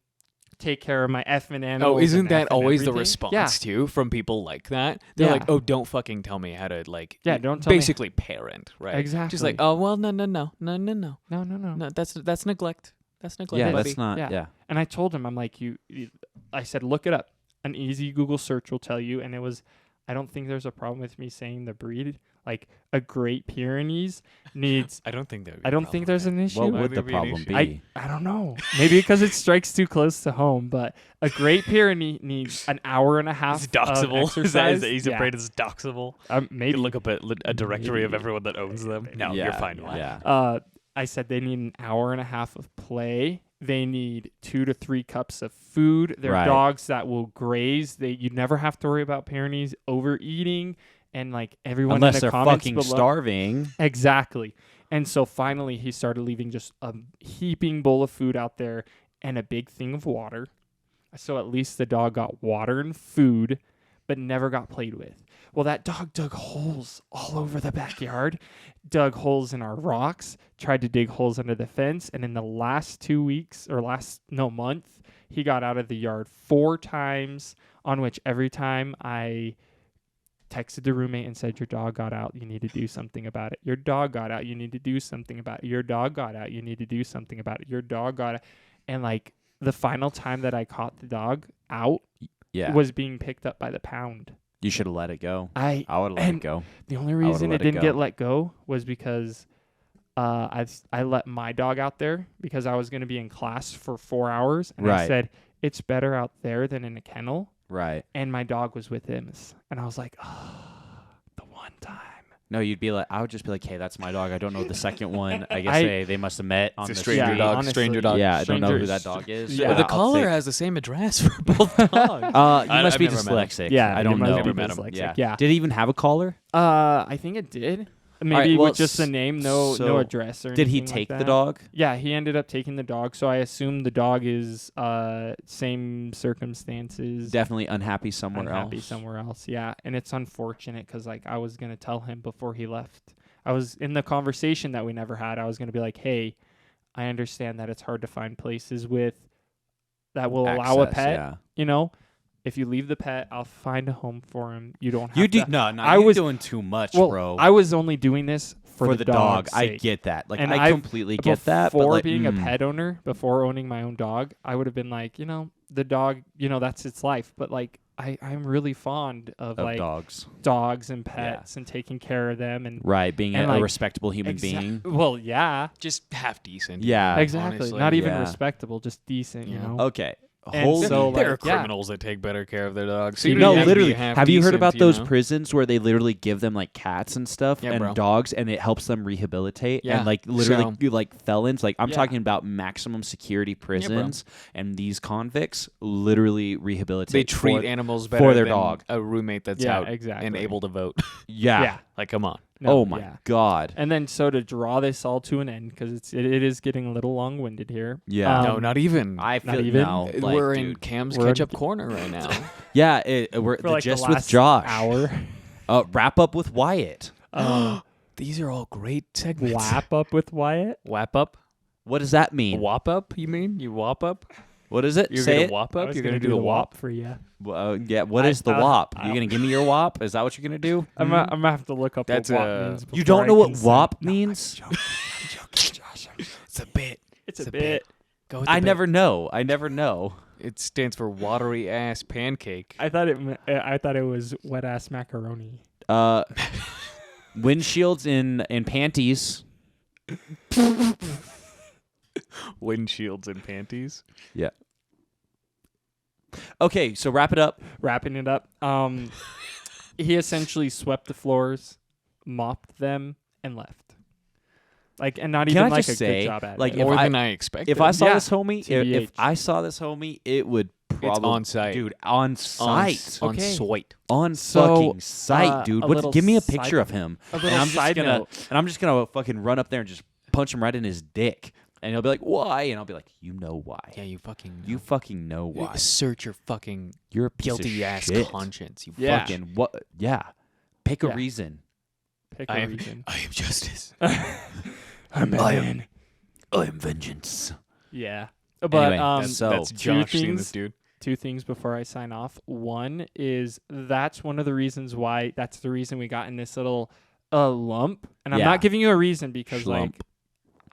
take care of my effing animals. Oh, isn't and that effing always the everything." response Yeah. too from people like that? They're Yeah. like, "Oh, don't fucking tell me how to like." Yeah, don't tell me- basically parent, right? Exactly. Just like, oh well, no, No. that's neglect. That's neglect, Yeah, buddy. that's not. Yeah. Yeah. And I told him, I'm like, I said, look it up. An easy Google search will tell you. And it was, I don't think there's a problem with me saying the breed. Like a Great Pyrenees needs, I don't think that. I don't think there's an issue. What Why would would the there be an problem issue? be? I don't know. Maybe because it strikes too close to home, but a Great Pyrenee needs an hour and a half It's doxable. of exercise. He's Yeah. afraid it's doxable. Maybe. You can look up a directory of Maybe. everyone that owns them. No, Yeah, you're fine. With Yeah. that. I said they need an hour and a half of play. They need 2 to 3 cups of food. They're Right. dogs that will graze. You never have to worry about Pyrenees overeating, and like everyone Unless in the they're comments fucking below, starving. Exactly. And so finally he started leaving just a heaping bowl of food out there and a big thing of water. So at least the dog got water and food, but never got played with. Well, that dog dug holes all over the backyard, dug holes in our rocks, tried to dig holes under the fence, and in the last 2 weeks or month, he got out of the yard 4 times, on which every time I texted the roommate and said, your dog got out, you need to do something about it. Your dog got out, you need to do something about it. Your dog got out, you need to do something about it. Your dog got out. And like the final time that I caught the dog out Yeah. was being picked up by the pound. You should have let it go. I I would have let and it go. The only would've reason let it it didn't go. get let go was because I let my dog out there because I was going to be in class for 4 hours, and I Right. said it's better out there than in a kennel. Right. And my dog was with him, and I was like, oh, the one time. No, I would just be like, hey, that's my dog. I don't know the second one. I guess I- they must have met on It's a the stranger street. dog. honestly. Stranger dog. Yeah, I don't know who Strangers- that dog is. Yeah. But the I'll caller take- has the same address for both dogs. You I- must I've be never met him. dyslexic. Yeah, I don't you must know. be met him. dyslexic. Yeah. Did it even have a collar? I think it did. Maybe right, well, with just the name, no so address or Did he anything like take the that. dog? Yeah, he ended up taking the dog. So I assume the dog is same circumstances. Definitely unhappy somewhere unhappy else. somewhere else. Yeah, and it's unfortunate because like I was gonna tell him before he left. I was in the conversation that we never had. I was gonna be like, hey, I understand that it's hard to find places with that will allow a Access, pet. Yeah. You know, if you leave the pet, I'll find a home for him. You don't have You to. do no. I You're was- doing too much, Well, bro. I was only doing this for the dog, dog's I sake. get that. Like And I I've- completely get that. But Before like, being a pet owner, before owning my own dog, I would have been like, the dog, that's its life. But like, I'm really fond of like dogs, dogs and pets and taking care of them and right? Being and a like, respectable human being. Well, yeah, Just half decent. Yeah. exactly. honestly. Not even Yeah. respectable, just decent. You Yeah. know. Okay. And Holy so, there are like, yeah. criminals that take better care of their dogs. So You you no, don't have to be literally. half Have you heard decent, about those know? prisons where they literally give them like cats and stuff Yeah, and bro. dogs, and it helps them rehabilitate? Yeah. And like literally, So- you like felons. Like I'm Yeah. talking about maximum security prisons, and these convicts literally rehabilitate. They treat for- animals better for their than dog. a roommate that's Yeah, out exactly. and able to vote. Yeah. Yeah. Like, come on. No, Oh my yeah. god. And then so to draw this all to an end because it is getting a little long winded here. Yeah. No, not even. I not feel even? no. Like, We're in dude. Cam's We're in- ketchup corner right now. Yeah, we're For like just the with last Josh. hour. Wrap up with Wyatt. These are all great segments. Wrap up with Wyatt. Wap up? What does that mean? Wop up, you mean? You wop up? What is it? You're Say going it. to wop I up? was You're gonna going to do the wop? for you. Yeah. What I- is the I- WAP? I- You gonna give me your WAP? Is that what you're gonna do? I'm gonna have to look up That's what WAP a- means. You before don't I know what can say- WAP No, I'm means? joking, Josh. It's a bit. It's It's a a bit. Go with I the bit. never know. I never know. It stands for watery ass pancake. I thought it was wet ass macaroni. Windshields in panties. Windshields and panties. Yeah. Okay, so wrap it up. Wrapping it up. He essentially swept the floors, mopped them, and left. Like, and not Can even I like just a say, good job at like, it. if More I- than I expected. If I saw Yeah. this homie, if TBH. I saw this homie, it would probably on site. dude, on site. On Okay. site. On So, fucking site, dude. a What? little Give me a side picture of note. him. A little And I'm just side gonna note. and I'm just gonna fucking run up there and just punch him right in his dick. And he'll be like, "Why?" And I'll be like, "You know why? Yeah, you fucking You fucking know why? Search your fucking You're a piece guilty of ass shit. conscience. You Yeah. Fucking what? Yeah. Pick a Yeah. reason. Pick I a am, reason. I am justice. I'm Batman. I am vengeance. Yeah. But Anyway, that's so- That's two Josh seeing things. this dude. two things before I sign off. One is that's one of the reasons why that's the reason we got in this little lump. And I'm Yeah. not giving you a reason because like Schlump.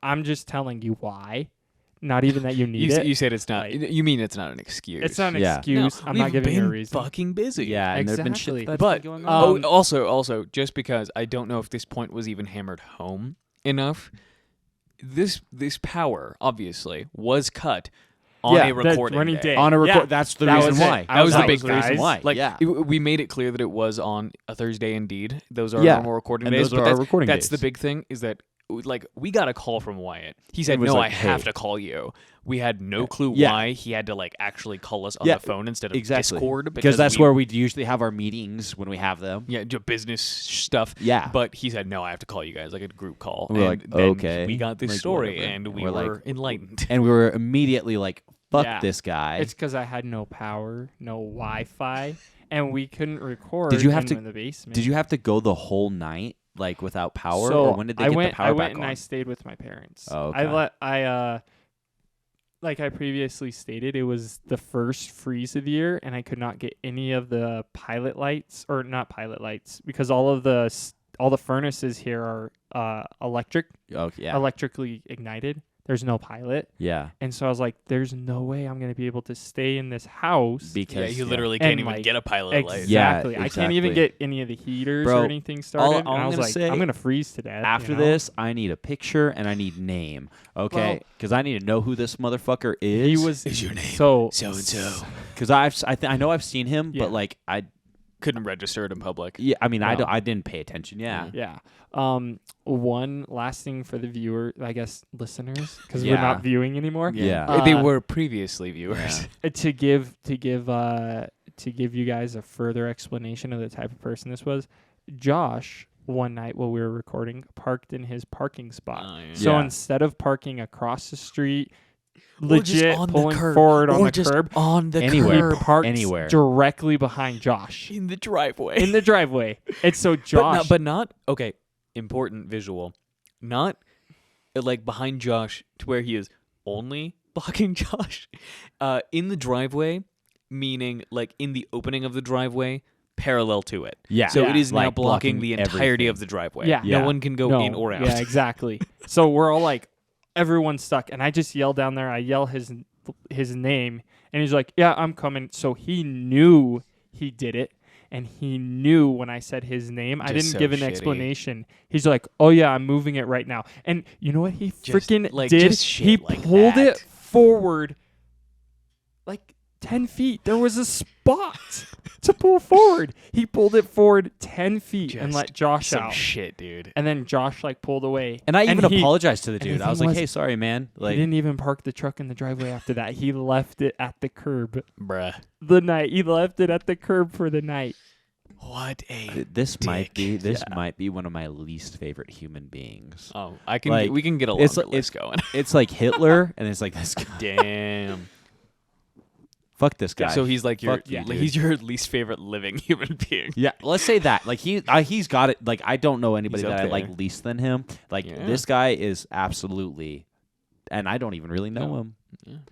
I'm just telling you why. Not even that you need You, it. you said it's not. Like- You mean it's not an excuse? It's not an Yeah. excuse. I'm not we've giving you a been reason. Fucking busy. Yeah, and there've been Exactly. shit that's But been going on. also, just because I don't know if this point was even hammered home enough, this power obviously was cut on Yeah, a the recording running day. day. on a record. Yeah, That's the that reason was it. why. That was the big the reason guys. why. Like yeah. we made it clear that it was on a Thursday. Indeed, those are Yeah. our normal recording And days. those but are our recording that's days. the big thing is that like we got a call from Wyatt. He said, was "No, like, I have hey. to call you." We had no clue Yeah. why he had to like actually call us on Yeah, the phone instead of exactly. Discord Because that's we, where we usually have our meetings when we have them. yeah, do business stuff. Yeah. But he said, "No, I have to call you guys like a group call." We're and like, then okay, we got this like, story whatever. and we We're were like- enlightened. And we were immediately like, fuck Yeah. this guy. It's because I had no power, no Wi-Fi, and we couldn't record. Did you have in the basement? Did you have to go the whole night like without power, So or when did they I get went, the power I back went and on? I stayed with my parents. Oh, okay. Like I previously stated, it was the first freeze of the year, and I could not get any of the pilot lights, or not pilot lights, because all the furnaces here are electrically ignited. There's no pilot, Yeah, and so I was like, "There's no way I'm gonna be able to stay in this house." Yeah, because you literally And, can't even like, get a pilot light. Exactly. Yeah, I can't even exactly. get any of the heaters Bro, or anything started. all and I'm I was gonna like, say, I'm gonna freeze to death. after you know? this, I need a picture and I need name, okay? Because I need to know who this motherfucker is. he was. Is your name So so and so? because I know I've seen him, Yeah. but like Couldn't register it in public. yeah, I mean No. I didn't pay attention. Yeah, Yeah. One last thing for the viewer, I guess, listeners, because we're Yeah. not viewing anymore. Yeah. They Uh, were previously viewers. Yeah. To give you guys a further explanation of the type of person this was, Josh one night while we were recording parked in his parking spot. Oh, yeah. So Yeah. instead of parking across the street, Or just legit on the pulling curb. forward on Or the just curb, on the Anywhere. he parked Anywhere. directly behind Josh in the driveway. in the driveway. And so Josh, but not okay. Important visual, not like behind Josh to where he is only blocking Josh. In the driveway, meaning like in the opening of the driveway, parallel to it. Yeah. So Yeah. it is now Like blocking the blocking entirety everything. of the driveway. Yeah. Yeah. No one can go no, in or out. Yeah, exactly. So we're all like, everyone's stuck, and I just yell down there. I yell his name, and he's like, "Yeah, I'm coming." So he knew he did it, and he knew when I said his name. I Just didn't so give an shitty. explanation. He's like, "Oh yeah, I'm moving it right now." And you know what he Just, freaking like, did? just shit He like pulled that. it forward, like 10 feet. There was a spot to pull forward. He pulled it forward 10 feet and Just let Josh Some out. shit, dude. And then Josh like pulled away. And I even he- apologized to the and dude. the I was thing like, was, "Hey, sorry, man. He Like, didn't even park the truck in the driveway after that. He left it at the curb Bruh. the night. He left it at the curb for the night. What a this might be dick. might be one of my least favorite human beings. Oh, I can Like, we can get a it's longer like- list going. It's like Hitler, and it's like this guy. Damn. Fuck this guy. So he's like your Fuck you, he's your least favorite living human being. Yeah, let's say that. Like he's got it. Like I don't know anybody He's that up I like there. least than him. Like Yeah. this guy is absolutely, and I don't even really know No. him.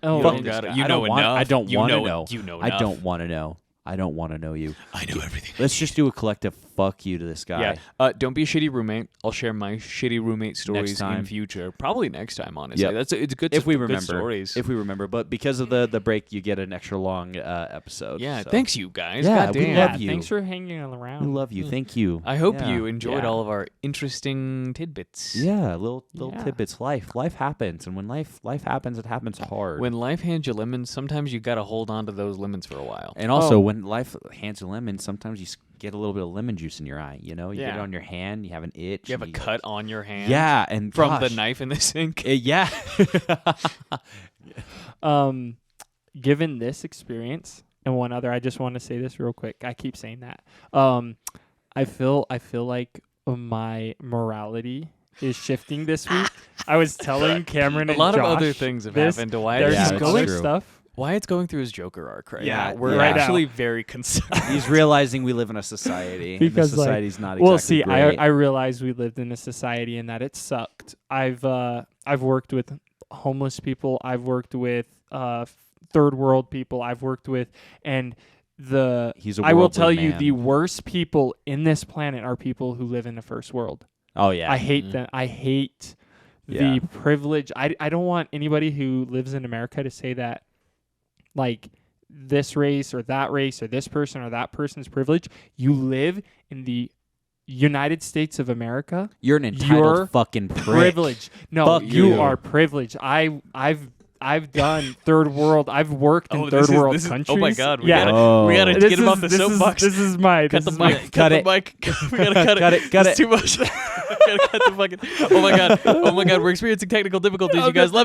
Oh, you Fuck don't this got it. guy. You I know don't want- enough. I don't You wanna know. know. You know I enough. don't want to know. I don't want to know you. I know everything. Let's just do a collective fuck you to this guy. Yeah. Don't be a shitty roommate. I'll share my shitty roommate stories in time. future. Probably next time, honestly. Yep. It's good. If we good remember, stories. if we remember, but because of the break, you get an extra long episode. yeah. so. Thanks, you guys. Yeah, God we damn. love yeah, you. thanks for hanging We around. love you. Thank you. I hope Yeah. you enjoyed Yeah. all of our interesting tidbits. Yeah, little Yeah. tidbits. Life happens, and when life happens, it happens hard. When life hands you lemons, sometimes you got to hold on to those lemons for a while. And also, Oh. when life hands you lemon, sometimes you get a little bit of lemon juice in your eye. You know, you get it Yeah. on your hand, you have an itch. You have a and cut on your hand. Yeah, and From gosh, the knife in the sink. yeah. Given this experience and one other, I just want to say this real quick. I keep saying that. I feel like my morality is shifting this week. I was telling Cameron A and lot Josh of other things have this. happened to Wyatt. There's Yeah, just that's going true. stuff. Wyatt's going through his Joker arc right Yeah, now. We're right now. actually very concerned. He's realizing we live in a society, Because, and the like, society's not Well, exactly see, great. I realized we lived in a society and that it sucked. I've worked with homeless people. I've worked with third world people. I've worked with and He's a I will worldly tell you man. the worst people in this planet are people who live in the first world. Oh yeah, I hate them. I hate Yeah. the privilege. I don't want anybody who lives in America to say that like this race or this person or that person's privilege. You live in the United States of America. You're an entitled You're fucking prick. Privilege. No, Fuck you you. are privileged. I've I've done third world. I've worked in third world countries. Oh my God, we yeah. gotta This get him off the is- soapbox. This is my. Cut This the is mic. my. Cut the it. mic. We gotta cut it. Cut it. Cut It's it. too much. We gotta cut the fucking. Oh my God. Oh my God. We're experiencing technical difficulties. You guys love.